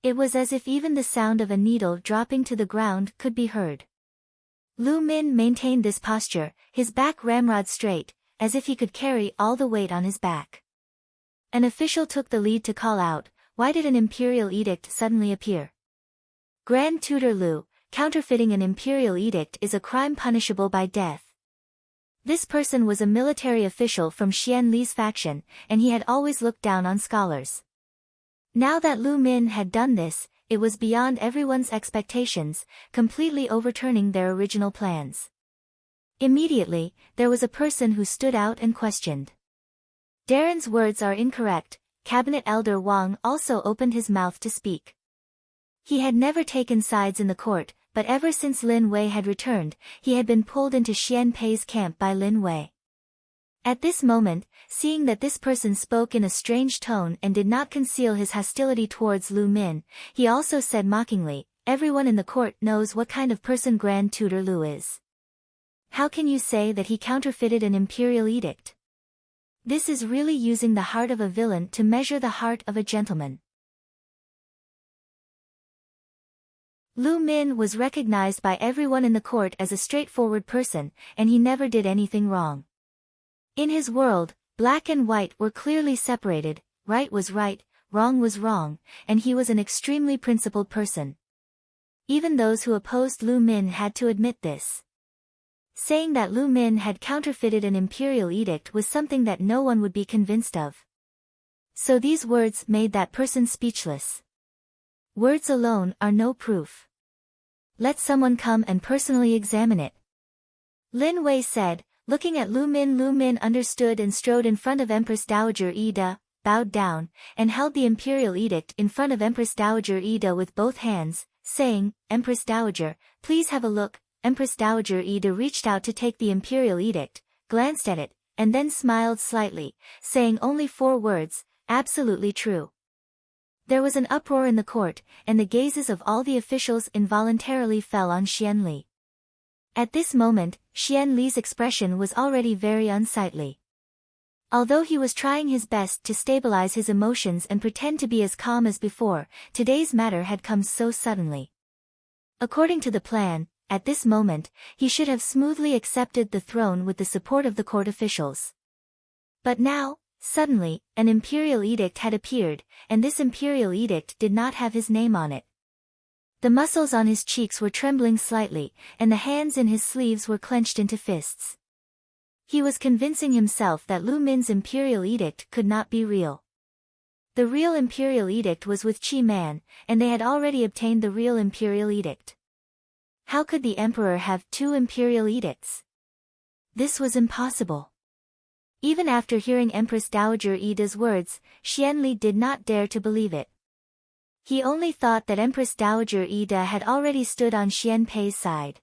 It was as if even the sound of a needle dropping to the ground could be heard. Lu Min maintained this posture, his back ramrod straight, as if he could carry all the weight on his back. An official took the lead to call out, "Why did an imperial edict suddenly appear?" Grand Tutor Lu, counterfeiting an imperial edict is a crime punishable by death. This person was a military official from Xian Li's faction, and he had always looked down on scholars. Now that Lu Min had done this, it was beyond everyone's expectations, completely overturning their original plans. Immediately, there was a person who stood out and questioned. Darren's words are incorrect. Cabinet Elder Wang also opened his mouth to speak. He had never taken sides in the court, but ever since Lin Wei had returned, he had been pulled into Xian Pei's camp by Lin Wei. At this moment, seeing that this person spoke in a strange tone and did not conceal his hostility towards Lu Min, he also said mockingly, "Everyone in the court knows what kind of person Grand Tutor Lu is. How can you say that he counterfeited an imperial edict? This is really using the heart of a villain to measure the heart of a gentleman." Lu Min was recognized by everyone in the court as a straightforward person, and he never did anything wrong. In his world, black and white were clearly separated, right was right, wrong was wrong, and he was an extremely principled person. Even those who opposed Lu Min had to admit this. Saying that Lu Min had counterfeited an imperial edict was something that no one would be convinced of. So these words made that person speechless. Words alone are no proof. Let someone come and personally examine it. Lin Wei said, looking at Lu Min. Lu Min understood and strode in front of Empress Dowager Ida, bowed down, and held the imperial edict in front of Empress Dowager Ida with both hands, saying, "Empress Dowager, please have a look." Empress Dowager Ida reached out to take the imperial edict, glanced at it, and then smiled slightly, saying only 4 words, "Absolutely true." There was an uproar in the court, and the gazes of all the officials involuntarily fell on Xian Li. At this moment, Xian Li's expression was already very unsightly. Although he was trying his best to stabilize his emotions and pretend to be as calm as before, today's matter had come so suddenly. According to the plan, at this moment, he should have smoothly accepted the throne with the support of the court officials. But now, suddenly, an imperial edict had appeared, and this imperial edict did not have his name on it. The muscles on his cheeks were trembling slightly, and the hands in his sleeves were clenched into fists. He was convincing himself that Lu Min's imperial edict could not be real. The real imperial edict was with Qi Man, and they had already obtained the real imperial edict. How could the emperor have 2 imperial edicts? This was impossible. Even after hearing Empress Dowager Ida's words, Xian Li did not dare to believe it. He only thought that Empress Dowager Ida had already stood on Xian Pei's side.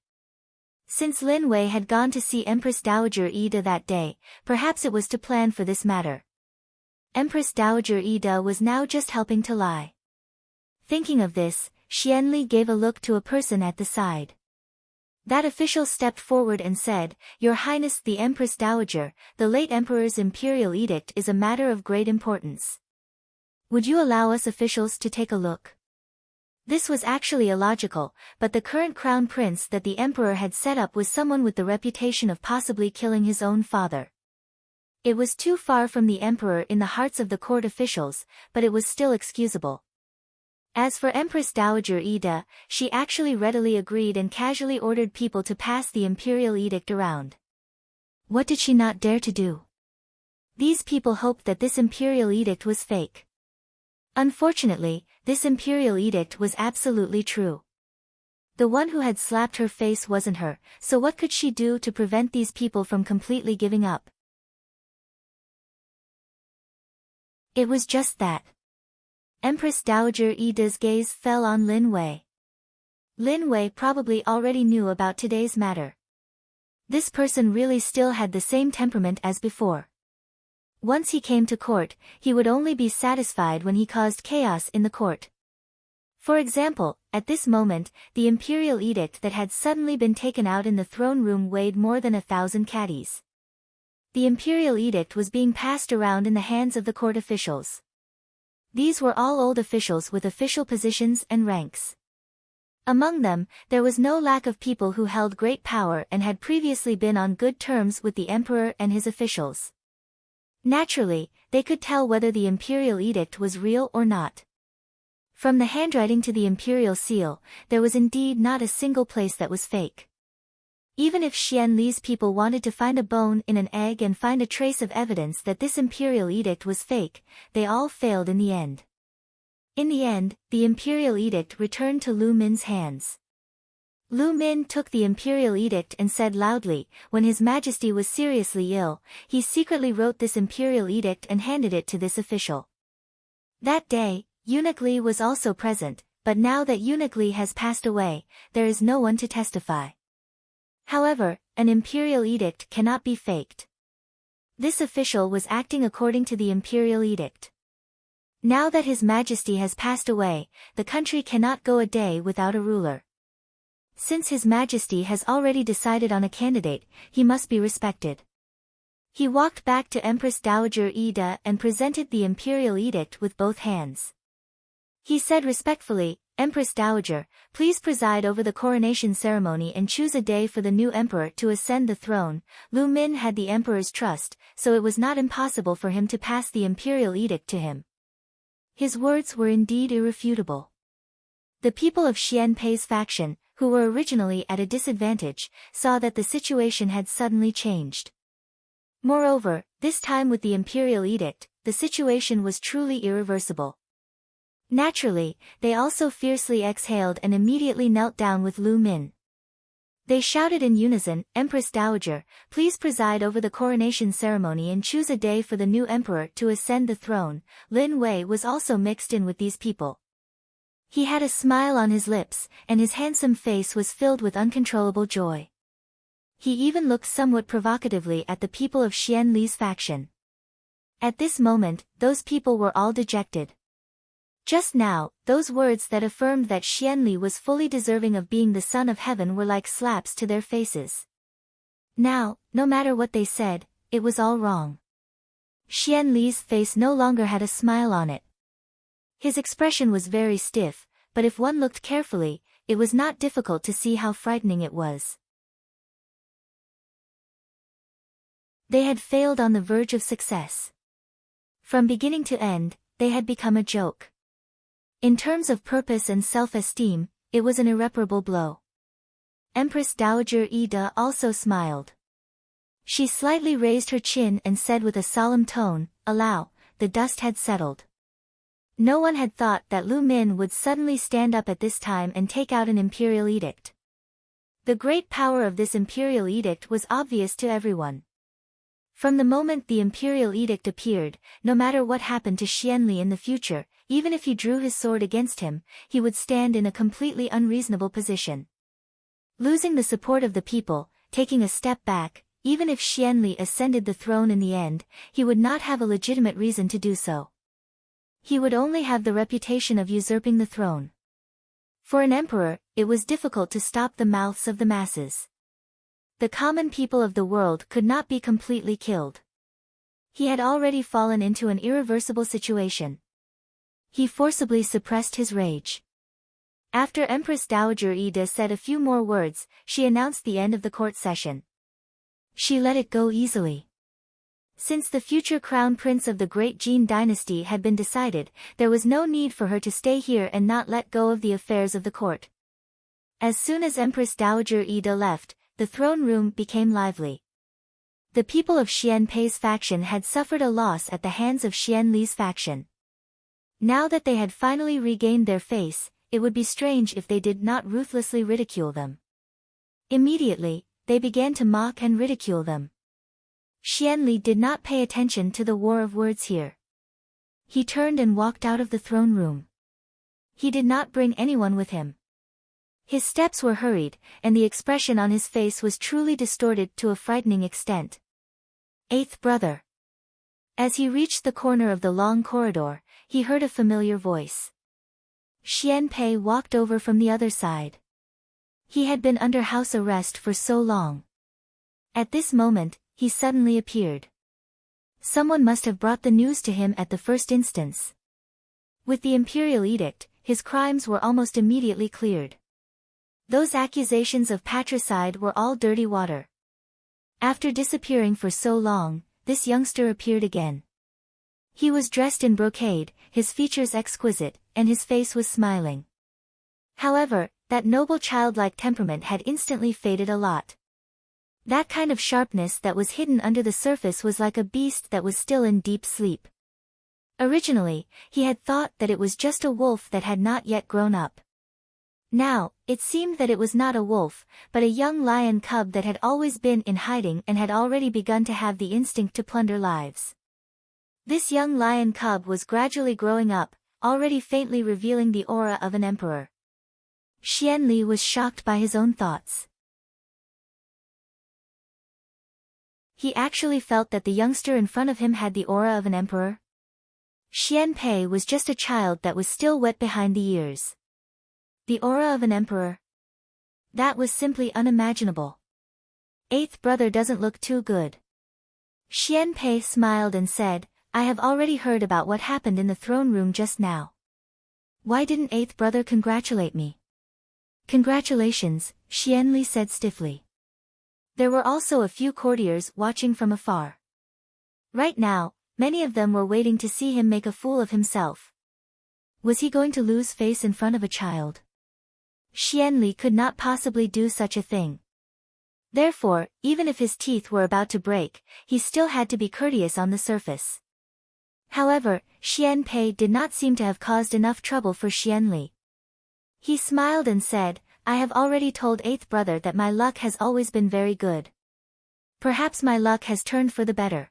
Since Lin Wei had gone to see Empress Dowager Ida that day, perhaps it was to plan for this matter. Empress Dowager Ida was now just helping to lie. Thinking of this, Xian Li gave a look to a person at the side. That official stepped forward and said, "Your Highness the Empress Dowager, the late Emperor's imperial edict is a matter of great importance. Would you allow us officials to take a look?" This was actually illogical, but the current crown prince that the emperor had set up was someone with the reputation of possibly killing his own father. It was too far from the emperor in the hearts of the court officials, but it was still excusable. As for Empress Dowager Ida, she actually readily agreed and casually ordered people to pass the imperial edict around. What did she not dare to do? These people hoped that this imperial edict was fake. Unfortunately, this imperial edict was absolutely true. The one who had slapped her face wasn't her, so what could she do to prevent these people from completely giving up? It was just that. Empress Dowager Ida's gaze fell on Lin Wei. Lin Wei probably already knew about today's matter. This person really still had the same temperament as before. Once he came to court, he would only be satisfied when he caused chaos in the court. For example, at this moment, the imperial edict that had suddenly been taken out in the throne room weighed more than 1,000 caddies. The imperial edict was being passed around in the hands of the court officials. These were all old officials with official positions and ranks. Among them, there was no lack of people who held great power and had previously been on good terms with the emperor and his officials. Naturally, they could tell whether the imperial edict was real or not. From the handwriting to the imperial seal, there was indeed not a single place that was fake. Even if Xian Li's people wanted to find a bone in an egg and find a trace of evidence that this imperial edict was fake, they all failed in the end. In the end, the imperial edict returned to Lu Min's hands. Lu Min took the imperial edict and said loudly, when His Majesty was seriously ill, he secretly wrote this imperial edict and handed it to this official. That day, Eunuch Li was also present, but now that Eunuch Li has passed away, there is no one to testify. However, an imperial edict cannot be faked. This official was acting according to the imperial edict. Now that His Majesty has passed away, the country cannot go a day without a ruler. Since His Majesty has already decided on a candidate, he must be respected. He walked back to Empress Dowager Ida and presented the imperial edict with both hands. He said respectfully, "Empress Dowager, please preside over the coronation ceremony and choose a day for the new emperor to ascend the throne." Lu Min had the emperor's trust, so it was not impossible for him to pass the imperial edict to him. His words were indeed irrefutable. The people of Xian Pei's faction, who were originally at a disadvantage, saw that the situation had suddenly changed. Moreover, this time with the imperial edict, the situation was truly irreversible. Naturally, they also fiercely exhaled and immediately knelt down with Lu Min. They shouted in unison, "Empress Dowager, please preside over the coronation ceremony and choose a day for the new emperor to ascend the throne." Lin Wei was also mixed in with these people. He had a smile on his lips, and his handsome face was filled with uncontrollable joy. He even looked somewhat provocatively at the people of Xian Li's faction. At this moment, those people were all dejected. Just now, those words that affirmed that Xian Li was fully deserving of being the son of heaven were like slaps to their faces. Now, no matter what they said, it was all wrong. Xian Li's face no longer had a smile on it. His expression was very stiff, but if one looked carefully, it was not difficult to see how frightening it was. They had failed on the verge of success. From beginning to end, they had become a joke. In terms of purpose and self-esteem, it was an irreparable blow. Empress Dowager Ida also smiled. She slightly raised her chin and said with a solemn tone, "Allow." The dust had settled. No one had thought that Lu Min would suddenly stand up at this time and take out an imperial edict. The great power of this imperial edict was obvious to everyone. From the moment the imperial edict appeared, no matter what happened to Xian Li in the future, even if he drew his sword against him, he would stand in a completely unreasonable position. Losing the support of the people, taking a step back, even if Xian Li ascended the throne in the end, he would not have a legitimate reason to do so. He would only have the reputation of usurping the throne. For an emperor, it was difficult to stop the mouths of the masses. The common people of the world could not be completely killed. He had already fallen into an irreversible situation. He forcibly suppressed his rage. After Empress Dowager Ida said a few more words, she announced the end of the court session. She let it go easily. Since the future crown prince of the Great Jin dynasty had been decided, there was no need for her to stay here and not let go of the affairs of the court. As soon as Empress Dowager Ida left, the throne room became lively. The people of Xian Pei's faction had suffered a loss at the hands of Xian Li's faction. Now that they had finally regained their face, it would be strange if they did not ruthlessly ridicule them. Immediately, they began to mock and ridicule them. Xian Li did not pay attention to the war of words here. He turned and walked out of the throne room. He did not bring anyone with him. His steps were hurried, and the expression on his face was truly distorted to a frightening extent. Eighth brother. As he reached the corner of the long corridor, he heard a familiar voice. Xian Pei walked over from the other side. He had been under house arrest for so long. At this moment, he suddenly appeared. Someone must have brought the news to him at the first instance. With the imperial edict, his crimes were almost immediately cleared. Those accusations of patricide were all dirty water. After disappearing for so long, this youngster appeared again. He was dressed in brocade, his features exquisite, and his face was smiling. However, that noble childlike temperament had instantly faded a lot. That kind of sharpness that was hidden under the surface was like a beast that was still in deep sleep. Originally, he had thought that it was just a wolf that had not yet grown up. Now, it seemed that it was not a wolf, but a young lion cub that had always been in hiding and had already begun to have the instinct to plunder lives. This young lion cub was gradually growing up, already faintly revealing the aura of an emperor. Xianli was shocked by his own thoughts. He actually felt that the youngster in front of him had the aura of an emperor. Xian Pei was just a child that was still wet behind the ears. The aura of an emperor? That was simply unimaginable. Eighth brother doesn't look too good. Xian Pei smiled and said, I have already heard about what happened in the throne room just now. Why didn't eighth brother congratulate me? Congratulations, Xianli said stiffly. There were also a few courtiers watching from afar. Right now, many of them were waiting to see him make a fool of himself. Was he going to lose face in front of a child? Xianli could not possibly do such a thing. Therefore, even if his teeth were about to break, he still had to be courteous on the surface. However, Xian Pei did not seem to have caused enough trouble for Xianli. He smiled and said, I have already told eighth brother that my luck has always been very good. Perhaps my luck has turned for the better.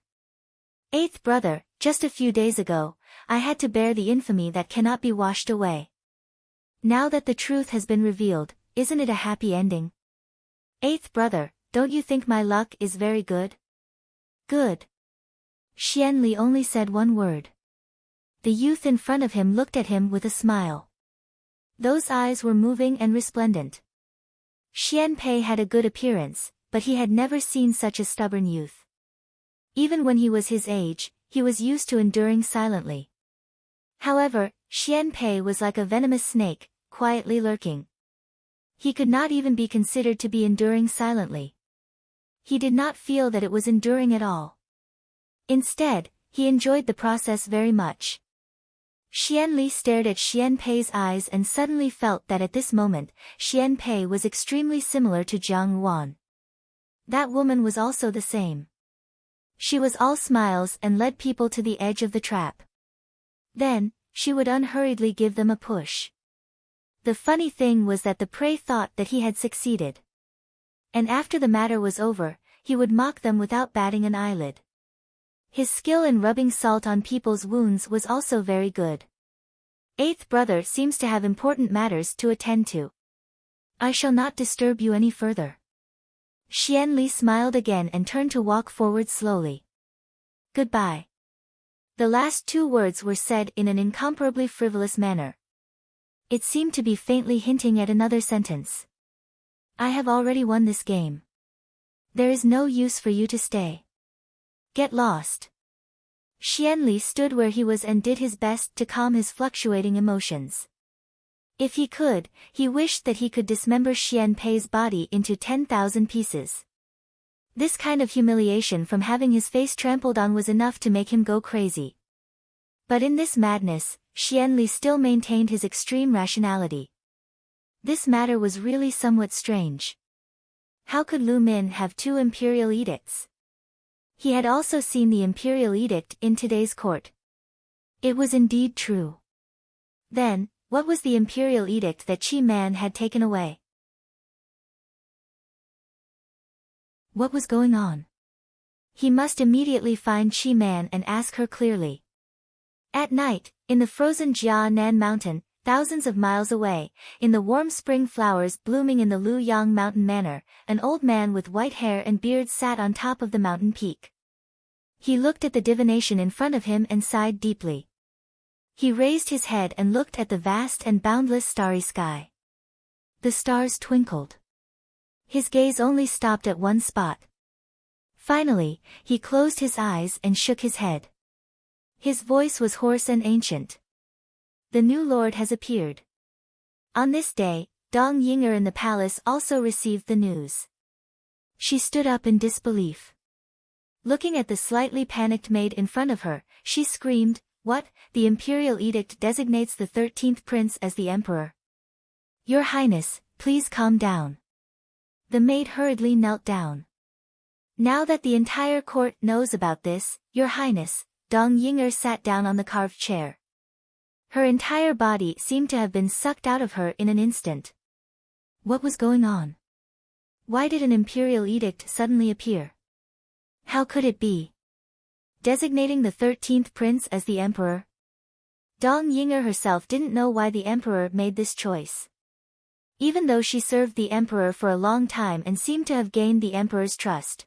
Eighth brother, just a few days ago, I had to bear the infamy that cannot be washed away. Now that the truth has been revealed, isn't it a happy ending? Eighth brother, don't you think my luck is very good? Good. Xianli only said one word. The youth in front of him looked at him with a smile. Those eyes were moving and resplendent. Xian Pei had a good appearance, but he had never seen such a stubborn youth. Even when he was his age, he was used to enduring silently. However, Xian Pei was like a venomous snake, quietly lurking. He could not even be considered to be enduring silently. He did not feel that it was enduring at all. Instead, he enjoyed the process very much. Xianli stared at Xian Pei's eyes and suddenly felt that at this moment, Xian Pei was extremely similar to Jiang Yuan. That woman was also the same. She was all smiles and led people to the edge of the trap. Then, she would unhurriedly give them a push. The funny thing was that the prey thought that he had succeeded. And after the matter was over, he would mock them without batting an eyelid. His skill in rubbing salt on people's wounds was also very good. Eighth brother seems to have important matters to attend to. I shall not disturb you any further. Xianli smiled again and turned to walk forward slowly. Goodbye. The last two words were said in an incomparably frivolous manner. It seemed to be faintly hinting at another sentence. I have already won this game. There is no use for you to stay. Get lost. Xianli stood where he was and did his best to calm his fluctuating emotions. If he could, he wished that he could dismember Xian Pei's body into 10,000 pieces. This kind of humiliation from having his face trampled on was enough to make him go crazy. But in this madness, Xianli still maintained his extreme rationality. This matter was really somewhat strange. How could Lu Min have two imperial edicts? He had also seen the imperial edict in today's court. It was indeed true. Then, what was the imperial edict that Qi Man had taken away? What was going on? He must immediately find Qi Man and ask her clearly. At night, in the frozen Jianan mountain, thousands of miles away, in the warm spring flowers blooming in the Luyang mountain manor, an old man with white hair and beard sat on top of the mountain peak. He looked at the divination in front of him and sighed deeply. He raised his head and looked at the vast and boundless starry sky. The stars twinkled. His gaze only stopped at one spot. Finally, he closed his eyes and shook his head. His voice was hoarse and ancient. The new lord has appeared. On this day, Dong Yinger in the palace also received the news. She stood up in disbelief. Looking at the slightly panicked maid in front of her, she screamed, What? The imperial edict designates the 13th prince as the emperor. Your Highness, please calm down. The maid hurriedly knelt down. Now that the entire court knows about this, Your Highness, Dong Ying'er sat down on the carved chair. Her entire body seemed to have been sucked out of her in an instant. What was going on? Why did an imperial edict suddenly appear? How could it be? Designating the 13th prince as the emperor? Dong Ying'er herself didn't know why the emperor made this choice. Even though she served the emperor for a long time and seemed to have gained the emperor's trust.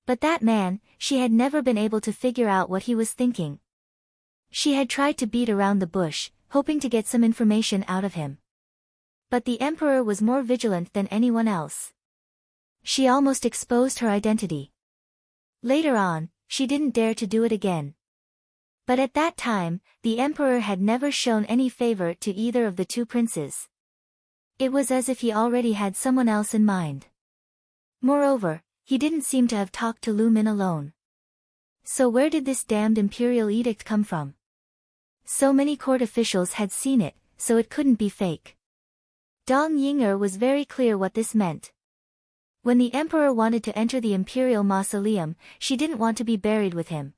But that man, she had never been able to figure out what he was thinking. She had tried to beat around the bush, hoping to get some information out of him. But the emperor was more vigilant than anyone else. She almost exposed her identity. Later on, she didn't dare to do it again. But at that time, the emperor had never shown any favor to either of the two princes. It was as if he already had someone else in mind. Moreover, he didn't seem to have talked to Lu Min alone. So where did this damned imperial edict come from? So many court officials had seen it, so it couldn't be fake. Dong Ying'er was very clear what this meant. When the emperor wanted to enter the imperial mausoleum, she didn't want to be buried with him.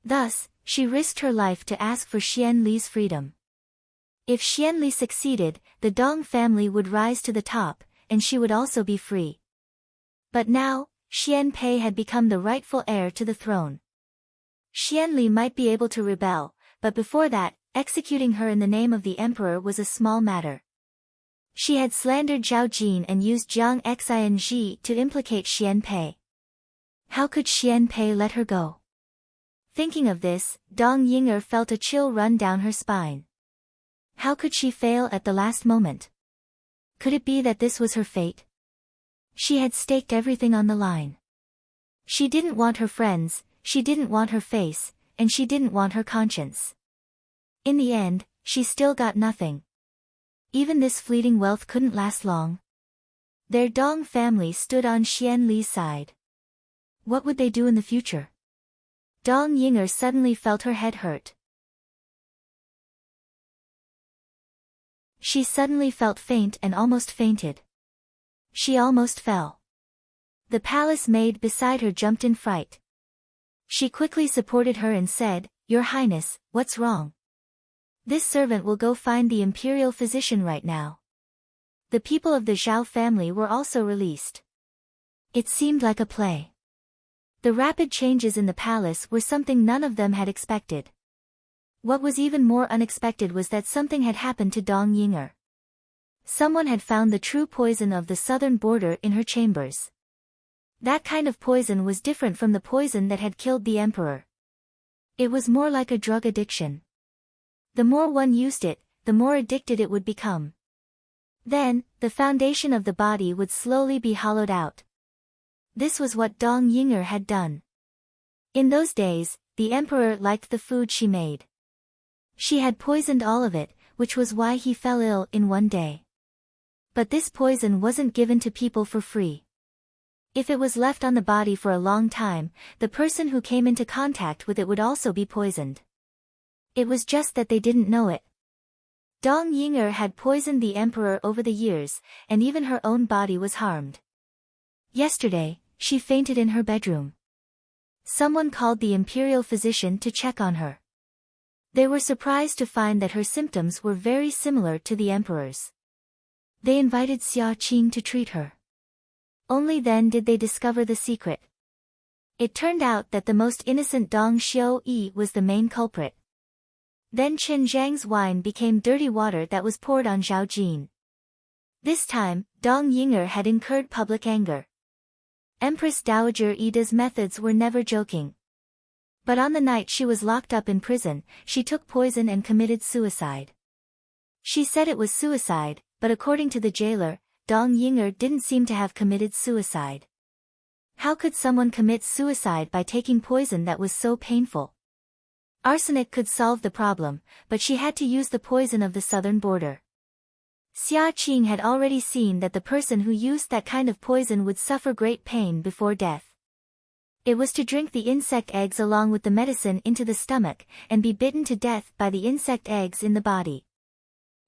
Thus, she risked her life to ask for Xian Li's freedom. If Xian Li succeeded, the Dong family would rise to the top, and she would also be free. But now, Xian Pei had become the rightful heir to the throne. Xian Li might be able to rebel, but before that, executing her in the name of the emperor was a small matter. She had slandered Zhao Jin and used Jiang Xinji to implicate Xian Pei. How could Xian Pei let her go? Thinking of this, Dong Ying'er felt a chill run down her spine. How could she fail at the last moment? Could it be that this was her fate? She had staked everything on the line. She didn't want her friends, she didn't want her face, and she didn't want her conscience. In the end, she still got nothing. Even this fleeting wealth couldn't last long. Their Dong family stood on Xian Li's side. What would they do in the future? Dong Ying'er suddenly felt her head hurt. She suddenly felt faint and almost fainted. She almost fell. The palace maid beside her jumped in fright. She quickly supported her and said, "Your Highness, what's wrong? This servant will go find the imperial physician right now." The people of the Zhao family were also released. It seemed like a play. The rapid changes in the palace were something none of them had expected. What was even more unexpected was that something had happened to Dong Ying'er. Someone had found the true poison of the southern border in her chambers. That kind of poison was different from the poison that had killed the emperor. It was more like a drug addiction. The more one used it, the more addicted it would become. Then, the foundation of the body would slowly be hollowed out. This was what Dong Ying'er had done. In those days, the emperor liked the food she made. She had poisoned all of it, which was why he fell ill in one day. But this poison wasn't given to people for free. If it was left on the body for a long time, the person who came into contact with it would also be poisoned. It was just that they didn't know it. Dong Ying'er had poisoned the emperor over the years, and even her own body was harmed. Yesterday, she fainted in her bedroom. Someone called the imperial physician to check on her. They were surprised to find that her symptoms were very similar to the emperor's. They invited Xia Qing to treat her. Only then did they discover the secret. It turned out that the most innocent Dong Xiu-yi was the main culprit. Then Chen Zhang's wine became dirty water that was poured on Zhao Jin. This time, Dong Ying'er had incurred public anger. Empress Dowager Ida's methods were never joking. But on the night she was locked up in prison, she took poison and committed suicide. She said it was suicide, but according to the jailer, Dong Ying'er didn't seem to have committed suicide. How could someone commit suicide by taking poison that was so painful? Arsenic could solve the problem, but she had to use the poison of the southern border. Xia Qing had already seen that the person who used that kind of poison would suffer great pain before death. It was to drink the insect eggs along with the medicine into the stomach, and be bitten to death by the insect eggs in the body.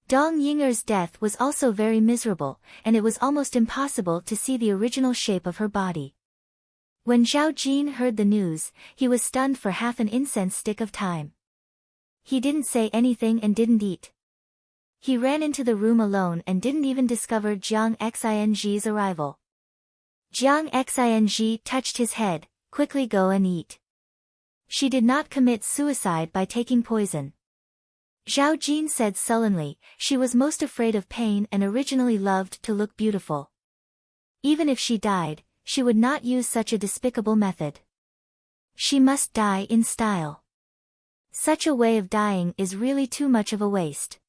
Dong Ying'er's death was also very miserable, and it was almost impossible to see the original shape of her body. When Zhao Jin heard the news, he was stunned for half an incense stick of time. He didn't say anything and didn't eat. He ran into the room alone and didn't even discover Jiang Xing's arrival. Jiang Xing touched his head, quickly go and eat. She did not commit suicide by taking poison. Zhao Jin said sullenly, she was most afraid of pain and originally loved to look beautiful. Even if she died, she would not use such a despicable method. She must die in style. Such a way of dying is really too much of a waste.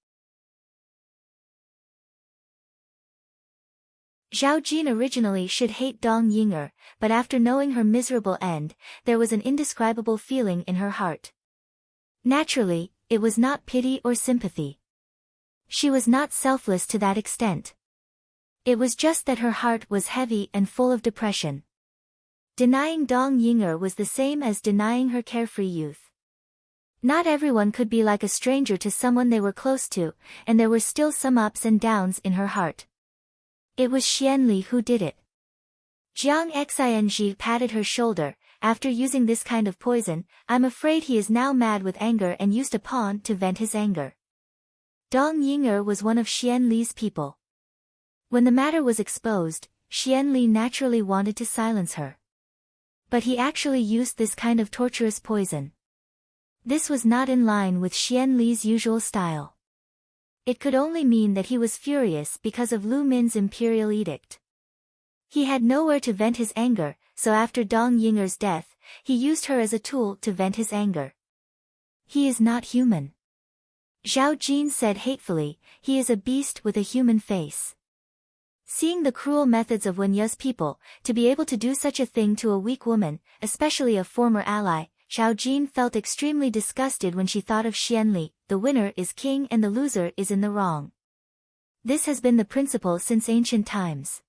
Zhao Jin originally should hate Dong Ying'er, but after knowing her miserable end, there was an indescribable feeling in her heart. Naturally, it was not pity or sympathy. She was not selfless to that extent. It was just that her heart was heavy and full of depression. Denying Dong Ying'er was the same as denying her carefree youth. Not everyone could be like a stranger to someone they were close to, and there were still some ups and downs in her heart. It was Xianli who did it. Jiang Xing patted her shoulder. After using this kind of poison, I'm afraid he is now mad with anger and used a pawn to vent his anger. Dong Ying'er was one of Xianli's people. When the matter was exposed, Xianli naturally wanted to silence her. But he actually used this kind of torturous poison. This was not in line with Xianli's usual style. It could only mean that he was furious because of Lu Min's imperial edict. He had nowhere to vent his anger, so after Dong Ying'er's death, he used her as a tool to vent his anger. He is not human. Zhao Jin said hatefully, he is a beast with a human face. Seeing the cruel methods of Wenya's people, to be able to do such a thing to a weak woman, especially a former ally, Zhao Jin felt extremely disgusted when she thought of Xianli, the winner is king and the loser is in the wrong. This has been the principle since ancient times.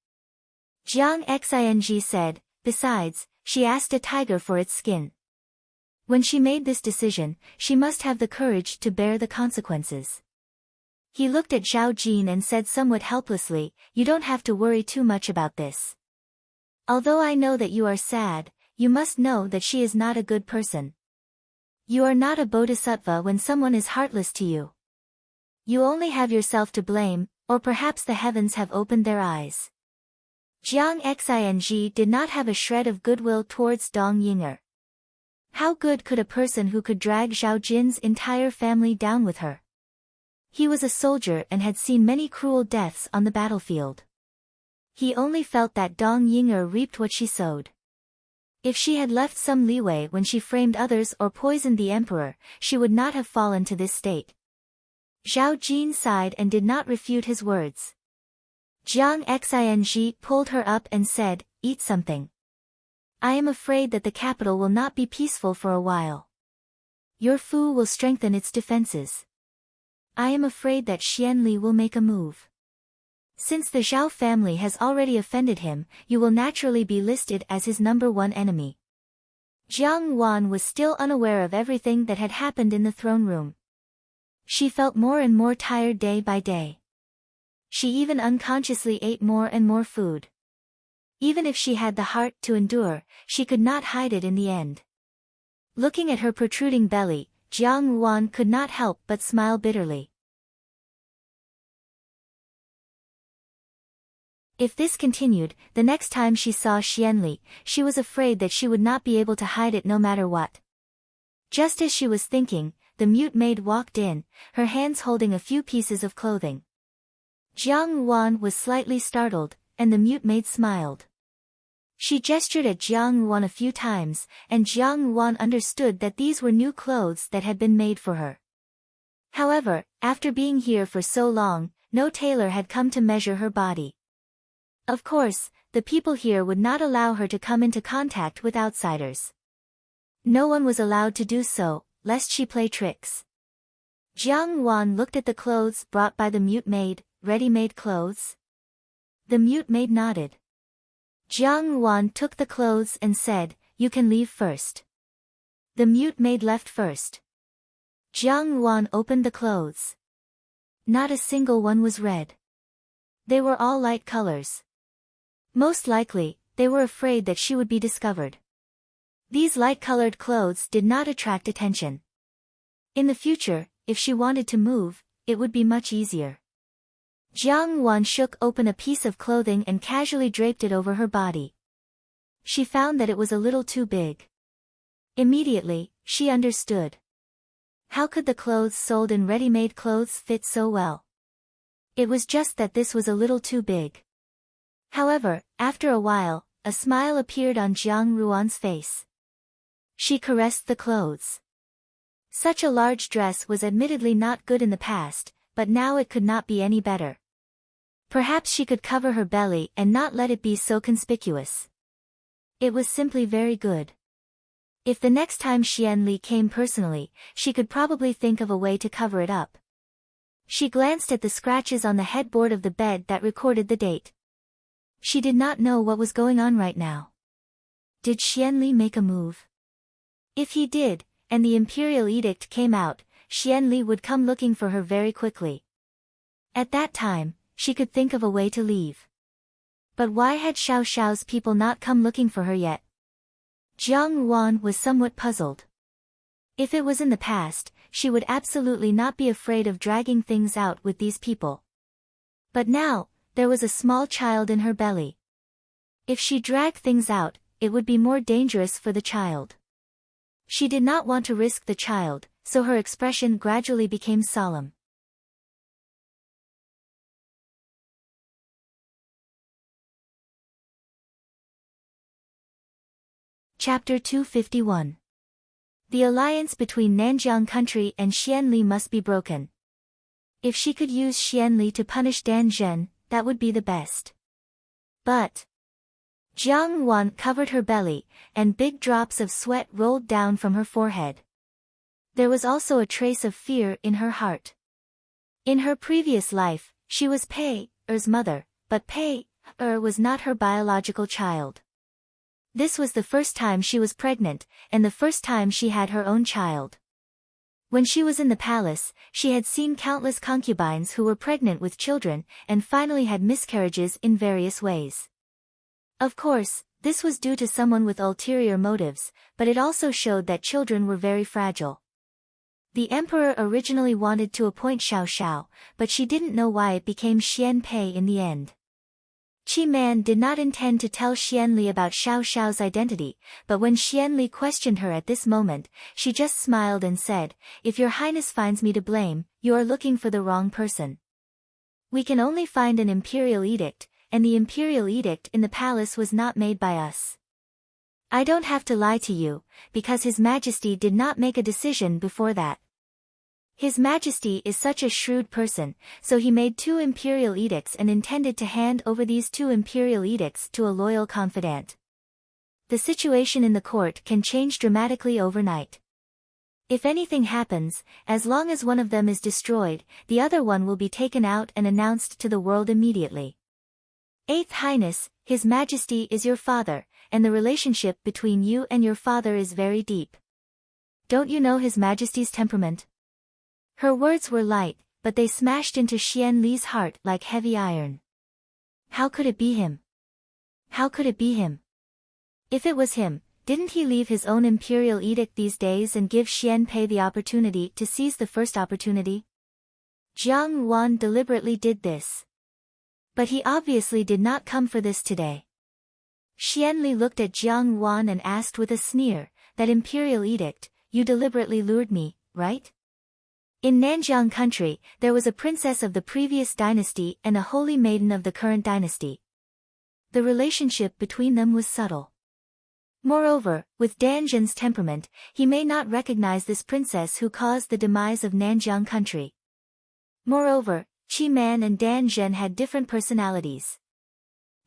Jiang Xing said, besides, she asked a tiger for its skin. When she made this decision, she must have the courage to bear the consequences. He looked at Zhao Jin and said somewhat helplessly, you don't have to worry too much about this. Although I know that you are sad, you must know that she is not a good person. You are not a bodhisattva when someone is heartless to you. You only have yourself to blame, or perhaps the heavens have opened their eyes. Jiang Xing did not have a shred of goodwill towards Dong Ying'er. How good could a person who could drag Zhao Jin's entire family down with her? He was a soldier and had seen many cruel deaths on the battlefield. He only felt that Dong Ying'er reaped what she sowed. If she had left some leeway when she framed others or poisoned the emperor, she would not have fallen to this state. Zhao Jin sighed and did not refute his words. Jiang Xing pulled her up and said, eat something. I am afraid that the capital will not be peaceful for a while. Your food will strengthen its defenses. I am afraid that Xianli will make a move. Since the Zhao family has already offended him, you will naturally be listed as his #1 enemy. Jiang Wan was still unaware of everything that had happened in the throne room. She felt more and more tired day by day. She even unconsciously ate more and more food. Even if she had the heart to endure, she could not hide it in the end. Looking at her protruding belly, Jiang Wan could not help but smile bitterly. If this continued, the next time she saw Xianli, she was afraid that she would not be able to hide it no matter what. Just as she was thinking, the mute maid walked in, her hands holding a few pieces of clothing. Jiang Wan was slightly startled, and the mute maid smiled. She gestured at Jiang Wan a few times, and Jiang Wan understood that these were new clothes that had been made for her. However, after being here for so long, no tailor had come to measure her body. Of course, the people here would not allow her to come into contact with outsiders. No one was allowed to do so, lest she play tricks. Jiang Wan looked at the clothes brought by the mute maid, ready-made clothes. The mute maid nodded. Jiang Wan took the clothes and said, you can leave first. The mute maid left first. Jiang Wan opened the clothes. Not a single one was red. They were all light colors. Most likely, they were afraid that she would be discovered. These light-colored clothes did not attract attention. In the future, if she wanted to move, it would be much easier. Jiang Wan shook open a piece of clothing and casually draped it over her body. She found that it was a little too big. Immediately, she understood. How could the clothes sold in ready-made clothes fit so well? It was just that this was a little too big. However, after a while, a smile appeared on Jiang Ruan's face. She caressed the clothes. Such a large dress was admittedly not good in the past, but now it could not be any better. Perhaps she could cover her belly and not let it be so conspicuous. It was simply very good. If the next time Xian Li came personally, she could probably think of a way to cover it up. She glanced at the scratches on the headboard of the bed that recorded the date. She did not know what was going on right now. Did Xian Li make a move? If he did, and the imperial edict came out, Xian Li would come looking for her very quickly. At that time, she could think of a way to leave. But why had Xiao Xiao's people not come looking for her yet? Jiang Wan was somewhat puzzled. If it was in the past, she would absolutely not be afraid of dragging things out with these people. But now, there was a small child in her belly. If she dragged things out, it would be more dangerous for the child. She did not want to risk the child, so her expression gradually became solemn. Chapter 251. The alliance between Nanjiang country and Xian Li must be broken. If she could use Xian Li to punish Dan Zhen, that would be the best. But Jiang Wan covered her belly, and big drops of sweat rolled down from her forehead. There was also a trace of fear in her heart. In her previous life, she was Pei Er's mother, but Pei Er was not her biological child. This was the first time she was pregnant, and the first time she had her own child. When she was in the palace, she had seen countless concubines who were pregnant with children, and finally had miscarriages in various ways. Of course, this was due to someone with ulterior motives, but it also showed that children were very fragile. The emperor originally wanted to appoint Xiao Xiao, but she didn't know why it became Xian Pei in the end. Qi Man did not intend to tell Xian Li about Xiao Xiao's identity, but when Xian Li questioned her at this moment, she just smiled and said, "If your highness finds me to blame, you are looking for the wrong person. We can only find an imperial edict, and the imperial edict in the palace was not made by us. I don't have to lie to you, because His Majesty did not make a decision before that. His Majesty is such a shrewd person, so he made 2 imperial edicts and intended to hand over these 2 imperial edicts to a loyal confidant. The situation in the court can change dramatically overnight. If anything happens, as long as one of them is destroyed, the other one will be taken out and announced to the world immediately. Eighth Highness, His Majesty is your father, and the relationship between you and your father is very deep. Don't you know His Majesty's temperament?" Her words were light, but they smashed into Xian Li's heart like heavy iron. How could it be him? How could it be him? If it was him, didn't he leave his own imperial edict these days and give Xian Pei the opportunity to seize the first opportunity? Jiang Wan deliberately did this. But he obviously did not come for this today. Xian Li looked at Jiang Wan and asked with a sneer, "That imperial edict, you deliberately lured me, right?" In Nanjiang country, there was a princess of the previous dynasty and a holy maiden of the current dynasty. The relationship between them was subtle. Moreover, with Dan Zhen's temperament, he may not recognize this princess who caused the demise of Nanjiang country. Moreover, Qi Man and Dan Zhen had different personalities.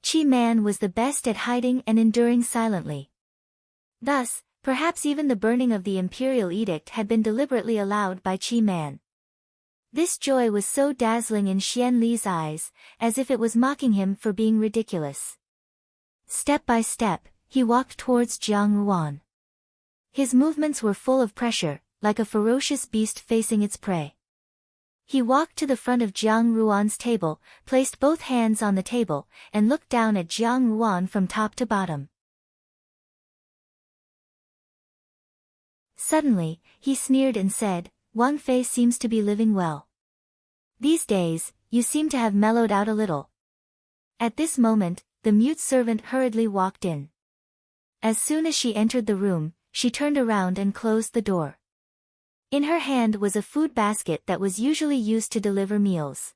Qi Man was the best at hiding and enduring silently. Thus, perhaps even the burning of the imperial edict had been deliberately allowed by Qi Man. This joy was so dazzling in Xian Li's eyes, as if it was mocking him for being ridiculous. Step by step, he walked towards Jiang Wan. His movements were full of pressure, like a ferocious beast facing its prey. He walked to the front of Jiang Ruan's table, placed both hands on the table, and looked down at Jiang Ruan from top to bottom. Suddenly, he sneered and said, "Wang Fei seems to be living well. These days, you seem to have mellowed out a little." At this moment, the mute servant hurriedly walked in. As soon as she entered the room, she turned around and closed the door. In her hand was a food basket that was usually used to deliver meals.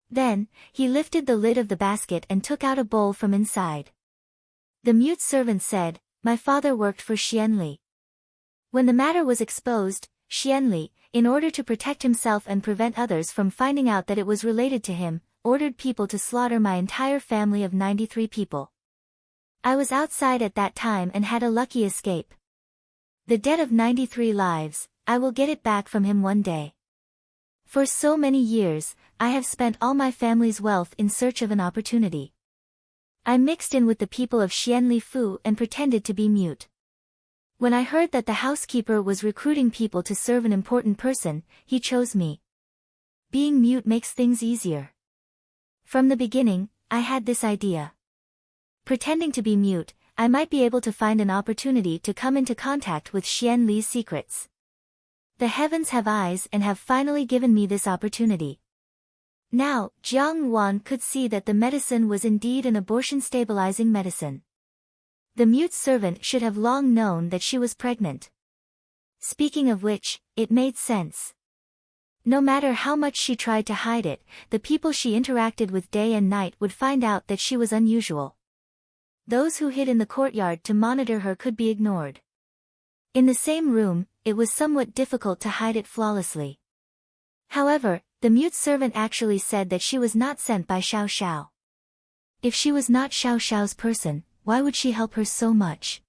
Then, he lifted the lid of the basket and took out a bowl from inside. The mute servant said, "My father worked for Xianli." When the matter was exposed, Xianli, in order to protect himself and prevent others from finding out that it was related to him, ordered people to slaughter my entire family of 93 people. I was outside at that time and had a lucky escape. The debt of 93 lives, I will get it back from him one day. For so many years, I have spent all my family's wealth in search of an opportunity. I mixed in with the people of Xianli Fu and pretended to be mute. When I heard that the housekeeper was recruiting people to serve an important person, he chose me. Being mute makes things easier. From the beginning, I had this idea. Pretending to be mute, I might be able to find an opportunity to come into contact with Xian Li's secrets. The heavens have eyes and have finally given me this opportunity. Now, Jiang Wan could see that the medicine was indeed an abortion-stabilizing medicine. The mute servant should have long known that she was pregnant. Speaking of which, it made sense. No matter how much she tried to hide it, the people she interacted with day and night would find out that she was unusual. Those who hid in the courtyard to monitor her could be ignored. In the same room, it was somewhat difficult to hide it flawlessly. However, the mute servant actually said that she was not sent by Xiao Xiao. If she was not Xiao Xiao's person, why would she help her so much?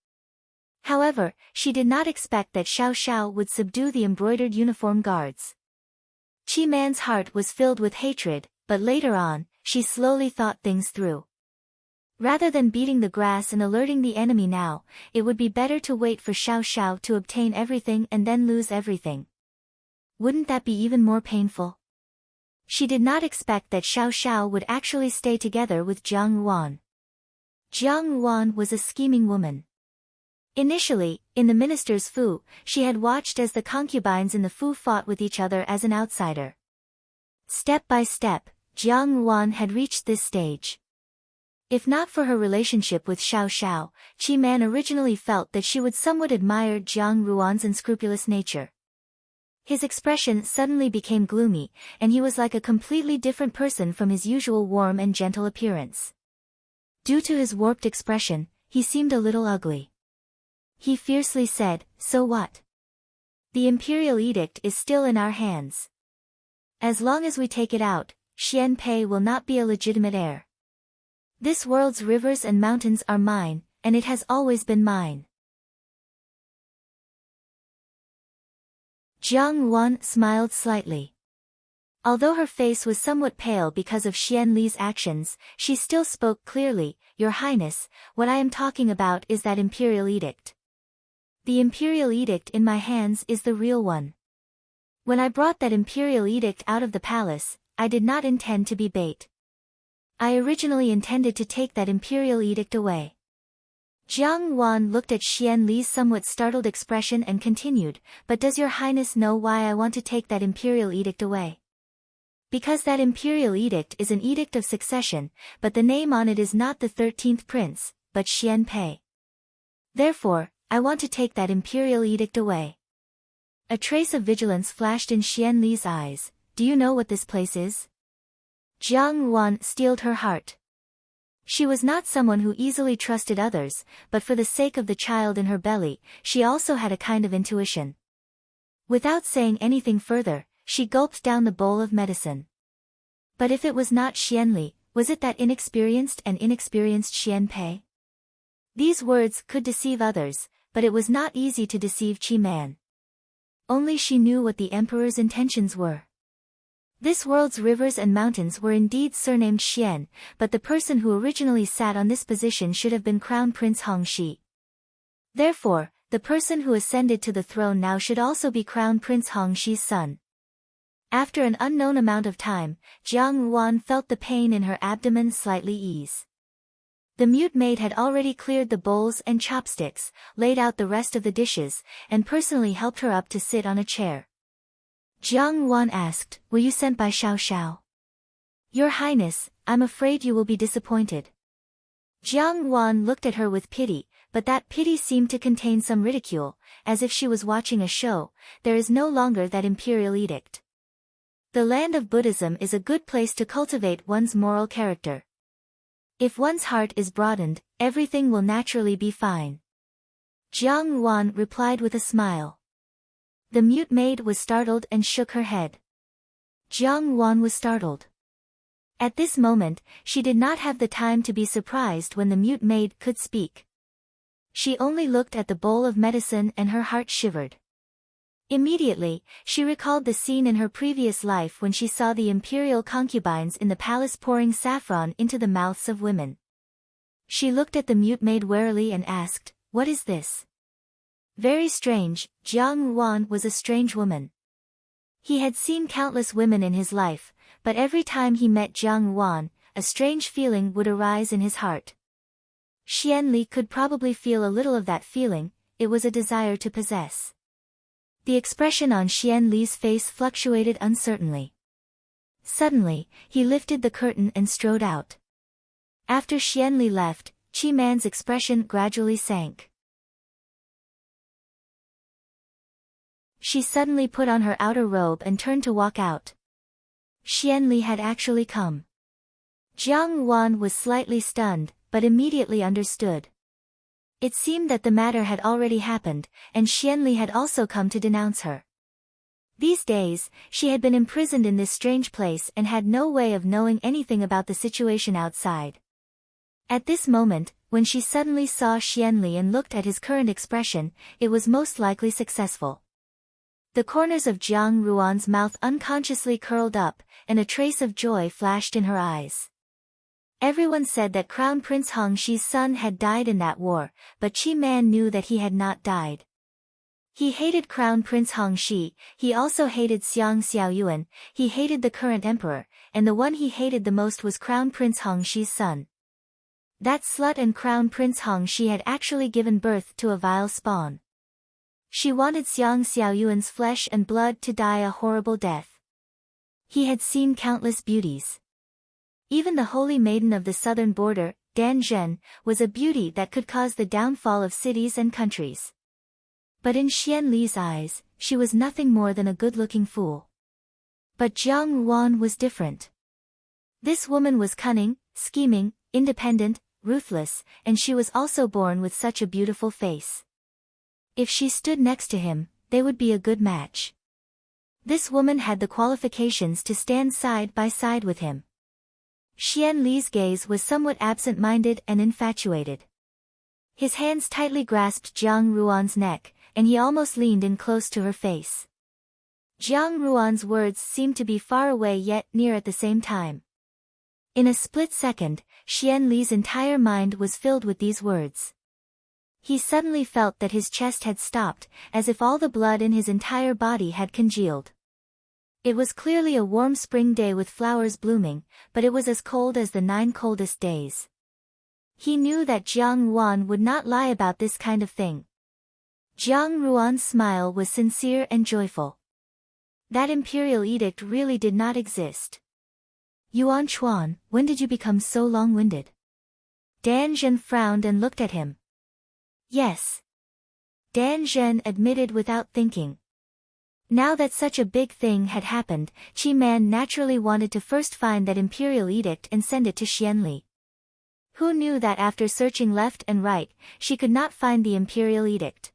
However, she did not expect that Xiao Xiao would subdue the embroidered uniform guards. Qi Man's heart was filled with hatred, but later on, she slowly thought things through. Rather than beating the grass and alerting the enemy now, it would be better to wait for Xiao Xiao to obtain everything and then lose everything. Wouldn't that be even more painful? She did not expect that Xiao Xiao would actually stay together with Jiang Ruan. Jiang Ruan was a scheming woman. Initially, in the minister's Fu, she had watched as the concubines in the Fu fought with each other as an outsider. Step by step, Jiang Ruan had reached this stage. If not for her relationship with Xiao Xiao, Qi Man originally felt that she would somewhat admire Jiang Ruan's unscrupulous nature. His expression suddenly became gloomy, and he was like a completely different person from his usual warm and gentle appearance. Due to his warped expression, he seemed a little ugly. He fiercely said, "So what? The imperial edict is still in our hands. As long as we take it out, Xian Pei will not be a legitimate heir. This world's rivers and mountains are mine, and it has always been mine." Jiang Ruan smiled slightly. Although her face was somewhat pale because of Xian Li's actions, she still spoke clearly, "Your Highness, what I am talking about is that imperial edict. The imperial edict in my hands is the real one. When I brought that imperial edict out of the palace, I did not intend to be bait. I originally intended to take that imperial edict away." Jiang Ruan looked at Xian Li's somewhat startled expression and continued, "But does your Highness know why I want to take that imperial edict away? Because that imperial edict is an edict of succession, but the name on it is not the 13th prince, but Xian Pei. Therefore, I want to take that imperial edict away." A trace of vigilance flashed in Xian Li's eyes. "Do you know what this place is?" Jiang Ruan steeled her heart. She was not someone who easily trusted others, but for the sake of the child in her belly, she also had a kind of intuition. Without saying anything further, she gulped down the bowl of medicine. But if it was not Xianli, was it that inexperienced Xian Pei? These words could deceive others, but it was not easy to deceive Qi Man. Only she knew what the emperor's intentions were. This world's rivers and mountains were indeed surnamed Xian, but the person who originally sat on this position should have been Crown Prince Hongxi. Therefore, the person who ascended to the throne now should also be Crown Prince Hongxi's son. After an unknown amount of time, Jiang Ruan felt the pain in her abdomen slightly ease. The mute maid had already cleared the bowls and chopsticks, laid out the rest of the dishes, and personally helped her up to sit on a chair. Jiang Ruan asked, "Were you sent by Xiao Xiao?" "Your Highness, I'm afraid you will be disappointed." Jiang Ruan looked at her with pity, but that pity seemed to contain some ridicule, as if she was watching a show. There is no longer that imperial edict. The land of Buddhism is a good place to cultivate one's moral character. If one's heart is broadened, everything will naturally be fine. Jiang Ruan replied with a smile. The mute maid was startled and shook her head. Jiang Ruan was startled. At this moment, she did not have the time to be surprised when the mute maid could speak. She only looked at the bowl of medicine and her heart shivered. Immediately, she recalled the scene in her previous life when she saw the imperial concubines in the palace pouring saffron into the mouths of women. She looked at the mute maid warily and asked, "What is this?" Very strange, Jiang Ruan was a strange woman. He had seen countless women in his life, but every time he met Jiang Ruan, a strange feeling would arise in his heart. Xian Li could probably feel a little of that feeling. It was a desire to possess. The expression on Xian Li's face fluctuated uncertainly. Suddenly, he lifted the curtain and strode out. After Xian Li left, Qi Man's expression gradually sank. She suddenly put on her outer robe and turned to walk out. Xian Li had actually come. Jiang Ruan was slightly stunned, but immediately understood. It seemed that the matter had already happened, and Xian Li had also come to denounce her. These days, she had been imprisoned in this strange place and had no way of knowing anything about the situation outside. At this moment, when she suddenly saw Xian Li and looked at his current expression, it was most likely successful. The corners of Jiang Ruan's mouth unconsciously curled up, and a trace of joy flashed in her eyes. Everyone said that Crown Prince Hong Shi's son had died in that war, but Qi Man knew that he had not died. He hated Crown Prince Hong Shi, he also hated Xiang Xiaoyuan, he hated the current emperor, and the one he hated the most was Crown Prince Hong Shi's son. That slut and Crown Prince Hong Shi had actually given birth to a vile spawn. She wanted Xiang Xiaoyuan's flesh and blood to die a horrible death. He had seen countless beauties. Even the holy maiden of the southern border, Dan Zhen, was a beauty that could cause the downfall of cities and countries. But in Xian Li's eyes, she was nothing more than a good-looking fool. But Jiang Ruan was different. This woman was cunning, scheming, independent, ruthless, and she was also born with such a beautiful face. If she stood next to him, they would be a good match. This woman had the qualifications to stand side by side with him. Xian Li's gaze was somewhat absent-minded and infatuated. His hands tightly grasped Jiang Ruan's neck, and he almost leaned in close to her face. Jiang Ruan's words seemed to be far away yet near at the same time. In a split second, Xian Li's entire mind was filled with these words. He suddenly felt that his chest had stopped, as if all the blood in his entire body had congealed. It was clearly a warm spring day with flowers blooming, but it was as cold as the 9 coldest days. He knew that Jiang Ruan would not lie about this kind of thing. Jiang Ruan's smile was sincere and joyful. That imperial edict really did not exist. Yuan Chuan, when did you become so long-winded? Dan Zhen frowned and looked at him. Yes. Dan Zhen admitted without thinking. Now that such a big thing had happened, Qi Man naturally wanted to first find that imperial edict and send it to Xian Li. Who knew that after searching left and right, she could not find the imperial edict?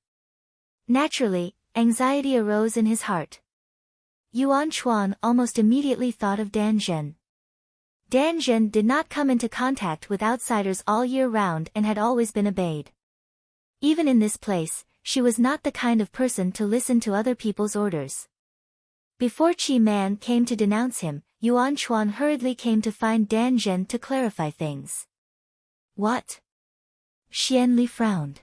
Naturally, anxiety arose in his heart. Yuan Chuan almost immediately thought of Dan Zhen. Dan Zhen did not come into contact with outsiders all year round and had always been obeyed. Even in this place, she was not the kind of person to listen to other people's orders. Before Qi Man came to denounce him, Yuan Chuan hurriedly came to find Dan Zhen to clarify things. What? Xian Li frowned.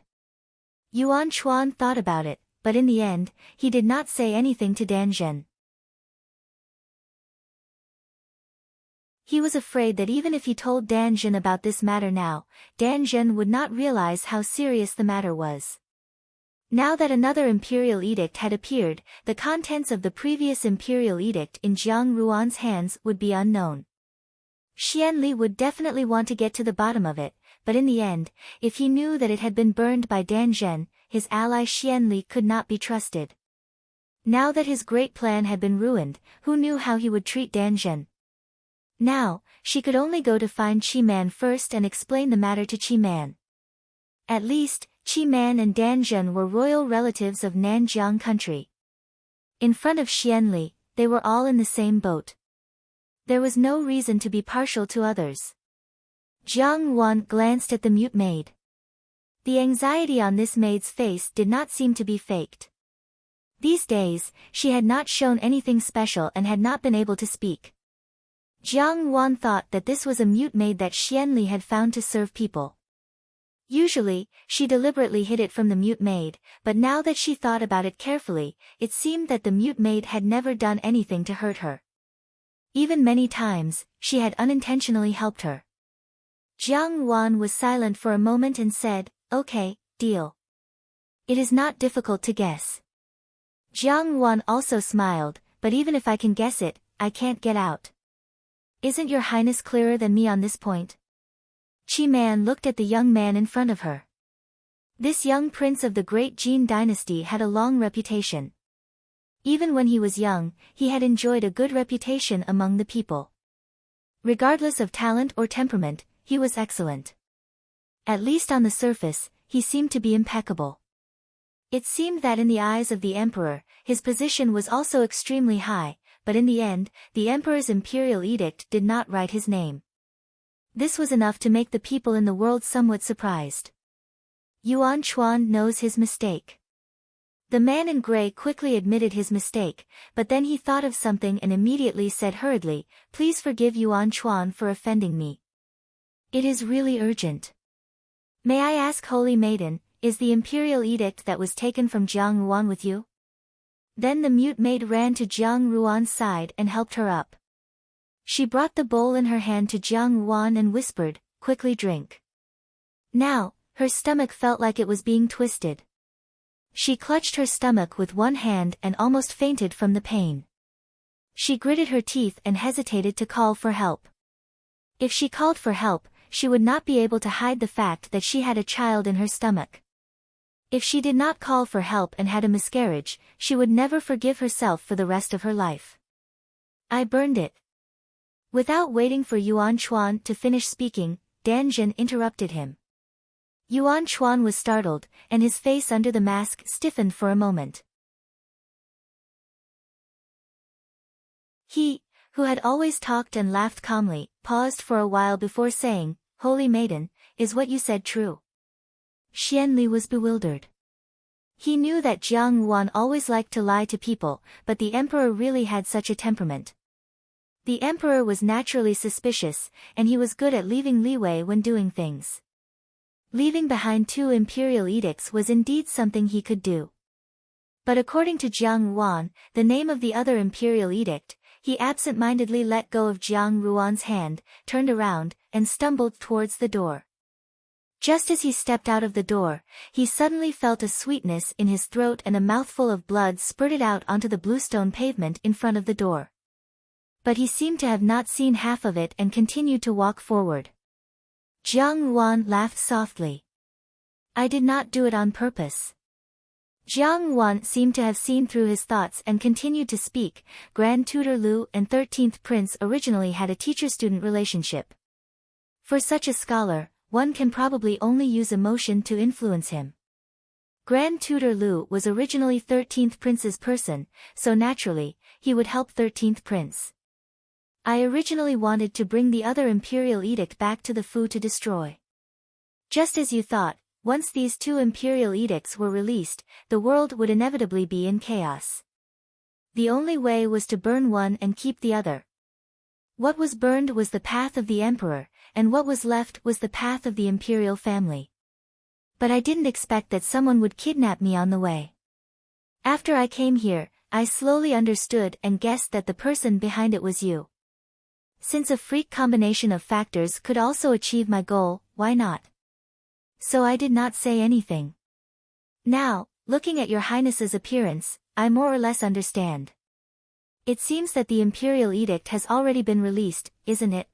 Yuan Chuan thought about it, but in the end, he did not say anything to Dan Zhen. He was afraid that even if he told Dan Zhen about this matter now, Dan Zhen would not realize how serious the matter was. Now that another imperial edict had appeared, the contents of the previous imperial edict in Jiang Ruan's hands would be unknown. Xian Li would definitely want to get to the bottom of it, but in the end, if he knew that it had been burned by Dan Zhen, his ally Xian Li could not be trusted. Now that his great plan had been ruined, who knew how he would treat Dan Zhen? Now, she could only go to find Qi Man first and explain the matter to Qi Man. At least, Qi Man and Dan Zhen were royal relatives of Nanjiang country. In front of Xian Li, they were all in the same boat. There was no reason to be partial to others. Jiang Wan glanced at the mute maid. The anxiety on this maid's face did not seem to be faked. These days, she had not shown anything special and had not been able to speak. Jiang Wan thought that this was a mute maid that Xian Li had found to serve people. Usually, she deliberately hid it from the mute maid, but now that she thought about it carefully, it seemed that the mute maid had never done anything to hurt her. Even many times, she had unintentionally helped her. Jiang Wan was silent for a moment and said, "Okay, deal. It is not difficult to guess." Jiang Wan also smiled, "But even if I can guess it, I can't get out. Isn't your highness clearer than me on this point?" Qi Man looked at the young man in front of her. This young prince of the great Jin dynasty had a long reputation. Even when he was young, he had enjoyed a good reputation among the people. Regardless of talent or temperament, he was excellent. At least on the surface, he seemed to be impeccable. It seemed that in the eyes of the emperor, his position was also extremely high, but in the end, the emperor's imperial edict did not write his name. This was enough to make the people in the world somewhat surprised. Yuan Chuan knows his mistake. The man in gray quickly admitted his mistake, but then he thought of something and immediately said hurriedly, "Please forgive Yuan Chuan for offending me. It is really urgent. May I ask, Holy Maiden, is the imperial edict that was taken from Jiang Ruan with you?" Then the mute maid ran to Jiang Ruan's side and helped her up. She brought the bowl in her hand to Jiang Ruan and whispered, "Quickly drink." Now, her stomach felt like it was being twisted. She clutched her stomach with one hand and almost fainted from the pain. She gritted her teeth and hesitated to call for help. If she called for help, she would not be able to hide the fact that she had a child in her stomach. If she did not call for help and had a miscarriage, she would never forgive herself for the rest of her life. "I burned it." Without waiting for Yuan Chuan to finish speaking, Dan Zhen interrupted him. Yuan Chuan was startled, and his face under the mask stiffened for a moment. He, who had always talked and laughed calmly, paused for a while before saying, "Holy Maiden, is what you said true?" Xian Li was bewildered. He knew that Jiang Ruan always liked to lie to people, but the emperor really had such a temperament. The emperor was naturally suspicious, and he was good at leaving leeway when doing things. Leaving behind 2 imperial edicts was indeed something he could do. But according to Jiang Ruan, the name of the other imperial edict, he absent-mindedly let go of Jiang Ruan's hand, turned around, and stumbled towards the door. Just as he stepped out of the door, he suddenly felt a sweetness in his throat and a mouthful of blood spurted out onto the bluestone pavement in front of the door. But he seemed to have not seen half of it and continued to walk forward. Jiang Ruan laughed softly. "I did not do it on purpose." Jiang Ruan seemed to have seen through his thoughts and continued to speak. Grand Tutor Lu and 13th Prince originally had a teacher-student relationship. For such a scholar, one can probably only use emotion to influence him. Grand Tutor Lu was originally 13th Prince's person, so naturally, he would help 13th Prince. "I originally wanted to bring the other imperial edict back to the Fu to destroy. Just as you thought, once these 2 imperial edicts were released, the world would inevitably be in chaos. The only way was to burn one and keep the other. What was burned was the path of the emperor, and what was left was the path of the imperial family. But I didn't expect that someone would kidnap me on the way. After I came here, I slowly understood and guessed that the person behind it was you." Since a freak combination of factors could also achieve my goal, why not? So I did not say anything. Now, looking at your highness's appearance, I more or less understand. It seems that the imperial edict has already been released, isn't it?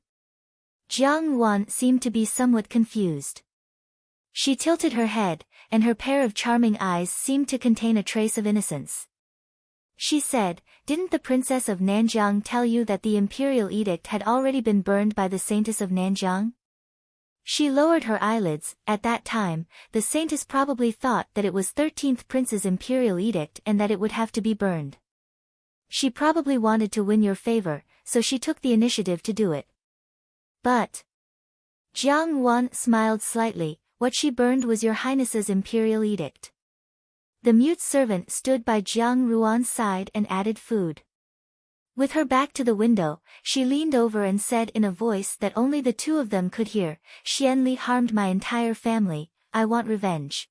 Jiang Yuan seemed to be somewhat confused. She tilted her head, and her pair of charming eyes seemed to contain a trace of innocence. She said, "Didn't the princess of Nanjiang tell you that the imperial edict had already been burned by the saintess of Nanjiang?" She lowered her eyelids. At that time, the saintess probably thought that it was 13th prince's imperial edict and that it would have to be burned. She probably wanted to win your favor, so she took the initiative to do it. But Jiang Yuan smiled slightly. What she burned was your highness's imperial edict. The mute servant stood by Jiang Yuan's side and added food. With her back to the window, she leaned over and said in a voice that only the two of them could hear, "Xian Li harmed my entire family, I want revenge."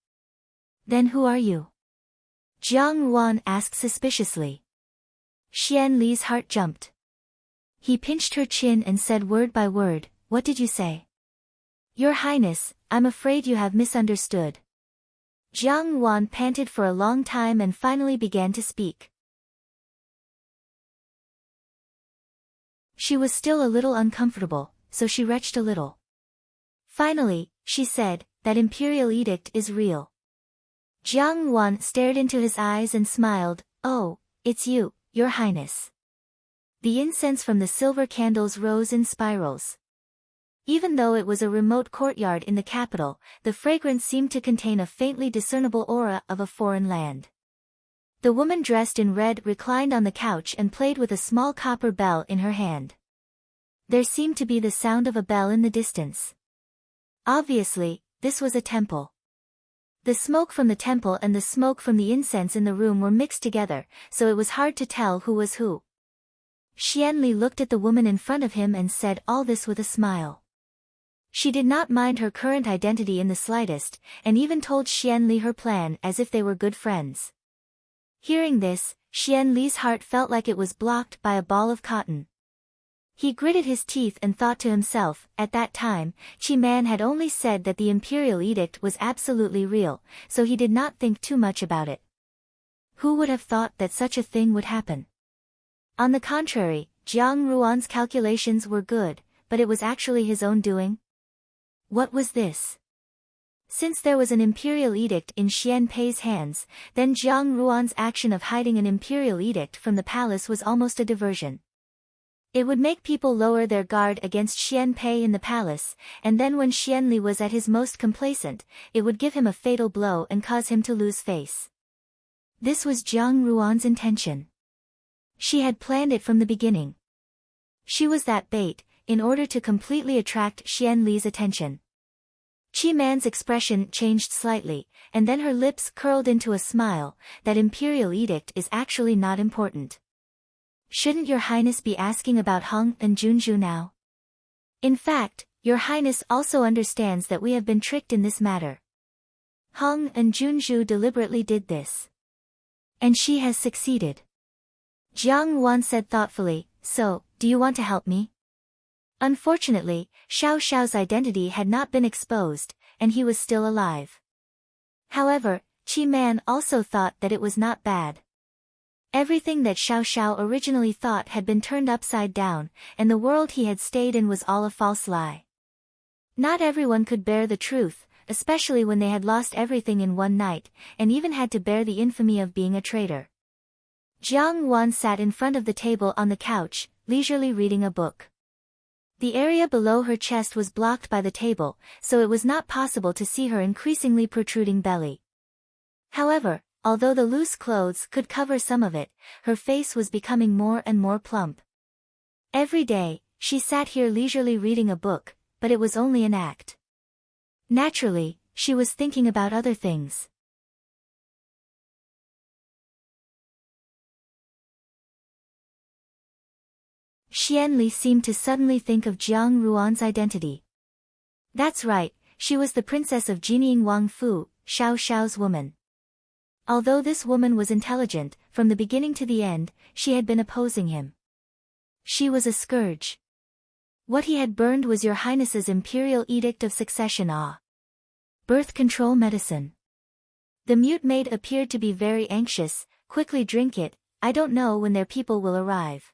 "Then who are you?" Jiang Yuan asked suspiciously. Xian Li's heart jumped. He pinched her chin and said word by word, "What did you say?" "Your Highness, I'm afraid you have misunderstood." Jiang Yuan panted for a long time and finally began to speak. She was still a little uncomfortable, so she retched a little. Finally, she said, "That imperial edict is real." Jiang Yuan stared into his eyes and smiled, "Oh, it's you, Your Highness." The incense from the silver candles rose in spirals. Even though it was a remote courtyard in the capital, the fragrance seemed to contain a faintly discernible aura of a foreign land. The woman dressed in red reclined on the couch and played with a small copper bell in her hand. There seemed to be the sound of a bell in the distance. Obviously, this was a temple. The smoke from the temple and the smoke from the incense in the room were mixed together, so it was hard to tell who was who. Xian Li looked at the woman in front of him and said all this with a smile. She did not mind her current identity in the slightest, and even told Xian Li her plan as if they were good friends. Hearing this, Xian Li's heart felt like it was blocked by a ball of cotton. He gritted his teeth and thought to himself, at that time, Qi Man had only said that the imperial edict was absolutely real, so he did not think too much about it. Who would have thought that such a thing would happen? On the contrary, Jiang Yuan's calculations were good, but it was actually his own doing. What was this? Since there was an imperial edict in Xian Pei's hands, then Jiang Yuan's action of hiding an imperial edict from the palace was almost a diversion. It would make people lower their guard against Xian Pei in the palace, and then when Xian Li was at his most complacent, it would give him a fatal blow and cause him to lose face. This was Jiang Yuan's intention. She had planned it from the beginning. She was that bait, in order to completely attract Xian Li's attention. Qi Man's expression changed slightly, and then her lips curled into a smile. That imperial edict is actually not important. Shouldn't Your Highness be asking about Heng and Junju now? In fact, Your Highness also understands that we have been tricked in this matter. Heng and Junju deliberately did this. And she has succeeded. Jiang Yuan said thoughtfully, "So, do you want to help me?" Unfortunately, Xiao Xiao's identity had not been exposed, and he was still alive. However, Qi Man also thought that it was not bad. Everything that Xiao Xiao originally thought had been turned upside down, and the world he had stayed in was all a false lie. Not everyone could bear the truth, especially when they had lost everything in one night, and even had to bear the infamy of being a traitor. Jiang Yuan sat in front of the table on the couch, leisurely reading a book. The area below her chest was blocked by the table, so it was not possible to see her increasingly protruding belly. However, although the loose clothes could cover some of it, her face was becoming more and more plump. Every day, she sat here leisurely reading a book, but it was only an act. Naturally, she was thinking about other things. Xian Li seemed to suddenly think of Jiang Yuan's identity. That's right, she was the princess of Jining Wangfu, Xiao Xiao's woman. Although this woman was intelligent, from the beginning to the end, she had been opposing him. She was a scourge. What he had burned was your highness's imperial edict of succession. Ah. Birth control medicine. The mute maid appeared to be very anxious. Quickly drink it, I don't know when their people will arrive.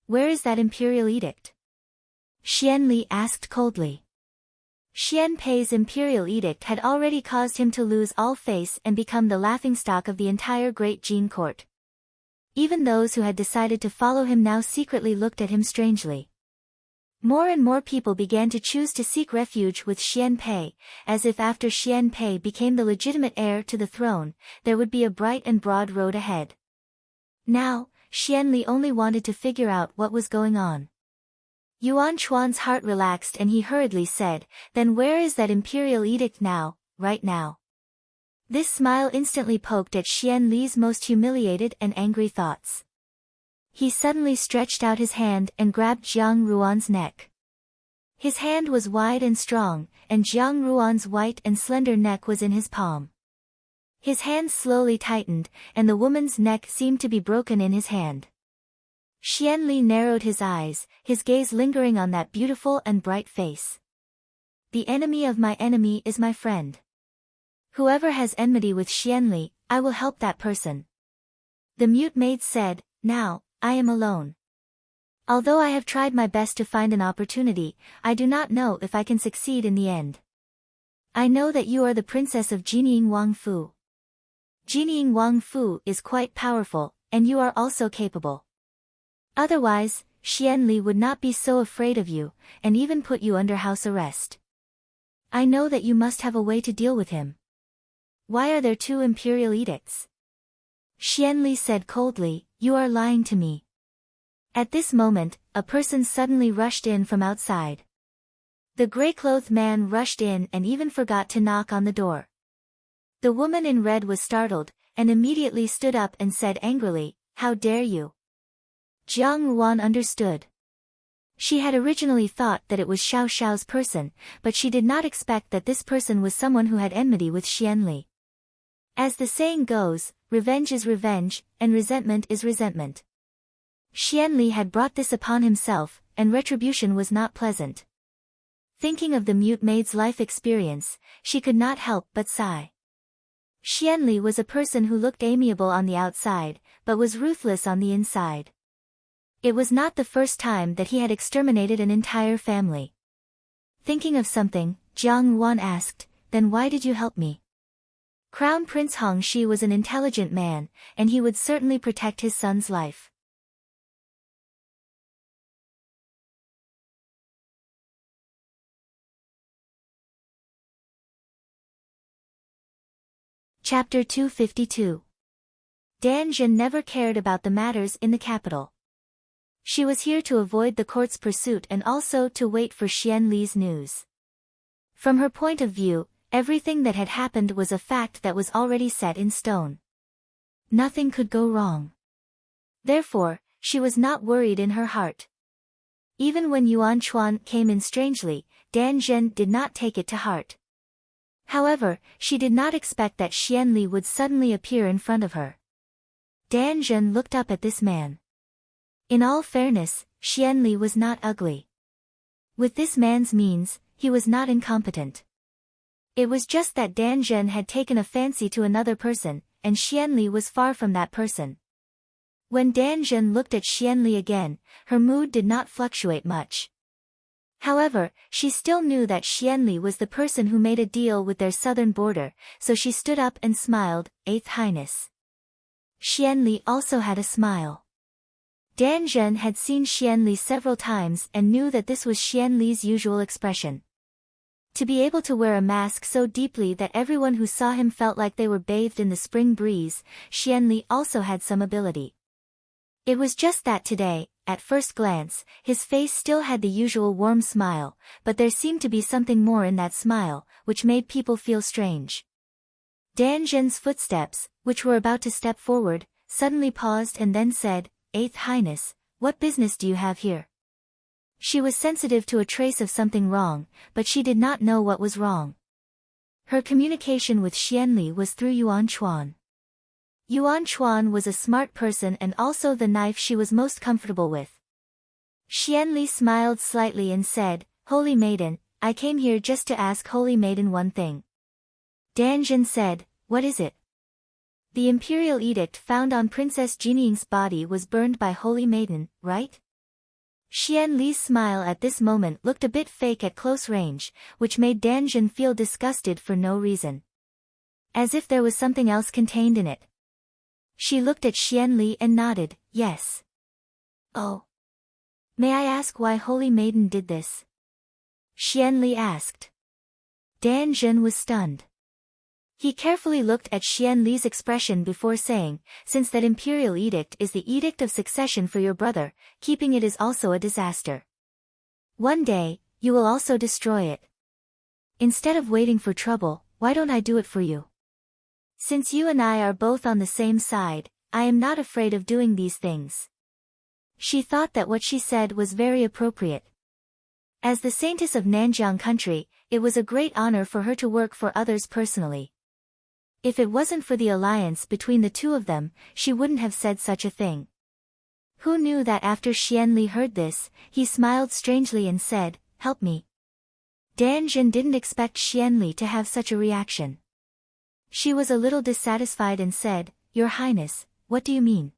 Where is that imperial edict? Xian Li asked coldly. Xian Pei's imperial edict had already caused him to lose all face and become the laughingstock of the entire great Jin court. Even those who had decided to follow him now secretly looked at him strangely. More and more people began to choose to seek refuge with Xian Pei, as if after Xian Pei became the legitimate heir to the throne, there would be a bright and broad road ahead. Now, Xian Li only wanted to figure out what was going on. Yuan Chuan's heart relaxed and he hurriedly said, "Then where is that imperial edict now, right now?" This smile instantly poked at Xian Li's most humiliated and angry thoughts. He suddenly stretched out his hand and grabbed Jiang Ruan's neck. His hand was wide and strong, and Jiang Ruan's white and slender neck was in his palm. His hand slowly tightened, and the woman's neck seemed to be broken in his hand. Xian Li narrowed his eyes, his gaze lingering on that beautiful and bright face. The enemy of my enemy is my friend. Whoever has enmity with Xian Li, I will help that person. The mute maid said, "Now, I am alone. Although I have tried my best to find an opportunity, I do not know if I can succeed in the end. I know that you are the princess of Jinying Wangfu. Jinying Wangfu is quite powerful, and you are also capable. Otherwise, Xian Li would not be so afraid of you, and even put you under house arrest. I know that you must have a way to deal with him. Why are there two imperial edicts?" Xian Li said coldly, "You are lying to me." At this moment, a person suddenly rushed in from outside. The gray-clothed man rushed in and even forgot to knock on the door. The woman in red was startled, and immediately stood up and said angrily, "How dare you?" Jiang Ruan understood. She had originally thought that it was Xiao Xiao's person, but she did not expect that this person was someone who had enmity with Xian Li. As the saying goes, revenge is revenge, and resentment is resentment. Xian Li had brought this upon himself, and retribution was not pleasant. Thinking of the mute maid's life experience, she could not help but sigh. Xian Li was a person who looked amiable on the outside, but was ruthless on the inside. It was not the first time that he had exterminated an entire family. Thinking of something, Jiang Ruan asked, "Then why did you help me?" Crown Prince Hong Shi was an intelligent man, and he would certainly protect his son's life. Chapter 252. Dan Zhen never cared about the matters in the capital. She was here to avoid the court's pursuit and also to wait for Xian Li's news. From her point of view, everything that had happened was a fact that was already set in stone. Nothing could go wrong. Therefore, she was not worried in her heart. Even when Yuan Chuan came in strangely, Dan Zhen did not take it to heart. However, she did not expect that Xian Li would suddenly appear in front of her. Dan Zhen looked up at this man. In all fairness, Xian Li was not ugly. With this man's means, he was not incompetent. It was just that Dan Zhen had taken a fancy to another person, and Xian Li was far from that person. When Dan Zhen looked at Xian Li again, her mood did not fluctuate much. However, she still knew that Xian Li was the person who made a deal with their southern border, so she stood up and smiled, "Eighth Highness." Xian Li also had a smile. Dan Zhen had seen Xian Li several times and knew that this was Xian Li's usual expression. To be able to wear a mask so deeply that everyone who saw him felt like they were bathed in the spring breeze, Xian Li also had some ability. It was just that today, at first glance, his face still had the usual warm smile, but there seemed to be something more in that smile, which made people feel strange. Dan Zhen's footsteps, which were about to step forward, suddenly paused and then said, "Eighth Highness, what business do you have here?" She was sensitive to a trace of something wrong, but she did not know what was wrong. Her communication with Xian Li was through Yuan Chuan. Yuan Chuan was a smart person and also the knife she was most comfortable with. Xianli smiled slightly and said, Holy Maiden, I came here just to ask Holy Maiden one thing. Danjun said, what is it? The imperial edict found on Princess Jiniying's body was burned by Holy Maiden, right? Xianli's smile at this moment looked a bit fake at close range, which made Danjun feel disgusted for no reason. As if there was something else contained in it. She looked at Xianli and nodded, yes. Oh. May I ask why Holy Maiden did this? Xianli asked. Danjun was stunned. He carefully looked at Xianli's expression before saying, since that imperial edict is the edict of succession for your brother, keeping it is also a disaster. One day, you will also destroy it. Instead of waiting for trouble, why don't I do it for you? Since you and I are both on the same side, I am not afraid of doing these things. She thought that what she said was very appropriate. As the saintess of Nanjiang country, it was a great honor for her to work for others personally. If it wasn't for the alliance between the two of them, she wouldn't have said such a thing. Who knew that after Xianli heard this, he smiled strangely and said, help me. Danjun didn't expect Xianli to have such a reaction. She was a little dissatisfied and said, Your Highness, what do you mean?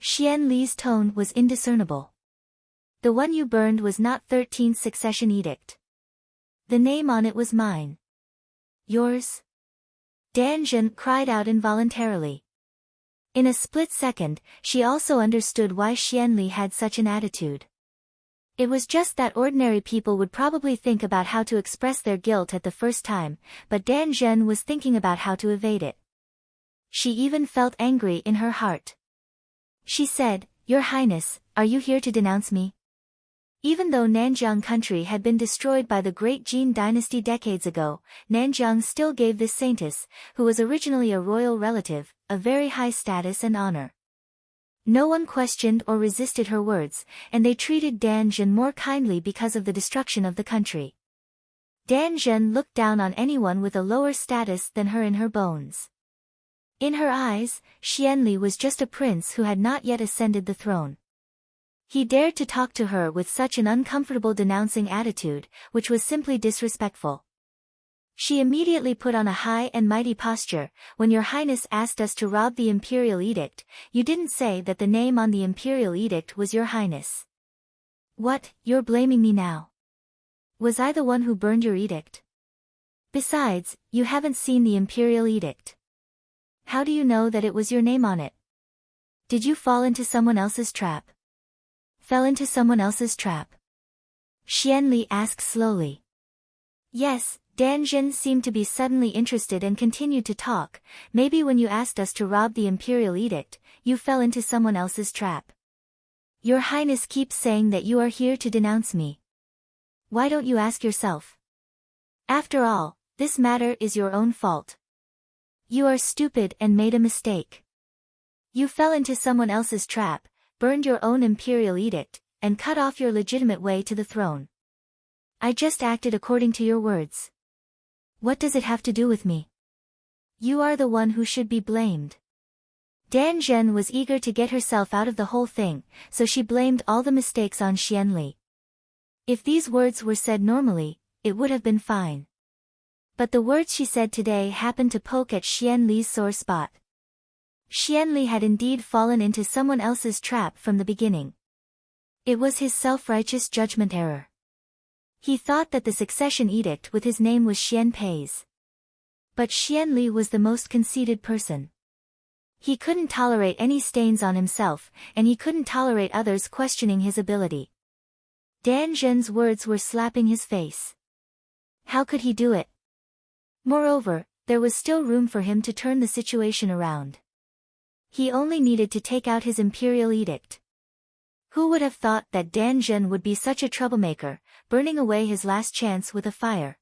Xianli's tone was indiscernible. The one you burned was not 13th succession edict. The name on it was mine. Yours? Danjun cried out involuntarily. In a split second, she also understood why Xianli had such an attitude. It was just that ordinary people would probably think about how to express their guilt at the first time, but Danjun was thinking about how to evade it. She even felt angry in her heart. She said, Your Highness, are you here to denounce me? Even though Nanjiang country had been destroyed by the great Jin dynasty decades ago, Nanjiang still gave this saintess, who was originally a royal relative, a very high status and honor. No one questioned or resisted her words, and they treated Danjun more kindly because of the destruction of the country. Danjun looked down on anyone with a lower status than her in her bones. In her eyes, Xianli was just a prince who had not yet ascended the throne. He dared to talk to her with such an uncomfortable denouncing attitude, which was simply disrespectful. She immediately put on a high and mighty posture. When Your Highness asked us to rob the imperial edict, you didn't say that the name on the imperial edict was Your Highness. What, you're blaming me now? Was I the one who burned your edict? Besides, you haven't seen the imperial edict. How do you know that it was your name on it? Did you fall into someone else's trap? Fell into someone else's trap? Xianli asked slowly. Yes, Danjun seemed to be suddenly interested and continued to talk. Maybe when you asked us to rob the imperial edict, you fell into someone else's trap. Your Highness keeps saying that you are here to denounce me. Why don't you ask yourself? After all, this matter is your own fault. You are stupid and made a mistake. You fell into someone else's trap, burned your own imperial edict, and cut off your legitimate way to the throne. I just acted according to your words. What does it have to do with me? You are the one who should be blamed. Danjun was eager to get herself out of the whole thing, so she blamed all the mistakes on Xianli. If these words were said normally, it would have been fine. But the words she said today happened to poke at Xianli's sore spot. Xianli had indeed fallen into someone else's trap from the beginning. It was his self-righteous judgment error. He thought that the succession edict with his name was Xian Pei's. But Xianli was the most conceited person. He couldn't tolerate any stains on himself, and he couldn't tolerate others questioning his ability. Danjun's words were slapping his face. How could he do it? Moreover, there was still room for him to turn the situation around. He only needed to take out his imperial edict. Who would have thought that Danjun would be such a troublemaker, burning away his last chance with a fire?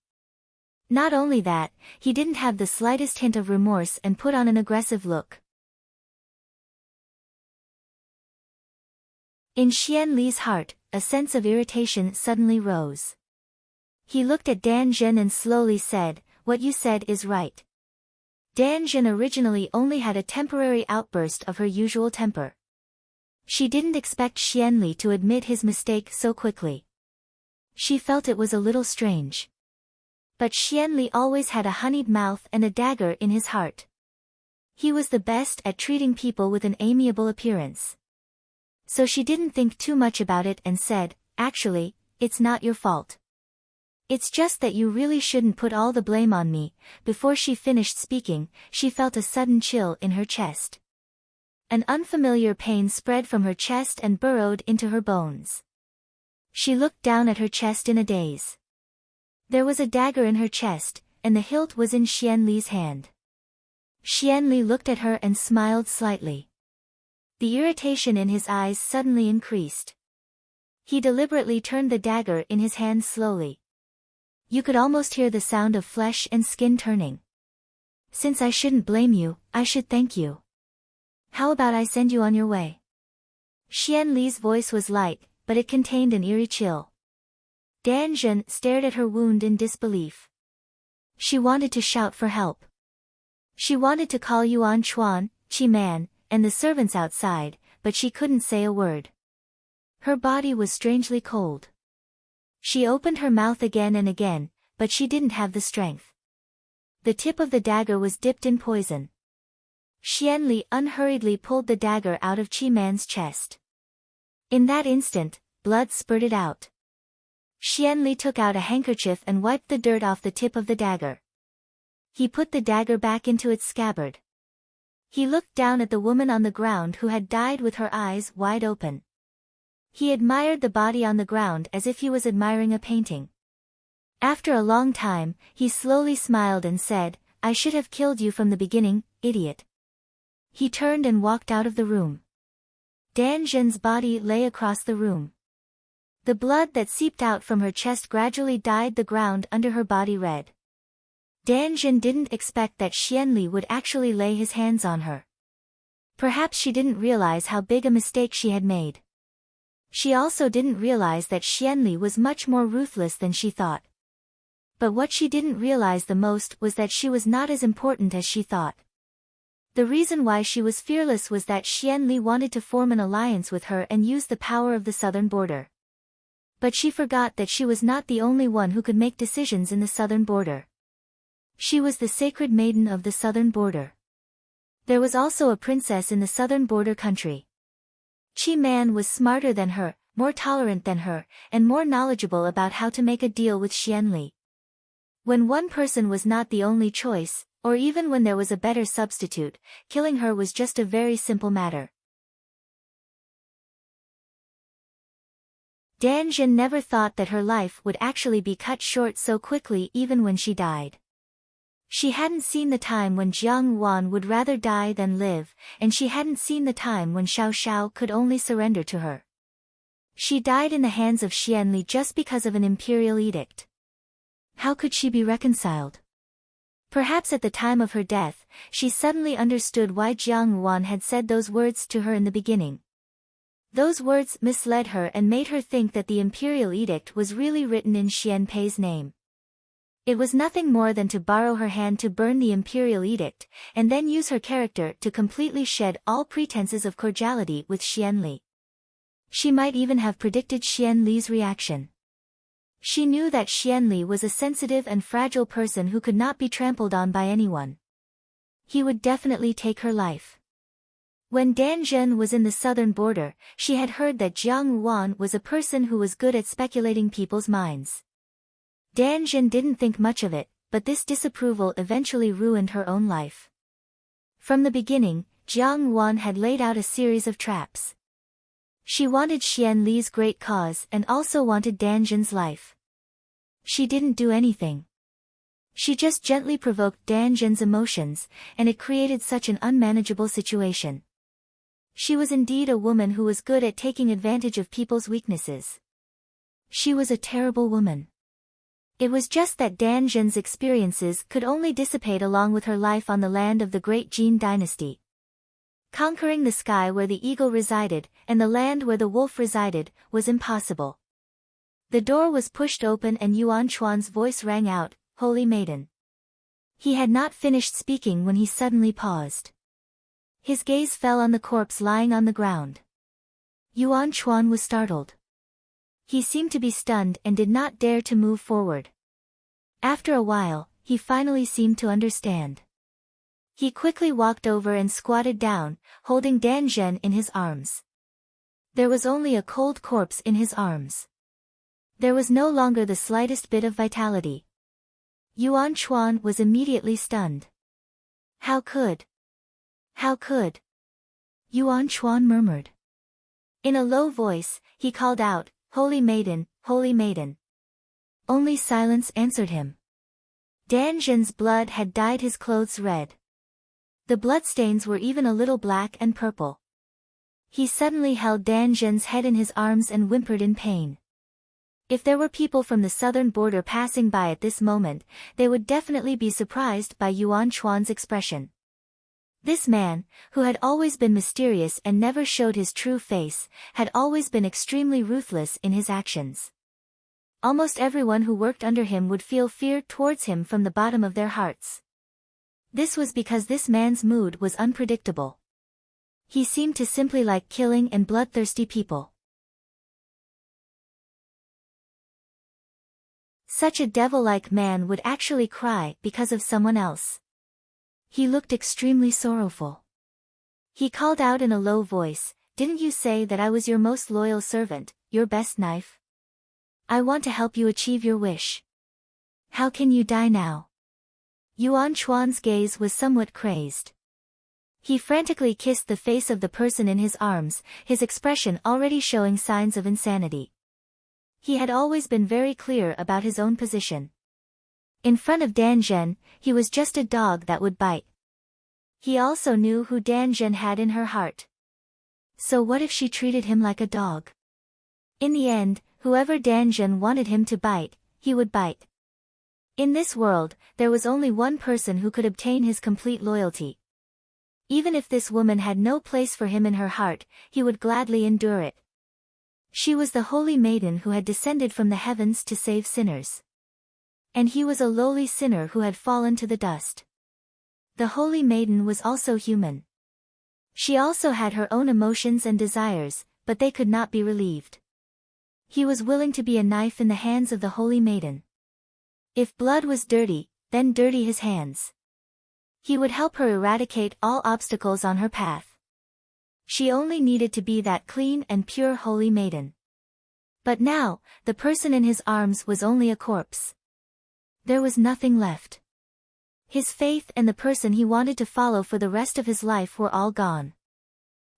Not only that, he didn't have the slightest hint of remorse and put on an aggressive look. In Xianli's heart, a sense of irritation suddenly rose. He looked at Danjun and slowly said, What you said is right. Danjun originally only had a temporary outburst of her usual temper. She didn't expect Xianli to admit his mistake so quickly. She felt it was a little strange. But Xianli always had a honeyed mouth and a dagger in his heart. He was the best at treating people with an amiable appearance. So she didn't think too much about it and said, "Actually, it's not your fault. It's just that you really shouldn't put all the blame on me." Before she finished speaking, she felt a sudden chill in her chest. An unfamiliar pain spread from her chest and burrowed into her bones. She looked down at her chest in a daze. There was a dagger in her chest, and the hilt was in Xianli's hand. Xianli looked at her and smiled slightly. The irritation in his eyes suddenly increased. He deliberately turned the dagger in his hand slowly. You could almost hear the sound of flesh and skin turning. "Since I shouldn't blame you, I should thank you. How about I send you on your way?" Xianli's voice was light, but it contained an eerie chill. Danjun stared at her wound in disbelief. She wanted to shout for help. She wanted to call Yuan Chuan, Qi Man, and the servants outside, but she couldn't say a word. Her body was strangely cold. She opened her mouth again and again, but she didn't have the strength. The tip of the dagger was dipped in poison. Xianli unhurriedly pulled the dagger out of Qi Man's chest. In that instant, blood spurted out. Xianli took out a handkerchief and wiped the dirt off the tip of the dagger. He put the dagger back into its scabbard. He looked down at the woman on the ground who had died with her eyes wide open. He admired the body on the ground as if he was admiring a painting. After a long time, he slowly smiled and said, "I should have killed you from the beginning, idiot." He turned and walked out of the room. Danjun's body lay across the room. The blood that seeped out from her chest gradually dyed the ground under her body red. Danjun didn't expect that Xianli would actually lay his hands on her. Perhaps she didn't realize how big a mistake she had made. She also didn't realize that Xianli was much more ruthless than she thought. But what she didn't realize the most was that she was not as important as she thought. The reason why she was fearless was that Xianli wanted to form an alliance with her and use the power of the southern border. But she forgot that she was not the only one who could make decisions in the southern border. She was the sacred maiden of the southern border. There was also a princess in the southern border country. Qi Man was smarter than her, more tolerant than her, and more knowledgeable about how to make a deal with Xianli. When one person was not the only choice, or even when there was a better substitute, killing her was just a very simple matter. Danjun never thought that her life would actually be cut short so quickly even when she died. She hadn't seen the time when Jiang Wan would rather die than live, and she hadn't seen the time when Xiao Xiao could only surrender to her. She died in the hands of Xianli just because of an imperial edict. How could she be reconciled? Perhaps at the time of her death, she suddenly understood why Jiang Wan had said those words to her in the beginning. Those words misled her and made her think that the imperial edict was really written in Xian Pei's name. It was nothing more than to borrow her hand to burn the imperial edict, and then use her character to completely shed all pretenses of cordiality with Xianli. She might even have predicted Xianli's reaction. She knew that Xianli was a sensitive and fragile person who could not be trampled on by anyone. He would definitely take her life. When Danjun was in the southern border, she had heard that Jiang Wan was a person who was good at speculating people's minds. Danjun didn't think much of it, but this disapproval eventually ruined her own life. From the beginning, Jiang Wan had laid out a series of traps. She wanted Xianli's great cause and also wanted Danjun's life. She didn't do anything. She just gently provoked Danjun's emotions, and it created such an unmanageable situation. She was indeed a woman who was good at taking advantage of people's weaknesses. She was a terrible woman. It was just that Danjun's experiences could only dissipate along with her life on the land of the great Jin dynasty. Conquering the sky where the eagle resided, and the land where the wolf resided, was impossible. The door was pushed open and Yuan Chuan's voice rang out, "Holy Maiden." He had not finished speaking when he suddenly paused. His gaze fell on the corpse lying on the ground. Yuan Chuan was startled. He seemed to be stunned and did not dare to move forward. After a while, he finally seemed to understand. He quickly walked over and squatted down, holding Dan Zhen in his arms. There was only a cold corpse in his arms. There was no longer the slightest bit of vitality. Yuan Chuan was immediately stunned. How could? How could? Yuan Chuan murmured. In a low voice, he called out, "Holy Maiden, Holy Maiden." Only silence answered him. Dan Zhen's blood had dyed his clothes red. The bloodstains were even a little black and purple. He suddenly held Dan Zhen's head in his arms and whimpered in pain. If there were people from the southern border passing by at this moment, they would definitely be surprised by Yuan Chuan's expression. This man, who had always been mysterious and never showed his true face, had always been extremely ruthless in his actions. Almost everyone who worked under him would feel fear towards him from the bottom of their hearts. This was because this man's mood was unpredictable. He seemed to simply like killing and bloodthirsty people. Such a devil-like man would actually cry because of someone else. He looked extremely sorrowful. He called out in a low voice, "Didn't you say that I was your most loyal servant, your best knife? I want to help you achieve your wish. How can you die now?" Yuan Chuan's gaze was somewhat crazed. He frantically kissed the face of the person in his arms, his expression already showing signs of insanity. He had always been very clear about his own position. In front of Dan Zhen, he was just a dog that would bite. He also knew who Dan Zhen had in her heart. So what if she treated him like a dog? In the end, whoever Dan Zhen wanted him to bite, he would bite. In this world, there was only one person who could obtain his complete loyalty. Even if this woman had no place for him in her heart, he would gladly endure it. She was the holy maiden who had descended from the heavens to save sinners. And he was a lowly sinner who had fallen to the dust. The holy maiden was also human. She also had her own emotions and desires, but they could not be relieved. He was willing to be a knife in the hands of the holy maiden. If blood was dirty, then dirty his hands. He would help her eradicate all obstacles on her path. She only needed to be that clean and pure holy maiden. But now, the person in his arms was only a corpse. There was nothing left. His faith and the person he wanted to follow for the rest of his life were all gone.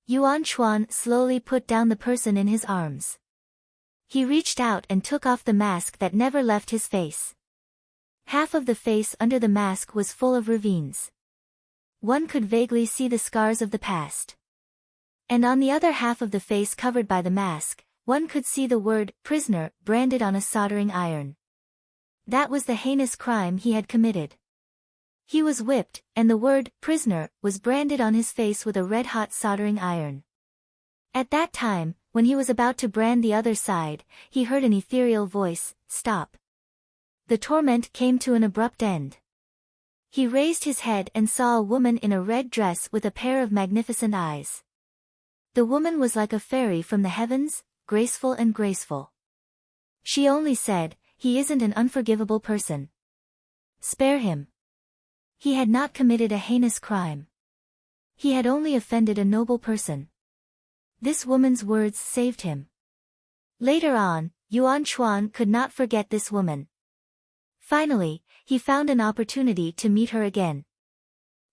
Yuan Chuan slowly put down the person in his arms. He reached out and took off the mask that never left his face. Half of the face under the mask was full of ravines. One could vaguely see the scars of the past. And on the other half of the face covered by the mask, one could see the word, "prisoner," branded on a soldering iron. That was the heinous crime he had committed. He was whipped, and the word, "prisoner," was branded on his face with a red-hot soldering iron. At that time, when he was about to brand the other side, he heard an ethereal voice, "Stop." The torment came to an abrupt end. He raised his head and saw a woman in a red dress with a pair of magnificent eyes. The woman was like a fairy from the heavens, graceful and graceful. She only said, "He isn't an unforgivable person. Spare him. He had not committed a heinous crime. He had only offended a noble person." This woman's words saved him. Later on, Yuan Chuan could not forget this woman. Finally, he found an opportunity to meet her again.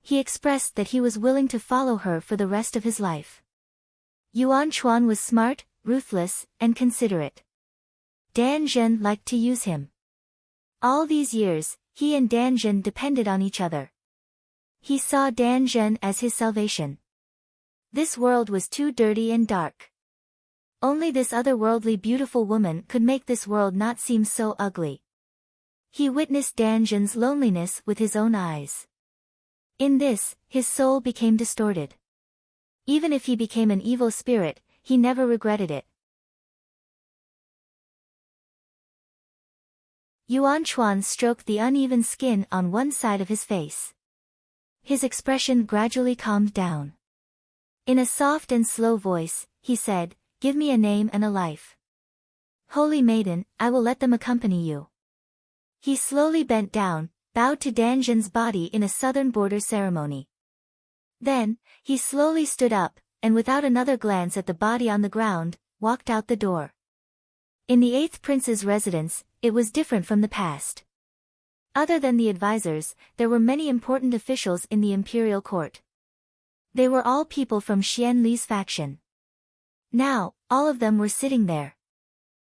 He expressed that he was willing to follow her for the rest of his life. Yuan Chuan was smart, ruthless, and considerate. Dan Zhen liked to use him. All these years, he and Dan Zhen depended on each other. He saw Dan Zhen as his salvation. This world was too dirty and dark. Only this otherworldly beautiful woman could make this world not seem so ugly. He witnessed Dan Zhen's loneliness with his own eyes. In this, his soul became distorted. Even if he became an evil spirit, he never regretted it. Yuan Chuan stroked the uneven skin on one side of his face. His expression gradually calmed down. In a soft and slow voice, he said, give me a name and a life. Holy maiden, I will let them accompany you. He slowly bent down, bowed to Danjun's body in a southern border ceremony. Then, he slowly stood up, and without another glance at the body on the ground, walked out the door. In the 8th prince's residence, it was different from the past. Other than the advisors, there were many important officials in the imperial court. They were all people from Xian Li's faction. Now, all of them were sitting there.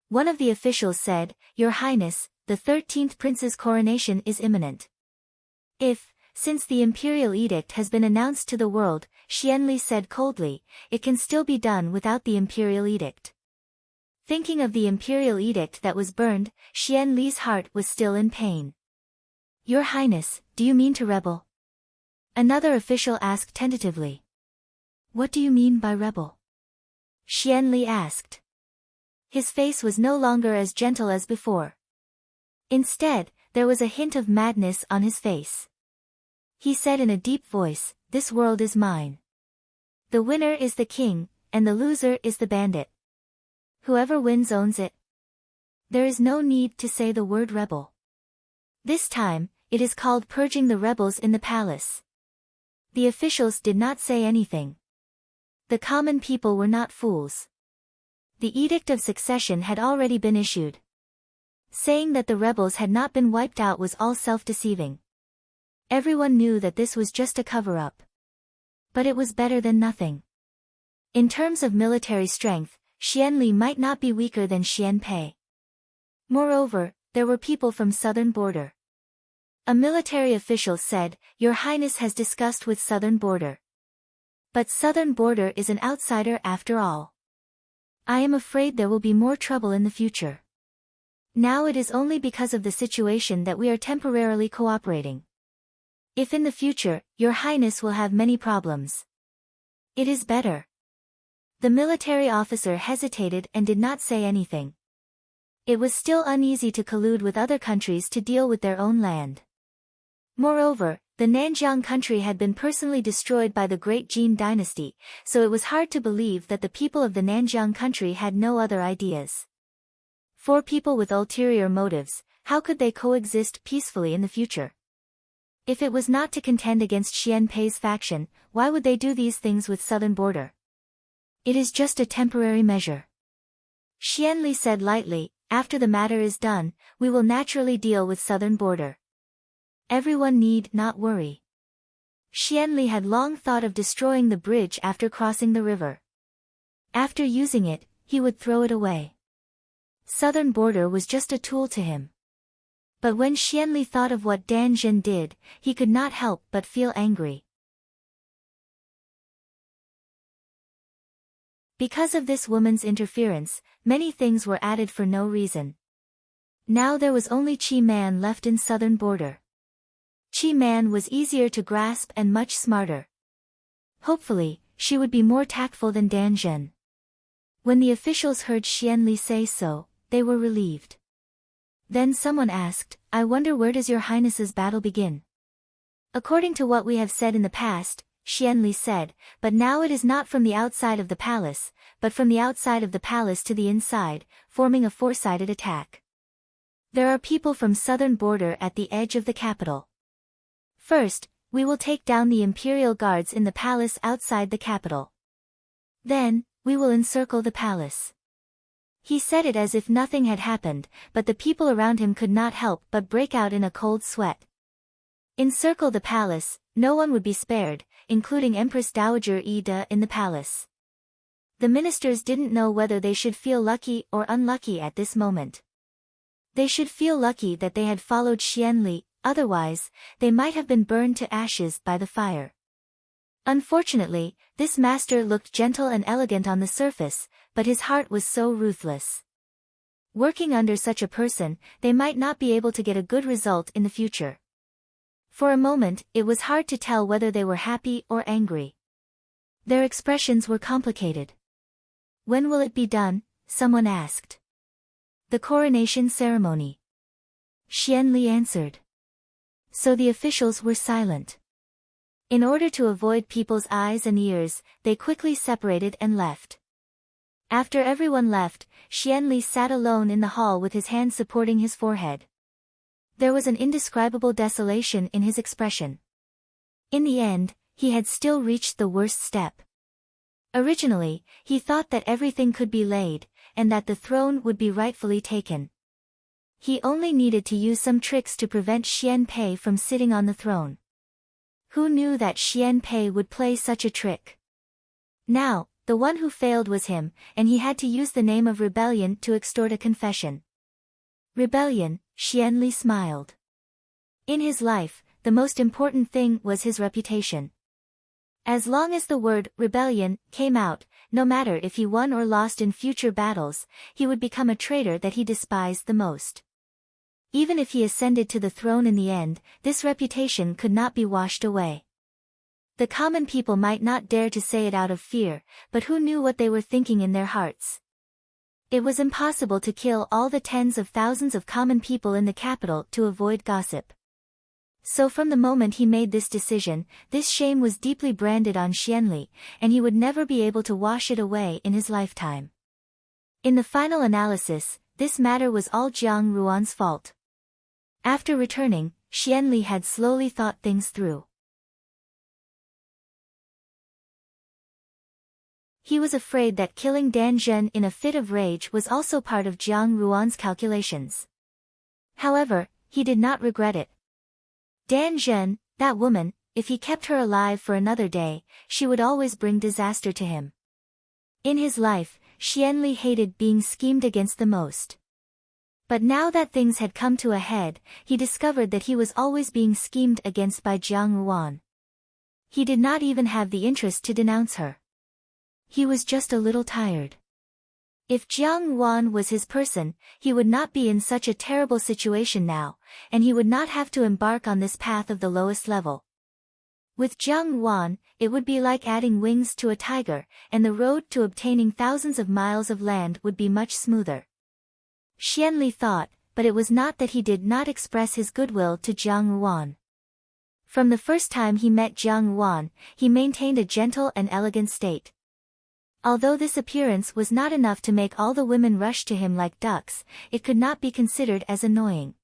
One of the officials said, "Your Highness, the 13th prince's coronation is imminent. If, since the imperial edict has been announced to the world," Xian Li said coldly, "it can still be done without the imperial edict." Thinking of the imperial edict that was burned, Xian Li's heart was still in pain. "Your Highness, do you mean to rebel?" Another official asked tentatively. "What do you mean by rebel?" Xian Li asked. His face was no longer as gentle as before. Instead, there was a hint of madness on his face. He said in a deep voice, "This world is mine. The winner is the king, and the loser is the bandit. Whoever wins owns it. There is no need to say the word rebel. This time, it is called purging the rebels in the palace." The officials did not say anything. The common people were not fools. The Edict of Succession had already been issued. Saying that the rebels had not been wiped out was all self-deceiving. Everyone knew that this was just a cover-up. But it was better than nothing. In terms of military strength, Xian Li might not be weaker than Xian Pei. Moreover, there were people from southern border. A military official said, "Your Highness has discussed with southern border. But southern border is an outsider after all. I am afraid there will be more trouble in the future. Now it is only because of the situation that we are temporarily cooperating. If in the future, Your Highness will have many problems. It is better." The military officer hesitated and did not say anything. It was still uneasy to collude with other countries to deal with their own land. Moreover, the Nanjiang country had been personally destroyed by the Great Jin dynasty, so it was hard to believe that the people of the Nanjiang country had no other ideas. For people with ulterior motives, how could they coexist peacefully in the future? If it was not to contend against Xian Pei's faction, why would they do these things with southern border? It is just a temporary measure. Xian Li said lightly, "After the matter is done, we will naturally deal with southern border. Everyone need not worry." Xian Li had long thought of destroying the bridge after crossing the river. After using it, he would throw it away. Southern border was just a tool to him. But when Xian Li thought of what Dan Zhen did, he could not help but feel angry. Because of this woman's interference, many things were added for no reason. Now there was only Qi Man left in southern border. Qi Man was easier to grasp and much smarter. Hopefully, she would be more tactful than Dan Zhen. When the officials heard Xian Li say so, they were relieved. Then someone asked, "I wonder where does Your Highness's battle begin?" "According to what we have said in the past," Xian Li said, "but now it is not from the outside of the palace, but from the outside of the palace to the inside, forming a four-sided attack. There are people from southern border at the edge of the capital. First, we will take down the imperial guards in the palace outside the capital. Then, we will encircle the palace." He said it as if nothing had happened, but the people around him could not help but break out in a cold sweat. Encircle the palace, no one would be spared, including Empress Dowager Yi in the palace. The ministers didn't know whether they should feel lucky or unlucky at this moment. They should feel lucky that they had followed Xian Li, otherwise, they might have been burned to ashes by the fire. Unfortunately, this master looked gentle and elegant on the surface, but his heart was so ruthless. Working under such a person, they might not be able to get a good result in the future. For a moment, it was hard to tell whether they were happy or angry. Their expressions were complicated. "When will it be done?" someone asked. "The coronation ceremony," Xian Li answered. So the officials were silent. In order to avoid people's eyes and ears, they quickly separated and left. After everyone left, Xianli sat alone in the hall with his hands supporting his forehead. There was an indescribable desolation in his expression. In the end, he had still reached the worst step. Originally, he thought that everything could be laid, and that the throne would be rightfully taken. He only needed to use some tricks to prevent Xian Pei from sitting on the throne. Who knew that Xian Pei would play such a trick? Now, the one who failed was him, and he had to use the name of rebellion to extort a confession. Rebellion, Xianli smiled. In his life, the most important thing was his reputation. As long as the word rebellion came out, no matter if he won or lost in future battles, he would become a traitor that he despised the most. Even if he ascended to the throne in the end, this reputation could not be washed away. The common people might not dare to say it out of fear, but who knew what they were thinking in their hearts? It was impossible to kill all the tens of thousands of common people in the capital to avoid gossip. So from the moment he made this decision, this shame was deeply branded on Xianli, and he would never be able to wash it away in his lifetime. In the final analysis, this matter was all Jiang Ruan's fault. After returning, Xianli had slowly thought things through. He was afraid that killing Dan Zhen in a fit of rage was also part of Jiang Ruan's calculations. However, he did not regret it. Dan Zhen, that woman, if he kept her alive for another day, she would always bring disaster to him. In his life, Xianli hated being schemed against the most. But now that things had come to a head, he discovered that he was always being schemed against by Jiang Ruan. He did not even have the interest to denounce her. He was just a little tired. If Jiang Ruan was his person, he would not be in such a terrible situation now, and he would not have to embark on this path of the lowest level. With Jiang Ruan, it would be like adding wings to a tiger, and the road to obtaining thousands of miles of land would be much smoother. Xianli thought, but it was not that he did not express his goodwill to Jiang Ruan. From the first time he met Jiang Ruan, he maintained a gentle and elegant state. Although this appearance was not enough to make all the women rush to him like ducks, it could not be considered as annoying.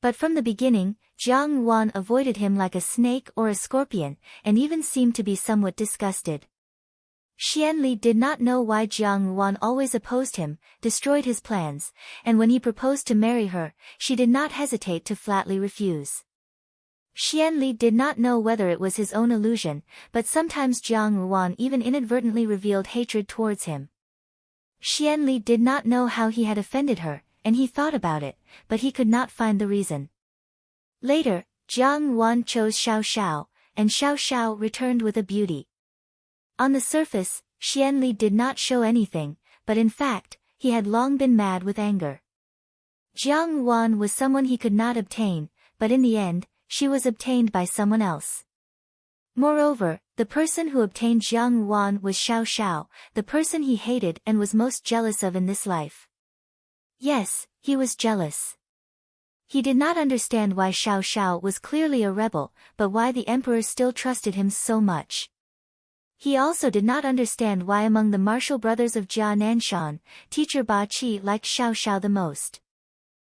But from the beginning, Jiang Ruan avoided him like a snake or a scorpion, and even seemed to be somewhat disgusted. Xianli did not know why Jiang Ruan always opposed him, destroyed his plans, and when he proposed to marry her, she did not hesitate to flatly refuse. Xianli did not know whether it was his own illusion, but sometimes Jiang Ruan even inadvertently revealed hatred towards him. Xianli did not know how he had offended her, and he thought about it, but he could not find the reason. Later, Jiang Ruan chose Xiao Xiao, and Xiao Xiao returned with a beauty. On the surface, Xianli did not show anything, but in fact, he had long been mad with anger. Jiang Ruan was someone he could not obtain, but in the end, she was obtained by someone else. Moreover, the person who obtained Jiang Ruan was Xiao Xiao, the person he hated and was most jealous of in this life. Yes, he was jealous. He did not understand why Xiao Xiao was clearly a rebel, but why the emperor still trusted him so much. He also did not understand why among the martial brothers of Jia Nanshan, teacher Ba Qi liked Xiao Xiao the most.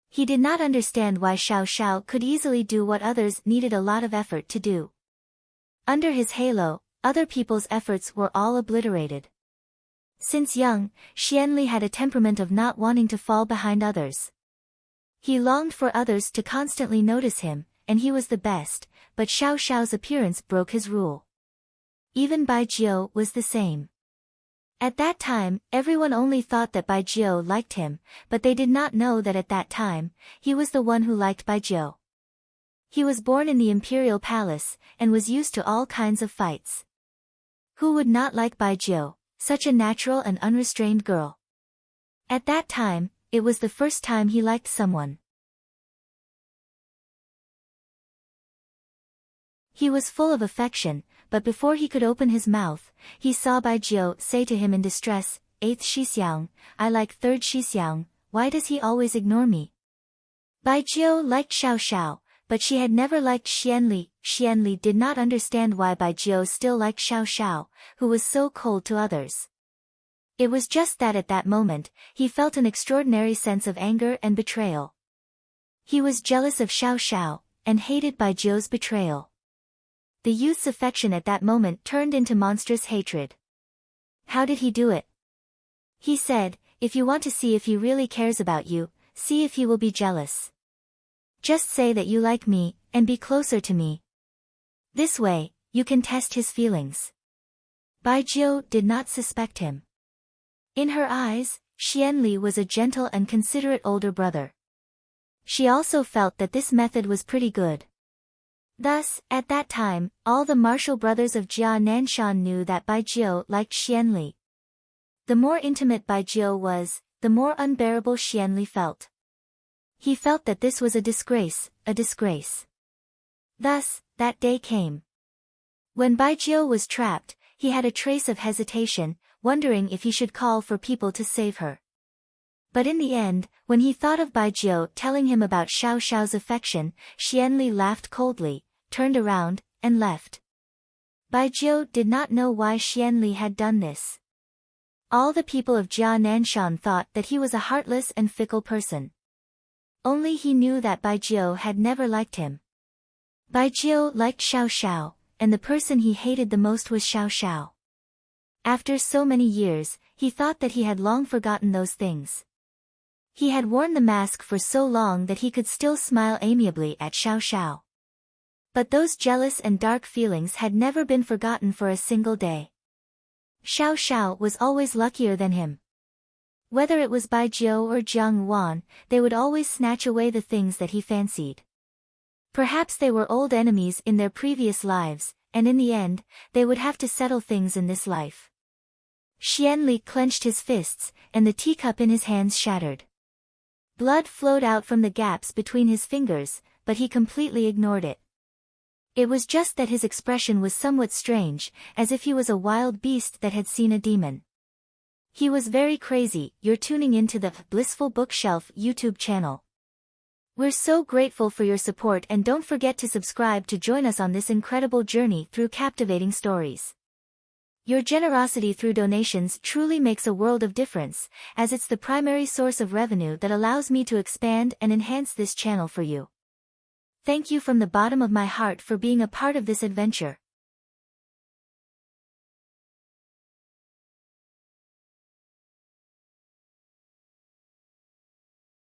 He did not understand why Xiao Xiao could easily do what others needed a lot of effort to do. Under his halo, other people's efforts were all obliterated. Since young, Xianli had a temperament of not wanting to fall behind others. He longed for others to constantly notice him, and he was the best, but Xiao Xiao's appearance broke his rule. Even Bai Jiu was the same. At that time, everyone only thought that Bai Jiu liked him, but they did not know that at that time, he was the one who liked Bai Jiu. He was born in the imperial palace, and was used to all kinds of fights. Who would not like Bai Jiu, such a natural and unrestrained girl? At that time, it was the first time he liked someone. He was full of affection, but before he could open his mouth, he saw Bai Jiu say to him in distress, 8th Shixiang, I like 3rd Shixiang, why does he always ignore me? Bai Jiu liked Xiao Xiao, but she had never liked Xianli. Xianli did not understand why Bai Jiu still liked Xiao Xiao, who was so cold to others. It was just that at that moment, he felt an extraordinary sense of anger and betrayal. He was jealous of Xiao Xiao, and hated Bai Jiu's betrayal. The youth's affection at that moment turned into monstrous hatred. How did he do it? He said, if you want to see if he really cares about you, see if he will be jealous. Just say that you like me, and be closer to me. This way, you can test his feelings. Bai Jiu did not suspect him. In her eyes, Xianli was a gentle and considerate older brother. She also felt that this method was pretty good. Thus, at that time, all the martial brothers of Jia Nanshan knew that Bai Jiu liked Xianli. The more intimate Bai Jiu was, the more unbearable Xianli felt. He felt that this was a disgrace, a disgrace. Thus, that day came. When Bai Jiu was trapped, he had a trace of hesitation, wondering if he should call for people to save her. But in the end, when he thought of Bai Jiu telling him about Xiao Xiao's affection, Xianli laughed coldly, turned around, and left. Bai Jiu did not know why Xianli had done this. All the people of Jia Nanshan thought that he was a heartless and fickle person. Only he knew that Bai Jiu had never liked him. Bai Jiu liked Xiao Xiao, and the person he hated the most was Xiao Xiao. After so many years, he thought that he had long forgotten those things. He had worn the mask for so long that he could still smile amiably at Xiao Xiao. But those jealous and dark feelings had never been forgotten for a single day. Xiao Xiao was always luckier than him. Whether it was Bai Jiu or Jiang Wan, they would always snatch away the things that he fancied. Perhaps they were old enemies in their previous lives, and in the end, they would have to settle things in this life. Xianli clenched his fists, and the teacup in his hands shattered. Blood flowed out from the gaps between his fingers, but he completely ignored it. It was just that his expression was somewhat strange, as if he was a wild beast that had seen a demon. He was very crazy. You're tuning into the Blissful Bookshelf YouTube channel. We're so grateful for your support, and don't forget to subscribe to join us on this incredible journey through captivating stories. Your generosity through donations truly makes a world of difference, as it's the primary source of revenue that allows me to expand and enhance this channel for you. Thank you from the bottom of my heart for being a part of this adventure.